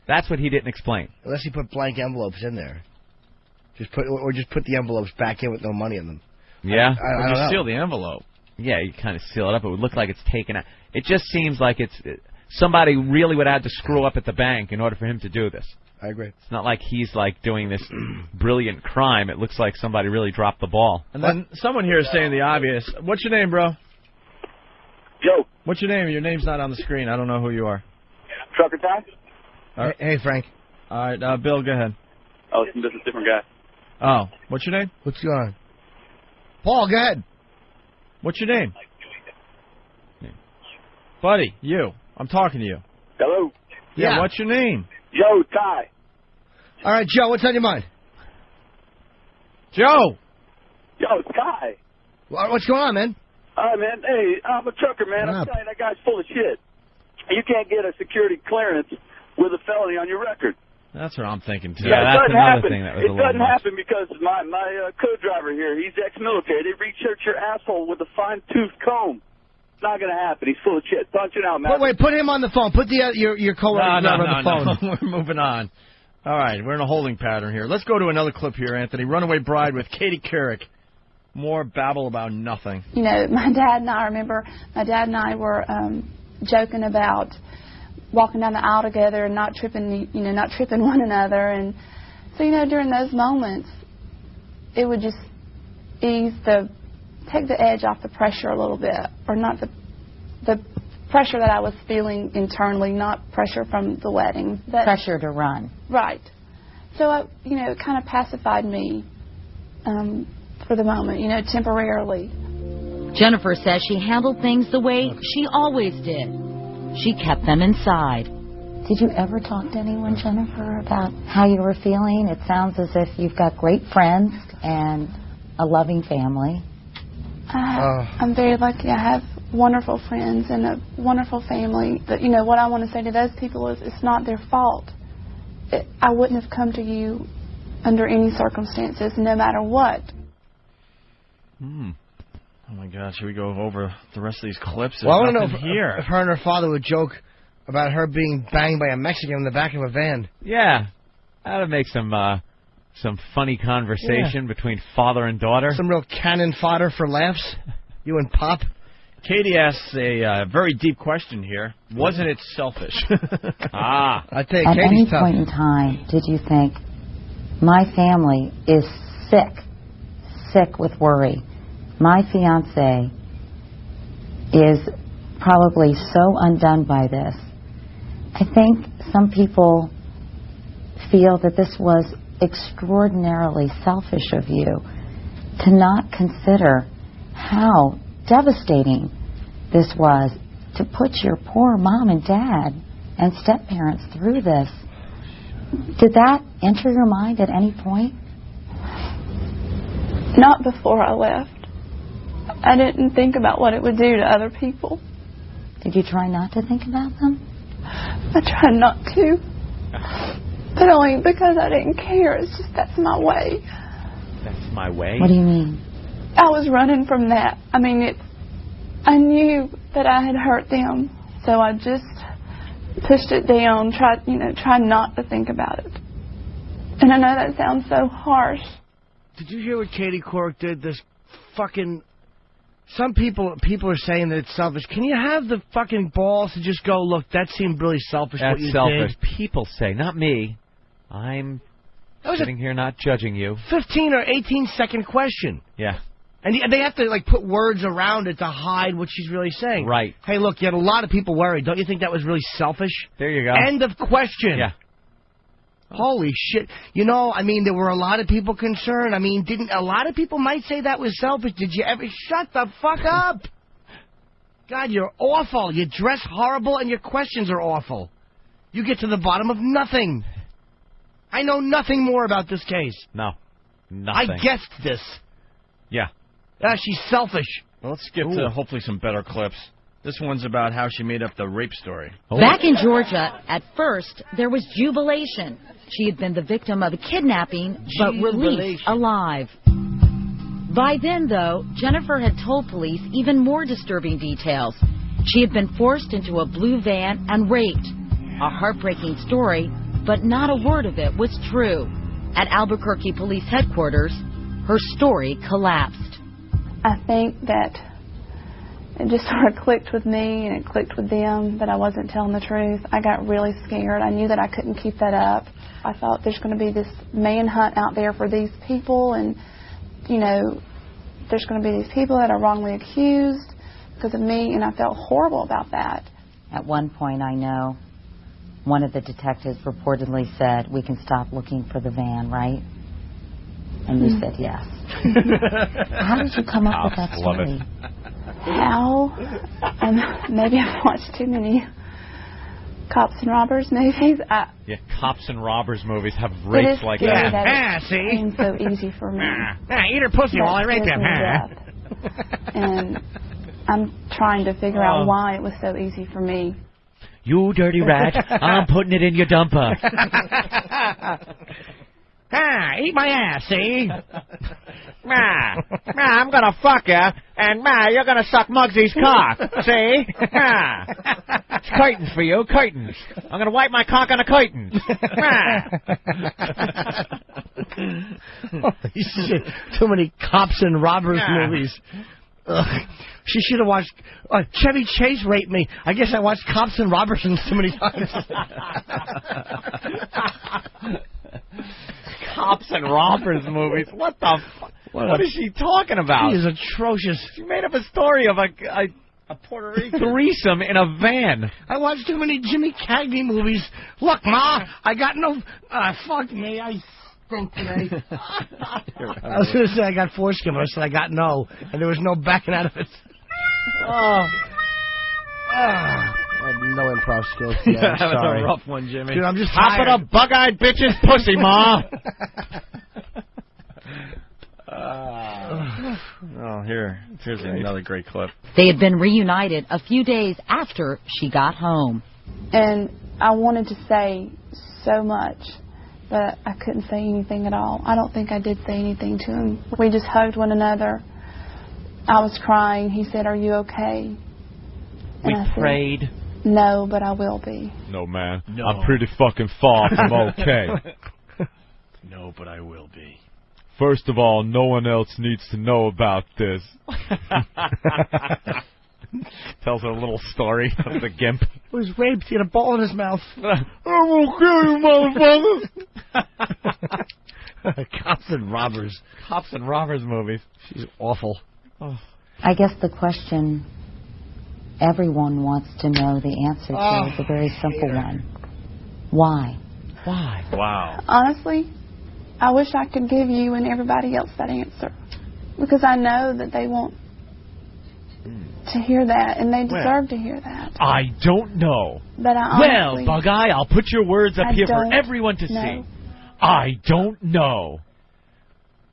That's what he didn't explain. Unless he put blank envelopes in there. Just put the envelopes back in with no money in them. Yeah? I don't know. Seal the envelope. Yeah, you kind of seal it up. It would look like it's taken out. It just seems like somebody really would have to screw up at the bank in order for him to do this. I agree. It's not like he's like doing this brilliant crime. It looks like somebody really dropped the ball. And then someone here is saying the obvious. What's your name, bro? Joe. What's your name? Your name's not on the screen. I don't know who you are. Trucker Ty? Hey, Frank. All right, Bill, go ahead. Oh, this is a different guy. Oh, what's your name? What's going on? Paul, go ahead. What's your name? Buddy, you. I'm talking to you. Hello? Yeah, what's your name? Joe Ty. All right, Joe, what's on your mind? Joe! Yo, Ty. What's going on, man? Man, hey, I'm a trucker, man. I'm telling you, that guy's full of shit. You can't get a security clearance with a felony on your record. That's what I'm thinking, too. Yeah, that's another thing that was it doesn't happen because my co-driver here, he's ex-military. They research your asshole with a fine-tooth comb. It's not going to happen. He's full of shit. Punch it out, man. Wait, put him on the phone. Put your co-worker on the phone. No, we're moving on. All right, we're in a holding pattern here. Let's go to another clip here, Anthony. Runaway Bride with Katie Couric. More babble about nothing. You know, my dad and I were joking about walking down the aisle together and not tripping one another. And so, during those moments, it would just take the edge off the pressure a little bit, or not the pressure that I was feeling internally, not pressure from the wedding. Pressure to run. Right. So, it kind of pacified me for the moment, temporarily. Jennifer says she handled things the way she always did. She kept them inside. Did you ever talk to anyone, Jennifer, about how you were feeling? It sounds as if you've got great friends and a loving family. I'm very lucky. I have wonderful friends and a wonderful family. But, what I want to say to those people is it's not their fault. I wouldn't have come to you under any circumstances, no matter what. Oh, my gosh. Should we go over the rest of these clips? Well, I want to know if her and her father would joke about her being banged by a Mexican in the back of a van. Yeah. That would make some funny conversation between father and daughter. Some real cannon fodder for laughs. You and Pop. Katie asks a very deep question here. Wasn't it selfish? I tell you, At Katie's any tough. point in time, did you think, my family is sick with worry? My fiancé is probably so undone by this I think some people feel that this was extraordinarily selfish of you to not consider how devastating this was to put your poor mom and dad and step-parents through this. Did that enter your mind at any point? Not before I left. I didn't think about what it would do to other people. Did you try not to think about them? I tried not to. But only because I didn't care. It's just that's my way. That's my way? What do you mean? I was running from that. I mean, I knew that I had hurt them, so I just pushed it down, tried not to think about it. And I know that sounds so harsh. Did you hear what Katie Couric did? This fucking... Some people are saying that it's selfish. Can you have the fucking balls to just go, look, that seemed really selfish what you did? That's selfish. People say, not me. I'm sitting here not judging you. 15 or 18-second question. Yeah. And they have to, like, put words around it to hide what she's really saying. Right. Hey, look, you had a lot of people worried. Don't you think that was really selfish? There you go. End of question. Yeah. Holy shit. You know, I mean, there were a lot of people concerned. I mean, a lot of people might say that was selfish. Did you ever... Shut the fuck up. God, you're awful. You dress horrible and your questions are awful. You get to the bottom of nothing. I know nothing more about this case. No. Nothing. I guessed this. Yeah. She's selfish. Well, let's skip to hopefully some better clips. This one's about how she made up the rape story. Back in Georgia, at first, there was jubilation. She had been the victim of a kidnapping, but released alive. By then, though, Jennifer had told police even more disturbing details. She had been forced into a blue van and raped. A heartbreaking story, but not a word of it was true. At Albuquerque Police Headquarters, her story collapsed. I think that it just sort of clicked with me and it clicked with them that I wasn't telling the truth. I got really scared. I knew that I couldn't keep that up. I thought there's going to be this manhunt out there for these people, and, you know, there's going to be these people that are wrongly accused because of me, and I felt horrible about that. At one point, I know, one of the detectives reportedly said, we can stop looking for the van, right? And you said yes. How did you come up with that story? How? Maybe I've watched too many cops and robbers movies. Yeah, cops and robbers movies have rapes like that. That see? it's so easy for me. Eat her pussy while I rape him. And I'm trying to figure out why it was so easy for me. You dirty rat, I'm putting it in your dumper. Eat my ass, see? I'm gonna fuck ya, and you're gonna suck Muggsy's cock, see? It's curtains for you, curtains. I'm gonna wipe my cock on the curtains. Holy shit, too many cops and robbers movies. Ugh. She should have watched Chevy Chase raped me. I guess I watched Cops and Robertsons too many times. Cops and robbers movies. What the fuck? What is she talking about? She is atrocious. She made up a story of a Puerto Rican threesome in a van. I watched too many Jimmy Cagney movies. Look, Ma, I got no... fuck me, I stink today. I was going to say I got foreskin, but I said I got no, and there was no backing out of it. I have no improv skills. Yeah, that was sorry. a rough one, Jimmy. Dude, I'm just Hop it up, bug-eyed bitch's pussy, Ma. Here's another great clip. They had been reunited a few days after she got home. And I wanted to say so much, but I couldn't say anything at all. I don't think I did say anything to him. We just hugged one another. I was crying. He said, "Are you okay?" We prayed. Said, "No, but I will be." No, man. No. I'm pretty fucking far from okay. No, but I will be. First of all, no one else needs to know about this. Tells her a little story of the gimp. He was raped. He had a ball in his mouth. I will kill you, motherfucker. Cops and robbers. Cops and robbers movies. She's awful. I guess the question everyone wants to know the answer to is a very simple one. Why? Why? Wow. Honestly, I wish I could give you and everybody else that answer. Because I know that they want to hear that, and they deserve to hear that. I don't know. But I honestly... Well, Bug-Eye, I'll put your words up here for don't everyone to know. see. I don't know.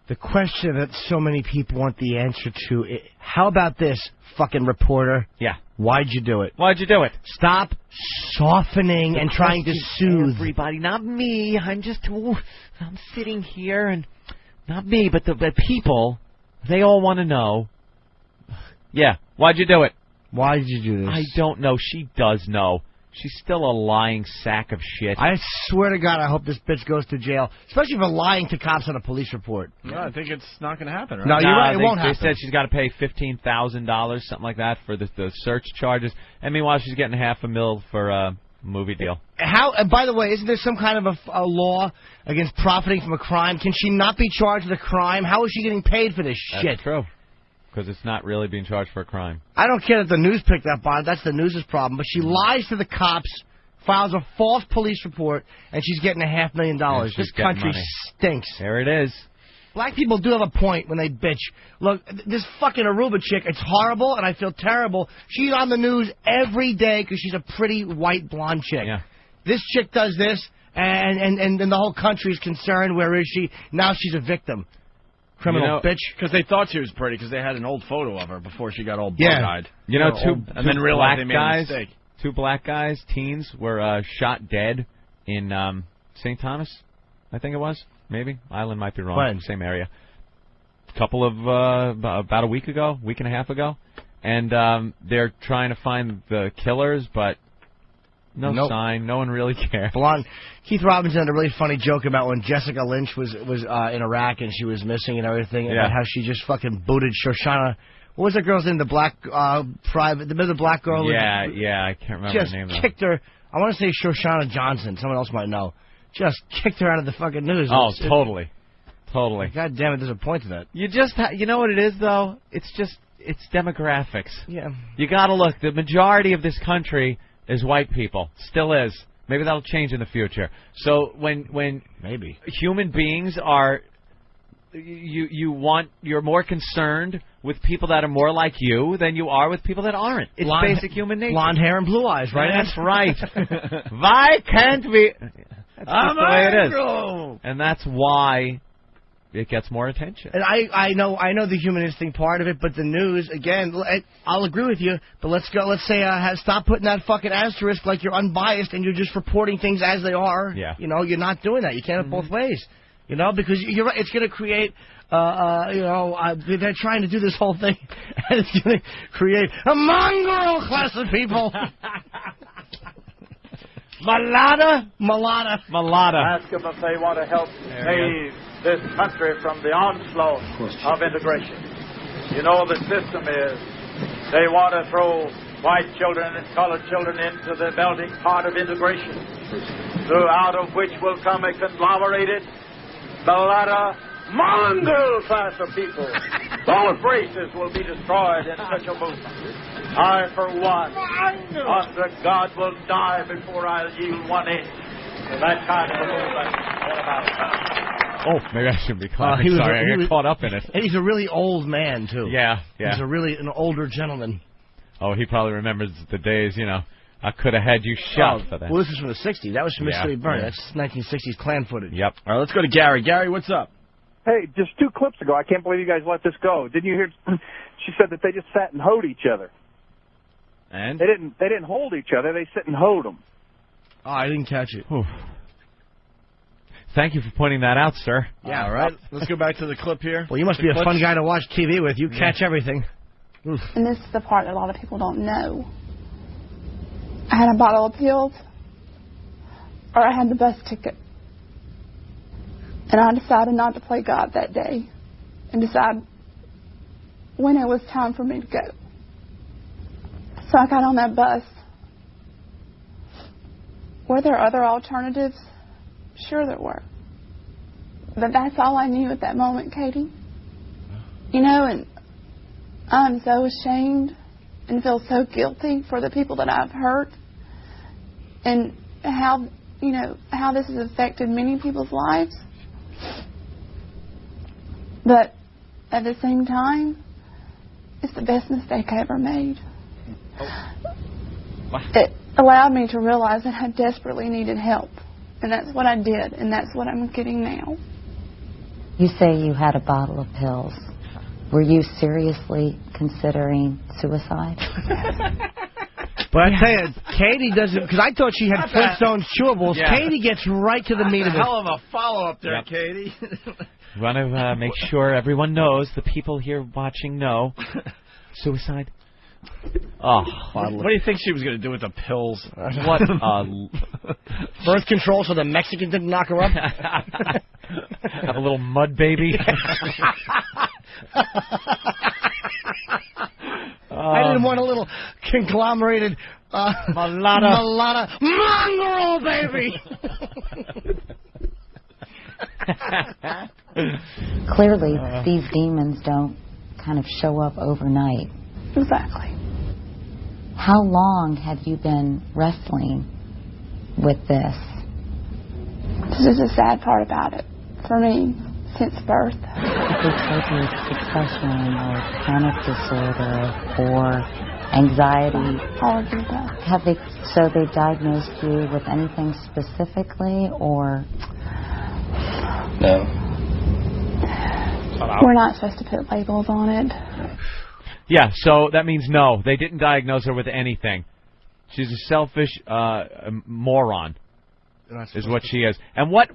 The question that so many people want the answer to, how about this, fucking reporter? Yeah. Why'd you do it? Why'd you do it? Stop softening and trying to soothe. Everybody, not me. I'm sitting here, and not me, but the people, they all want to know. Yeah, why'd you do it? Why did you do this? I don't know. She does know. She's still a lying sack of shit. I swear to God, I hope this bitch goes to jail, especially for lying to cops on a police report. No, I think it's not going to happen, right? No, you're right. It won't happen. They said she's got to pay $15,000, something like that, for the search charges. And meanwhile, she's getting $500,000 for a movie deal. How? By the way, isn't there some kind of a law against profiting from a crime? Can she not be charged with a crime? How is she getting paid for this shit? That's true. Because it's not really being charged for a crime. I don't care that the news picked up on it. That's the news' problem. But she lies to the cops, files a false police report, and she's getting $500,000. This country stinks. There it is. Black people do have a point when they bitch. Look, this fucking Aruba chick, it's horrible, and I feel terrible. She's on the news every day because she's a pretty white blonde chick. Yeah. This chick does this, and the whole country is concerned. Where is she? Now she's a victim. Criminal bitch. Because they thought she was pretty because they had an old photo of her before she got all bug-eyed. You know, and then realized they made a mistake. Two black guys, teens, were shot dead in St. Thomas, I think it was. Maybe. Island might be wrong. When? Same area. A couple of, about a week and a half ago. And they're trying to find the killers, but no sign. No one really cares. Keith Robinson had a really funny joke about when Jessica Lynch was in Iraq and she was missing and everything, about how she just fucking booted Shoshana. What was that girl's name? The black the black girl. Yeah, I can't remember just her name. Just kicked her. I want to say Shoshana Johnson. Someone else might know. Just kicked her out of the fucking news. Oh, totally. God damn it, there's a point to that. You know what it is, though? It's demographics. Yeah. You gotta look. The majority of this country is white people. Still is. Maybe that'll change in the future. So when maybe human beings are, you're more concerned with people that are more like you than you are with people that aren't. It's basic human nature. Blonde hair and blue eyes, right? That's right. Why can't we? That's just the way it is. And that's why it gets more attention. And I know the human instinct part of it, but the news, again, I'll agree with you, but let's say stop putting that fucking asterisk like you're unbiased and you're just reporting things as they are. Yeah. You know, you're not doing that. You can't have both ways. You know, because you're right, it's going to create, they're trying to do this whole thing, and it's going to create a mongrel class of people. Malada. Ask them if they want to help save this country from the onslaught of integration. You know, the system is they want to throw white children and colored children into the melting pot of integration, out of which will come a conglomerated, mulatto, mongrel class of people. Both races will be destroyed in such a movement. I, for one, under God, will die before I'll yield one inch to that kind of a movement. Oh, maybe I shouldn't be clapping. Sorry, I got caught up in it. And he's a really old man, too. Yeah. He's an older gentleman. Oh, he probably remembers the days, I could have had you shot for that. Well, this is from the 60s. That was from Mississippi Burning. That's 1960s Klan footage. Yep. All right, let's go to Gary. Gary, what's up? Hey, just 2 clips ago, I can't believe you guys let this go. Didn't you hear? She said that they just sat and hoed each other. And? They didn't hold each other. They sit and hoed them. Oh, I didn't catch it. Oof. Thank you for pointing that out, sir. Yeah, all right. Let's go back to the clip here. Well, you must be a fun guy to watch TV with. You catch everything. And this is the part that a lot of people don't know. I had a bottle of pills, or I had the bus ticket. And I decided not to play God that day and decide when it was time for me to go. So I got on that bus. Were there other alternatives? Sure there were. But that's all I knew at that moment, Katie. And I'm so ashamed and feel so guilty for the people that I've hurt and how, you know, how this has affected many people's lives. But at the same time, it's the best mistake I ever made. It allowed me to realize that I desperately needed help. And that's what I did, and that's what I'm getting now. You say you had a bottle of pills. Were you seriously considering suicide? But I tell you, Katie doesn't, because I thought she had Flintstones chewables. Yeah. Katie gets right to the meat of it. Hell of a follow-up there, Yep. Katie. Want to make sure everyone knows, the people here watching know. Suicide. Oh, what do you think she was going to do with the pills? What? Birth control so the Mexican didn't knock her up? Have a little mud baby. I didn't want a little conglomerated Malata mongrel baby. Clearly, these demons don't kind of show up overnight. Exactly. How long have you been wrestling with this? This is the sad part about it for me since birth. They told you it's depression or panic disorder or anxiety. All of the above. Have they? So they diagnosed you with anything specifically, or? No. We're not supposed to put labels on it. Yeah, so that means no. They didn't diagnose her with anything. She's a selfish moron, is what she is. And what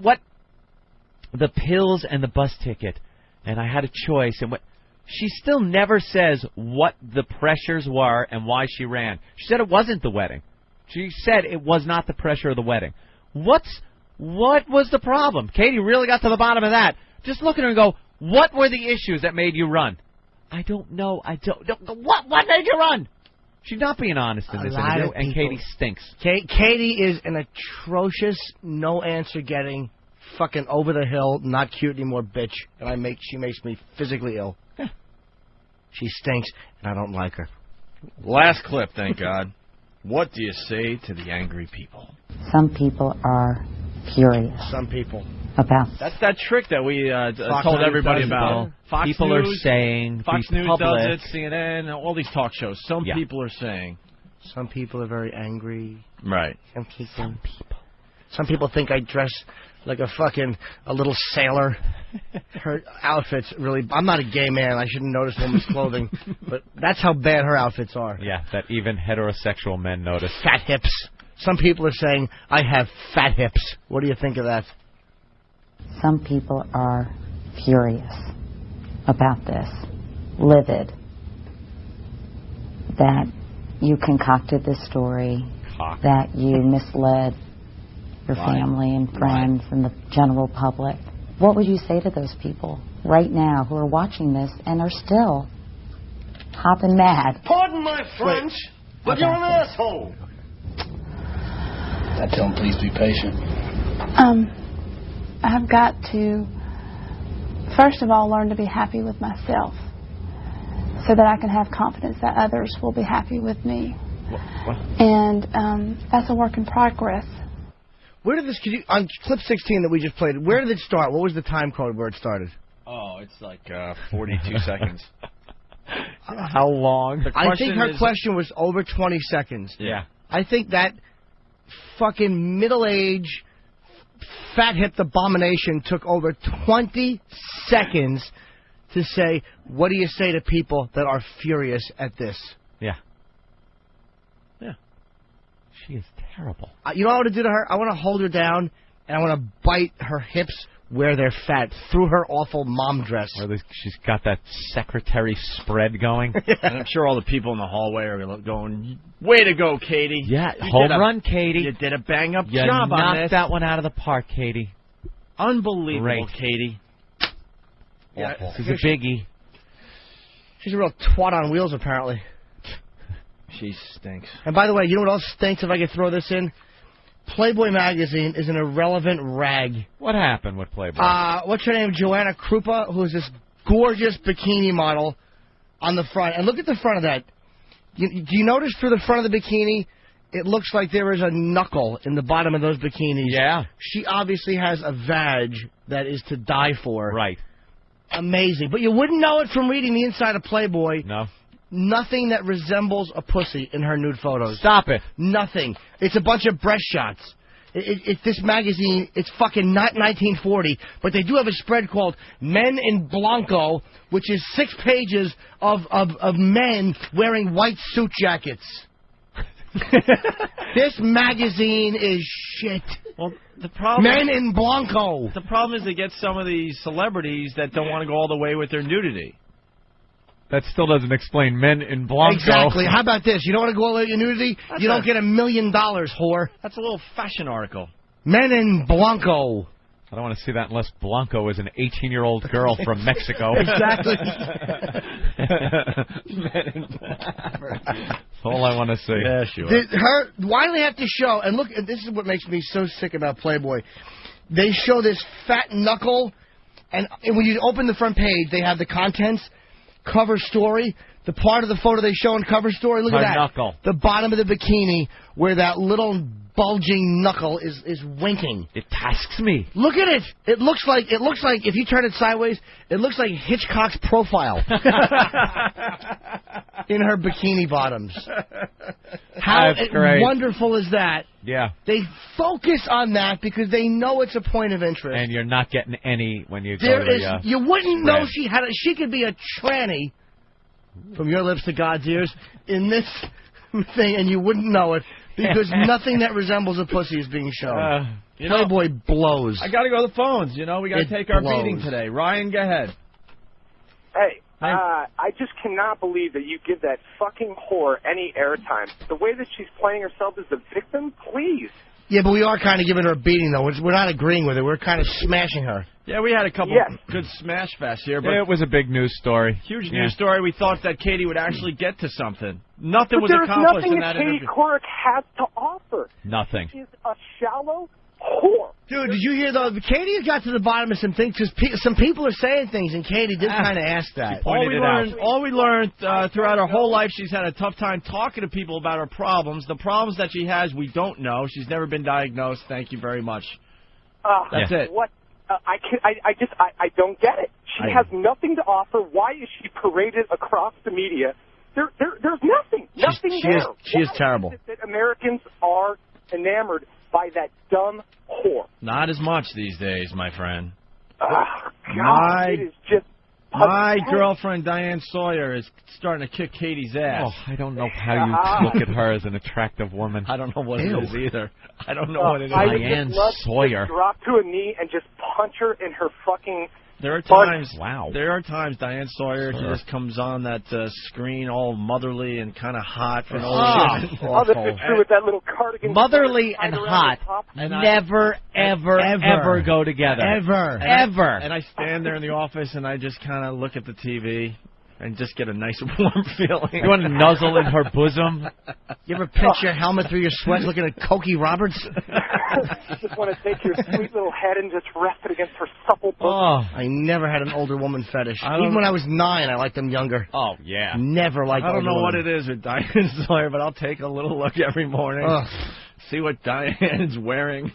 the pills and the bus ticket, and I had a choice, and what she still never says what the pressures were and why she ran. She said it wasn't the wedding. She said it was not the pressure of the wedding. What was the problem? Katie really got to the bottom of that. Just look at her and go, what were the issues that made you run? I don't know. What made you run? She's not being honest in this interview, and Katie stinks. Katie is an atrocious, no-answer-getting, fucking over-the-hill, not cute anymore bitch, and she makes me physically ill. Yeah. She stinks, and I don't like her. Last clip, thank God. What do you say to the angry people? Some people are furious. Some people. About That's that trick that we told everybody about. Fox people News, are saying, Fox News public. does it, CNN, all these talk shows. Some people are saying. Some people are very angry. Right. Some people think I dress like a little sailor. Her outfits really... I'm not a gay man. I shouldn't notice women's clothing. But that's how bad her outfits are. Yeah, that even heterosexual men notice. Fat hips. Some people are saying, I have fat hips. What do you think of that? Some people are furious about this, livid, that you concocted this story, that you misled your family and friends and the general public. What would you say to those people right now who are watching this and are still hopping mad? Pardon my French, but you're an asshole. I tell them, please be patient. I've got to, first of all, learn to be happy with myself so that I can have confidence that others will be happy with me. What? And that's a work in progress. Where did this, on clip 16 that we just played, where did it start? What was the time code where it started? Oh, it's like 42 seconds. How long? I think her question was over 20 seconds. Yeah. I think that fucking middle-aged, fat-hipped abomination took over 20 seconds to say, what do you say to people that are furious at this? Yeah. Yeah. She is terrible. You know what I want to do to her? I want to hold her down, and I want to bite her hips where they're fat through her awful mom dress. Where she's got that secretary spread going. And I'm sure all the people in the hallway are going, way to go, Katie. Yeah, home run, Katie. You did a bang-up you job on knocked this. that one out of the park, Katie. Unbelievable, Great. Katie. Yeah, this is a biggie. She's a real twat on wheels, apparently. She stinks. And by the way, you know what else stinks, if I could throw this in? Playboy magazine is an irrelevant rag. What happened with Playboy? What's her name? Joanna Krupa, who's this gorgeous bikini model on the front. And look at the front of that. Do you notice through the front of the bikini, it looks like there is a knuckle in the bottom of those bikinis? Yeah. She obviously has a vag that is to die for. Right. Amazing. But you wouldn't know it from reading the inside of Playboy. No. Nothing that resembles a pussy in her nude photos. Stop it. Nothing. It's a bunch of breast shots. It's this magazine, it's fucking not 1940, but they do have a spread called Men in Blanco, which is 6 pages of men wearing white suit jackets. This magazine is shit. Well, the problem Men in Blanco. The problem is they get some of these celebrities that don't want to go all the way with their nudity. That still doesn't explain Men in Blanco. Exactly. How about this? You don't want to go all the way with your nudity? You don't get $1 million, whore. That's a little fashion article. Men in Blanco. I don't want to see that unless Blanco is an 18-year-old girl from Mexico. Exactly. That's all I want to see. Yeah, sure. Why do they have to show, and look, this is what makes me so sick about Playboy. They show this fat knuckle, and when you open the front page, they have the contents, cover story, the part of the photo they show in cover story, look at that. Knuckle. The bottom of the bikini where that little bulging knuckle is winking. It tasks me. Look at it. It looks like if you turn it sideways, it looks like Hitchcock's profile. In her bikini bottoms. How wonderful is that? Yeah. They focus on that because they know it's a point of interest. And you're not getting any when you go There to is, you wouldn't know she could be a tranny, from your lips to God's ears, in this thing, and you wouldn't know it because nothing that resembles a pussy is being shown. Playboy blows. I got to go to the phones. We got to take our beating today. Ryan, go ahead. Hey, I just cannot believe that you give that fucking whore any airtime. The way that she's playing herself as the victim, please. Yeah, but we are kind of giving her a beating, though. We're not agreeing with it. We're kind of smashing her. Yeah, we had a couple good smash fests here. But it was a big news story. Huge news story. We thought that Katie would actually get to something. Nothing was accomplished in that interview. Katie Couric has to offer. Nothing. She's a shallow whore. Dude, did you hear, though? Katie got to the bottom of some things, because some people are saying things, and Katie did kind of ask that. All we learned throughout her whole life, she's had a tough time talking to people about her problems. The problems that she has, we don't know. She's never been diagnosed. Thank you very much. That's it. What? I don't get it. She has nothing to offer. Why is she paraded across the media? There's nothing. Nothing there. She is terrible. Why is it that Americans are enamored by that dumb whore? Not as much these days, my friend. God, it is just my girlfriend, Diane Sawyer, is starting to kick Katie's ass. Oh, I don't know how you look at her as an attractive woman. I don't know what it is either. I don't know what it is. Diane Sawyer. To drop to a knee and just punch her in her fucking... There are times. Wow. There are times Diane Sawyer just comes on that screen all motherly and kind of hot for no reason. That's true with that little cardigan. Motherly and hot never, ever go together. Ever. And I stand there in the office and I just kind of look at the TV and just get a nice warm feeling. You want to nuzzle in her bosom? You ever pinch your helmet through your sweat looking at Cokie Roberts? You just want to take your sweet little head and just rest it against her supple bosom. Oh, I never had an older woman fetish. Even when I was 9, I liked them younger. Oh, yeah. Never liked older women. I don't know what it is with Diane Sawyer, but I'll take a little look every morning. See what Diane's wearing.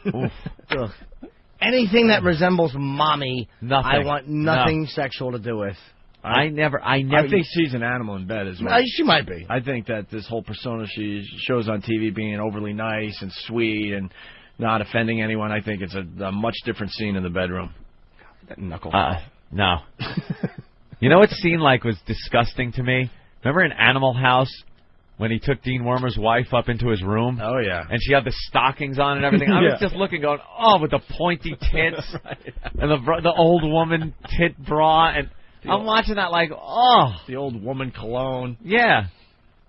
Anything that resembles mommy, nothing. I want nothing sexual to do with. I think she's an animal in bed as well. She might be. I think that this whole persona she shows on TV, being overly nice and sweet and not offending anyone, I think it's a much different scene in the bedroom. That knuckle. No. You know what scene was disgusting to me? Remember in Animal House when he took Dean Wormer's wife up into his room? Oh, yeah. And she had the stockings on and everything. I was just looking going, with the pointy tits and the old woman tit bra and... I'm watching that the old woman cologne. Yeah.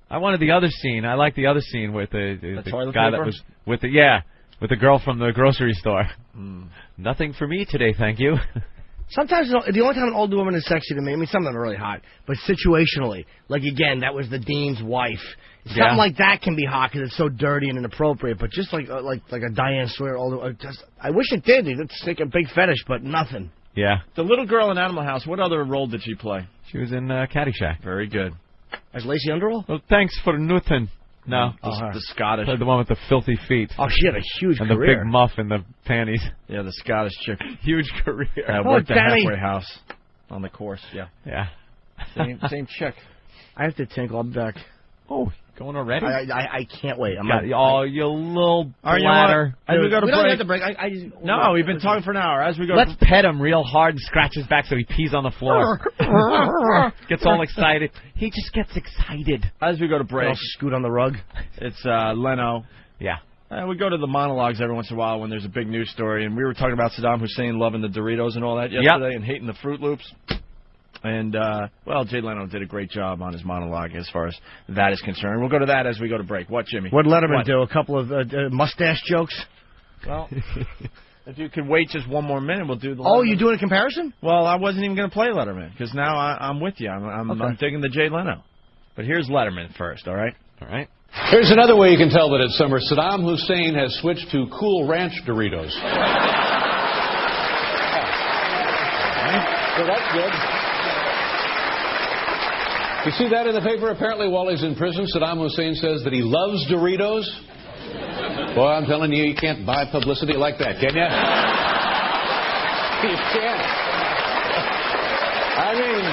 I wanted the other scene. I like the other scene with the guy that was with the girl from the grocery store. Nothing for me today, thank you. Sometimes the only time an older woman is sexy to me, some of them are really hot, but situationally, again, that was the dean's wife. Something like that can be hot because it's so dirty and inappropriate, but just like a Diane Sawyer older, I wish it did. It's like a big fetish, but nothing. Yeah. The little girl in Animal House, what other role did she play? She was in Caddyshack. Very good. As Lacey Underall? Well, thanks for Newton. No. The Scottish. The one with the filthy feet. Oh, she had a huge and career. And the big muff and the panties. Yeah, the Scottish chick. Huge career. Worked the halfway house on the course, yeah. Yeah. Same chick. I have to tinkle. I'll be back. Oh, going already? I can't wait. You little bladder. You know as we go to we break. don't have to break. No, we've been talking for an hour. As we go, let's pet him real hard and scratch his back so he pees on the floor. Gets all excited. He just gets excited. As we go to break, I'll scoot on the rug. It's Leno. Yeah. We go to the monologues every once in a while when there's a big news story, and we were talking about Saddam Hussein loving the Doritos and all that yesterday and hating the Fruit Loops. And, Jay Leno did a great job on his monologue as far as that is concerned. We'll go to that as we go to break. What, Jimmy? What Letterman do? A couple of mustache jokes? Well, if you could wait just one more minute, we'll do the Letterman. Oh, you doing a comparison? Well, I wasn't even going to play Letterman, because now I'm with you. I'm digging the Jay Leno. But here's Letterman first, all right? All right. Here's another way you can tell that it's summer. Saddam Hussein has switched to Cool Ranch Doritos. So that's good. You see that in the paper? Apparently, while he's in prison, Saddam Hussein says that he loves Doritos. Boy, I'm telling you, you can't buy publicity like that, can you? You can't. I mean,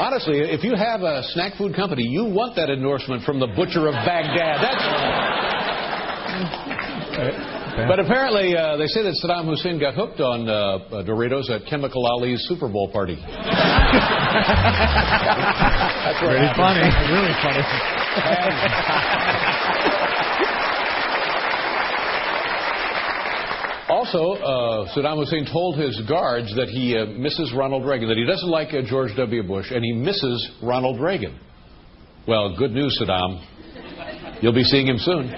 honestly, if you have a snack food company, you want that endorsement from the butcher of Baghdad. That's... But apparently, they say that Saddam Hussein got hooked on Doritos at Chemical Ali's Super Bowl party. That's really funny. Really funny. Also, Saddam Hussein told his guards that he misses Ronald Reagan, that he doesn't like George W. Bush, and he misses Ronald Reagan. Well, good news, Saddam. You'll be seeing him soon.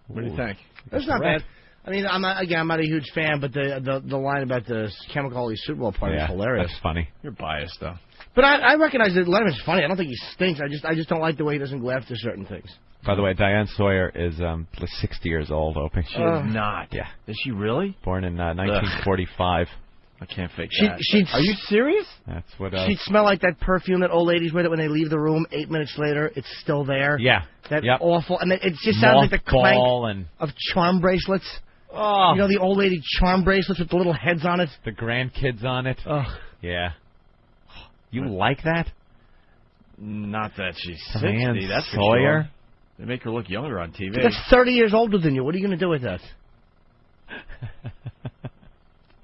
What do you think? That's not bad. I mean, I'm not a huge fan, but the line about the Chemical Super Bowl party is hilarious. That's funny. You're biased, though. But I recognize that Letterman's funny. I don't think he stinks. I just don't like the way he doesn't go after certain things. By the way, Diane Sawyer is 60 years old, Opie. She is not. Yeah. Is she really? Born in 1945. I can't fake that. Are you serious? That's what. She'd smell like that perfume that old ladies wear when they leave the room. 8 minutes later, it's still there. Yeah. That awful. And it just sounds like the clank of charm bracelets. Oh. You know, the old lady charm bracelets with the little heads on it. The grandkids on it. Oh. Yeah. You like that? Not that she's 60. Diane That's Sawyer. For sure. They make her look younger on TV. But that's 30 years older than you. What are you going to do with that?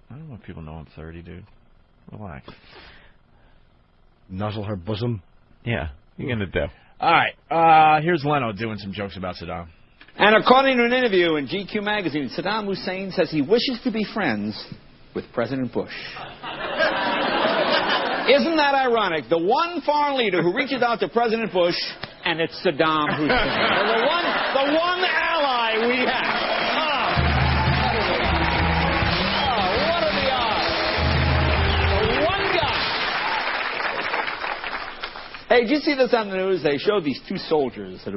I don't want people to know I'm 30, dude. Relax. Nuzzle her bosom. Yeah, you're going to do. All right. Here's Leno doing some jokes about Saddam. And according to an interview in GQ magazine, Saddam Hussein says he wishes to be friends with President Bush. Isn't that ironic? The one foreign leader who reaches out to President Bush, and it's Saddam Hussein. the one ally we have. What are the odds? The one guy. Hey, did you see this on the news? They showed these two soldiers that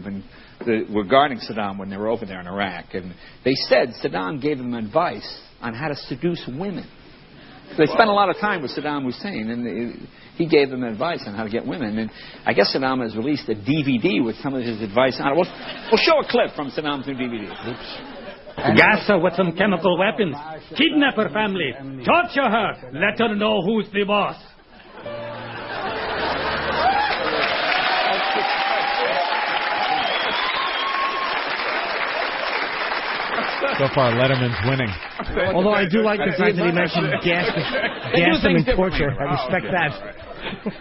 were guarding Saddam when they were over there in Iraq, and they said Saddam gave them advice on how to seduce women. They spent a lot of time with Saddam Hussein, and he gave them advice on how to get women. And I guess Saddam has released a DVD with some of his advice on it. We'll show a clip from Saddam's new DVD. Oops. Gas her with some chemical weapons. Kidnap her family. Torture her. Let her know who's the boss. So far, Letterman's winning. Although I do like the fact that he mentioned gas and torture. I respect that.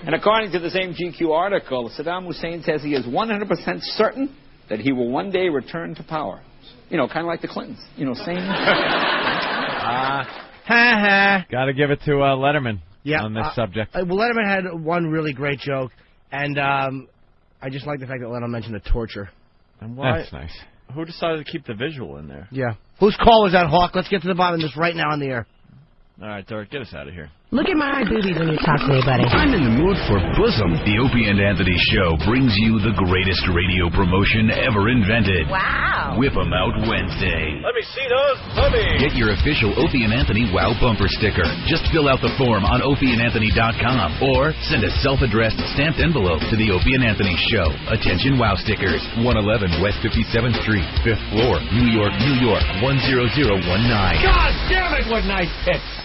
And according to the same GQ article, Saddam Hussein says he is 100% certain that he will one day return to power. You know, kind of like the Clintons. You know, same. Got to give it to Letterman on this subject. Well, Letterman had one really great joke, and I just like the fact that Letterman mentioned the torture. And why? That's nice. Who decided to keep the visual in there? Yeah. Whose call was that, Hawk? Let's get to the bottom of this right now on the air. All right, Dirk, get us out of here. Look at my boobies when you talk to me, buddy. I'm in the mood for bosom. The Opie and Anthony Show brings you the greatest radio promotion ever invented. Wow. Whip 'em Out Wednesday. Let me see those boobies. Get your official Opie and Anthony Wow bumper sticker. Just fill out the form on opieandanthony.com or send a self-addressed stamped envelope to the Opie and Anthony Show. Attention Wow stickers. 111 West 57th Street, 5th floor, New York, New York, 10019. God damn it, what nice hits.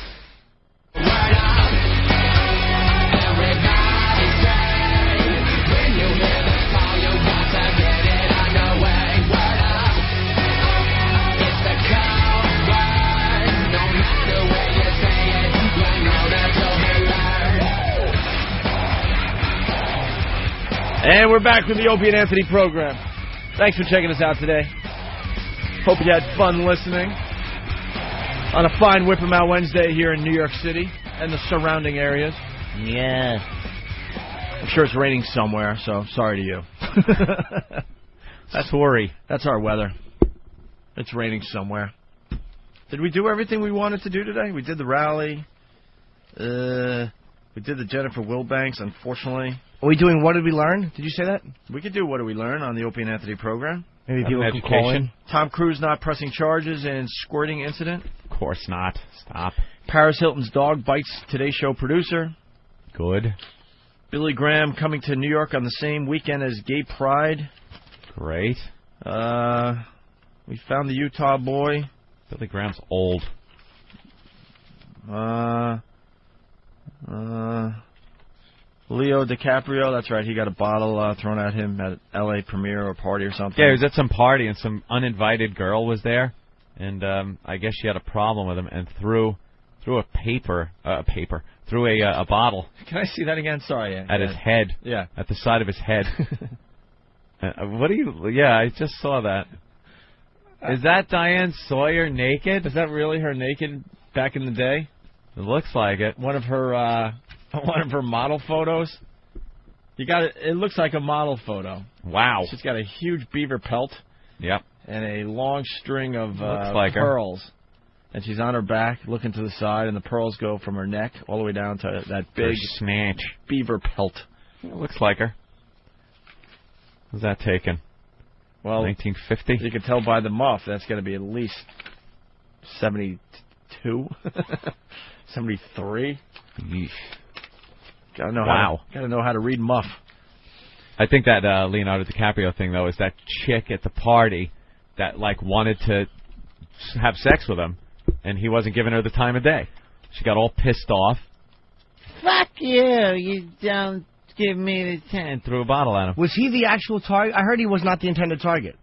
And we're back with the Opie and Anthony program. Thanks for checking us out today. Hope you had fun listening on a fine Whip 'em Out Wednesday here in New York City and the surrounding areas. Yeah. I'm sure it's raining somewhere, so sorry to you. That's worry. That's our weather. It's raining somewhere. Did we do everything we wanted to do today? We did the rally. We did the Jennifer Wilbanks, unfortunately. Are we doing What Did We Learn? Did you say that? We could do What Did We Learn on the Opie and Anthony program. Maybe people can call in. Tom Cruise not pressing charges in squirting incident. Of course not. Stop. Paris Hilton's dog bites Today Show producer. Good. Billy Graham coming to New York on the same weekend as Gay Pride. Great. We found the Utah boy. Billy Graham's old. Leo DiCaprio, that's right, he got a bottle thrown at him at L.A. premiere or party or something. Yeah, he was at some party and some uninvited girl was there, and I guess she had a problem with him and threw a bottle. Can I see that again? Sorry. At his head. Yeah. At the side of his head. Yeah, I just saw that. Is that Diane Sawyer naked? Is that really her naked back in the day? It looks like it. One of her model photos. It looks like a model photo. Wow. She's got a huge beaver pelt. Yep. And a long string of like pearls. And she's on her back, looking to the side, and the pearls go from her neck all the way down to that big snatch beaver pelt. It looks like her. Was that taken? Well, 1950. You can tell by the muff that's going to be at least 72, 73. Yeesh. Gotta know how to read muff. I think that Leonardo DiCaprio thing though is that chick at the party that wanted to have sex with him, and he wasn't giving her the time of day. She got all pissed off. Fuck you! You don't give me the time. And threw a bottle at him. Was he the actual target? I heard he was not the intended target.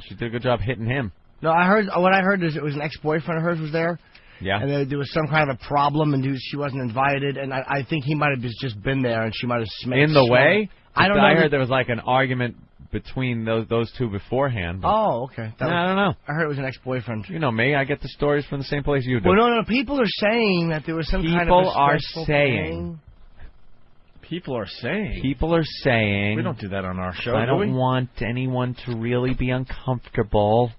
She did a good job hitting him. No, what I heard is it was an ex-boyfriend of hers was there. Yeah. And there was some kind of a problem, and she wasn't invited, and I think he might have just been there, and she might have smacked in the way? I don't know. I heard there was an argument between those two beforehand. Oh, okay. I don't know. I heard it was an ex-boyfriend. You know me. I get the stories from the same place you do. Well, no. People are saying that there was some kind of a stressful thing. People are saying. We don't do that on our show. I don't want anyone to really be uncomfortable.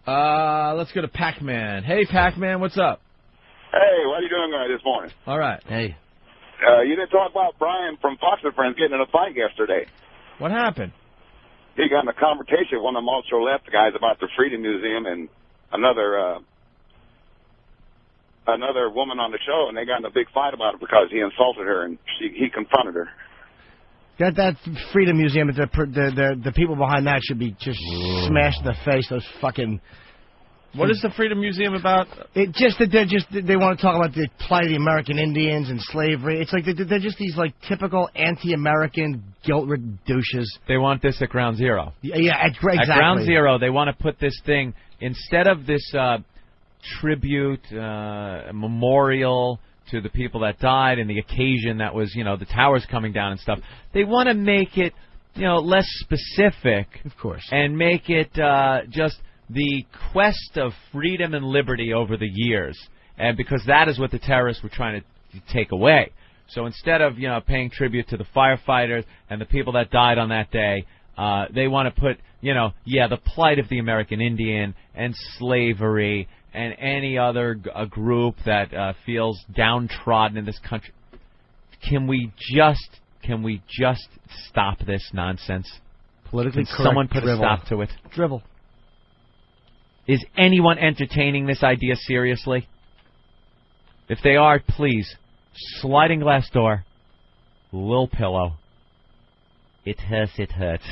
Let's go to Pac-Man. Hey, Pac-Man, what's up? Hey, what are you doing this morning? All right. Hey. You didn't talk about Brian from Fox and Friends getting in a fight yesterday. What happened? He got in a confrontation with one of them ultra-left guys about the Freedom Museum and another woman on the show, and they got in a big fight about it because he insulted her, and he confronted her. That Freedom Museum, the people behind that should be just smashed in the face. Those fucking. What is the Freedom Museum about? They want to talk about the plight of the American Indians and slavery. It's like they're just these typical anti-American guilt-ridden douches. They want this at Ground Zero. Yeah, exactly. At Ground Zero, they want to put this thing instead of this tribute memorial to the people that died and the occasion that was, the towers coming down and stuff. They want to make it, less specific. Of course. And make it just the quest of freedom and liberty over the years. And because that is what the terrorists were trying to take away. So instead of, paying tribute to the firefighters and the people that died on that day, they want to put, the plight of the American Indian and slavery and any other group that feels downtrodden in this country, can we just stop this nonsense? Politically Can correct someone put drivel. a stop to it? Drivel. Is anyone entertaining this idea seriously? If they are, please, sliding glass door, Lil Pillow. It hurts, it hurts.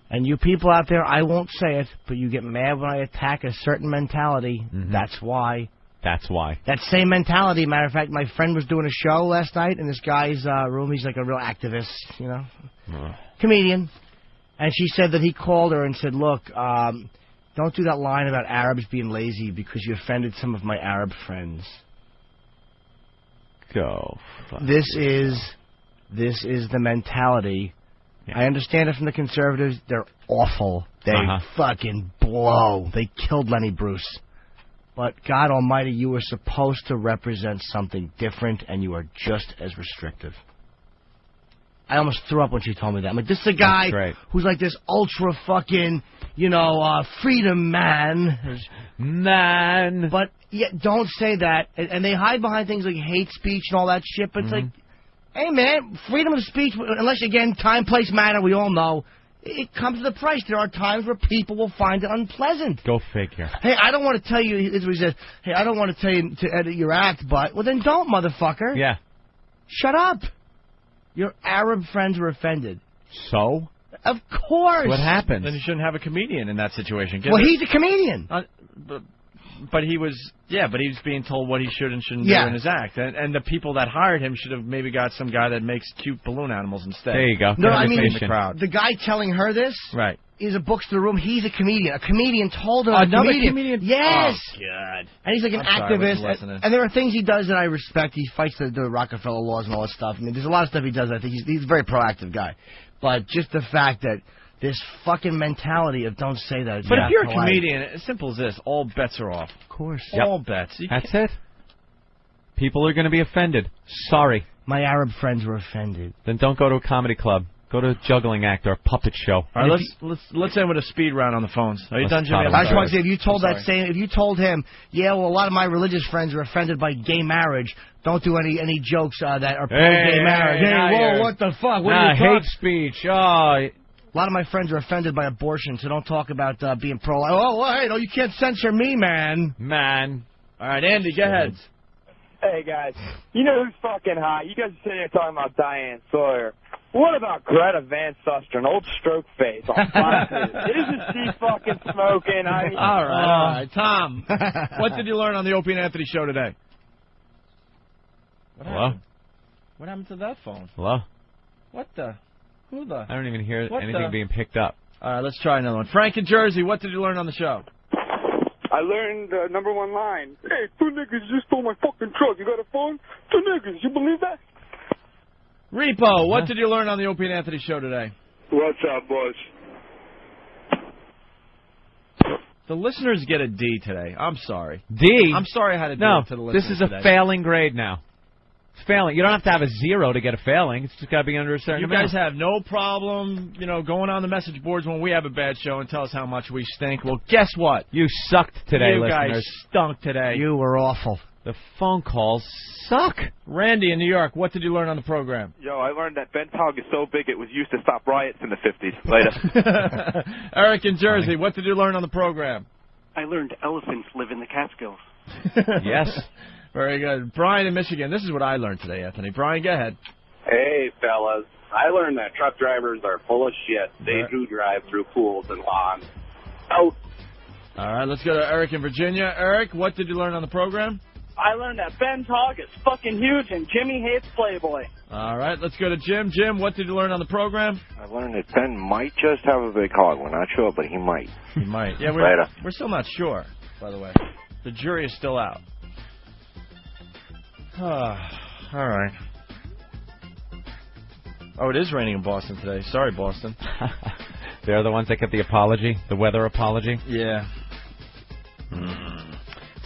And you people out there, I won't say it, but you get mad when I attack a certain mentality. Mm-hmm. That's why. That's why. That same mentality, matter of fact, my friend was doing a show last night in this guy's room. He's like a real activist, you know, comedian. And she said that he called her and said, look, don't do that line about Arabs being lazy because you offended some of my Arab friends. Go. This is the mentality. Yeah. I understand it from the conservatives. They're awful. They fucking blow. They killed Lenny Bruce. But God Almighty, you were supposed to represent something different, and you are just as restrictive. I almost threw up when she told me that. I'm like, this is a guy who's like this ultra fucking, freedom man. Man. But yeah, don't say that. And they hide behind things like hate speech and all that shit. But it's like, hey, man, freedom of speech, unless, again, time, place, matter, we all know, it comes with a price. There are times where people will find it unpleasant. Go figure. Hey, I don't want to tell you, this is what he says, hey, I don't want to tell you to edit your act, but, well, then don't, motherfucker. Yeah. Shut up. Your Arab friends were offended. So? Of course. What happened? Then you shouldn't have a comedian in that situation. He's a comedian. But he was being told what he should and shouldn't do in his act. And the people that hired him should have maybe got some guy that makes cute balloon animals instead. There you go. No, I mean, the crowd. The guy telling her this right. is a books to the room. He's a comedian. A comedian told her. Another comedian? Yes. Oh, God. And he's like an activist. And there are things he does that I respect. He fights the Rockefeller laws and all that stuff. I mean, there's a lot of stuff he does. I think he's a very proactive guy. But just the fact that this fucking mentality of don't say that. But if you're a comedian, as simple as this, all bets are off. Of course. All bets. That's it. People are going to be offended. Sorry. My Arab friends were offended. Then don't go to a comedy club. Go to a juggling act or a puppet show. All right, let's end with a speed round on the phones. Are you done, Jimmy? I just want to say, if you told him, yeah, well, a lot of my religious friends are offended by gay marriage, don't do any jokes that are pro-gay marriage. Hey, whoa, what the fuck? What are you hate speech. Oh. A lot of my friends are offended by abortion, so don't talk about being pro-life. Oh, wait, you can't censor me, man. Man. All right, Andy, go ahead. Hey, guys. You know who's fucking hot? You guys are sitting here talking about Diane Sawyer. What about Greta Van Susteren, old stroke face on Fox News? Isn't she fucking smoking? All right. Tom, what did you learn on the Opie and Anthony show today? Hello? What happened to that phone? Hello? What the? Who the? I don't even hear anything being picked up. All right, let's try another one. Frank in Jersey, what did you learn on the show? I learned number one line. Hey, 2 niggas just stole my fucking truck. You got a phone? 2 niggas. You believe that? Repo, what did you learn on the Opie and Anthony show today? What's up, boys? The listeners get a D today. I'm sorry. D? I'm sorry I had to do it to the listeners this is a today. failing grade now. It's failing. You don't have to have a 0 to get a failing. It's just got to be under a certain amount. You guys have no problem, going on the message boards when we have a bad show and tell us how much we stink. Well, guess what? You sucked today, listeners. You guys stunk today. You were awful. The phone calls suck. Randy in New York, what did you learn on the program? Yo, I learned that Ben's hog is so big it was used to stop riots in the 50s. Later. Eric in Jersey, what did you learn on the program? I learned elephants live in the Catskills. Yes. Very good. Brian in Michigan, this is what I learned today, Anthony. Brian, go ahead. Hey, fellas. I learned that truck drivers are full of shit. They do drive through pools and lawns. Out. All right, let's go to Eric in Virginia. Eric, what did you learn on the program? I learned that Ben's hog is fucking huge and Jimmy hates Playboy. All right, let's go to Jim. Jim, what did you learn on the program? I learned that Ben might just have a big hog. We're not sure, but he might. He might. Yeah, we're still not sure, by the way. The jury is still out. All right. Oh, it is raining in Boston today. Sorry, Boston. They're the ones that get the apology, the weather apology? Yeah.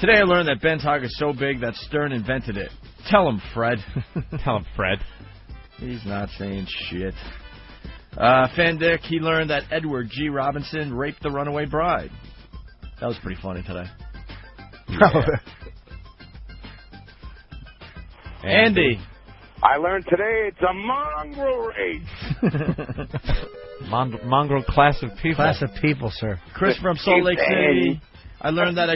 Today I learned that Ben's hog is so big that Stern invented it. Tell him, Fred. Tell him, Fred. He's not saying shit. Fan Dick, he learned that Edward G. Robinson raped the Runaway Bride. That was pretty funny today. Andy. I learned today it's a mongrel race. Mongrel class of people. Class of people, sir. Chris from Salt Lake City. I learned that I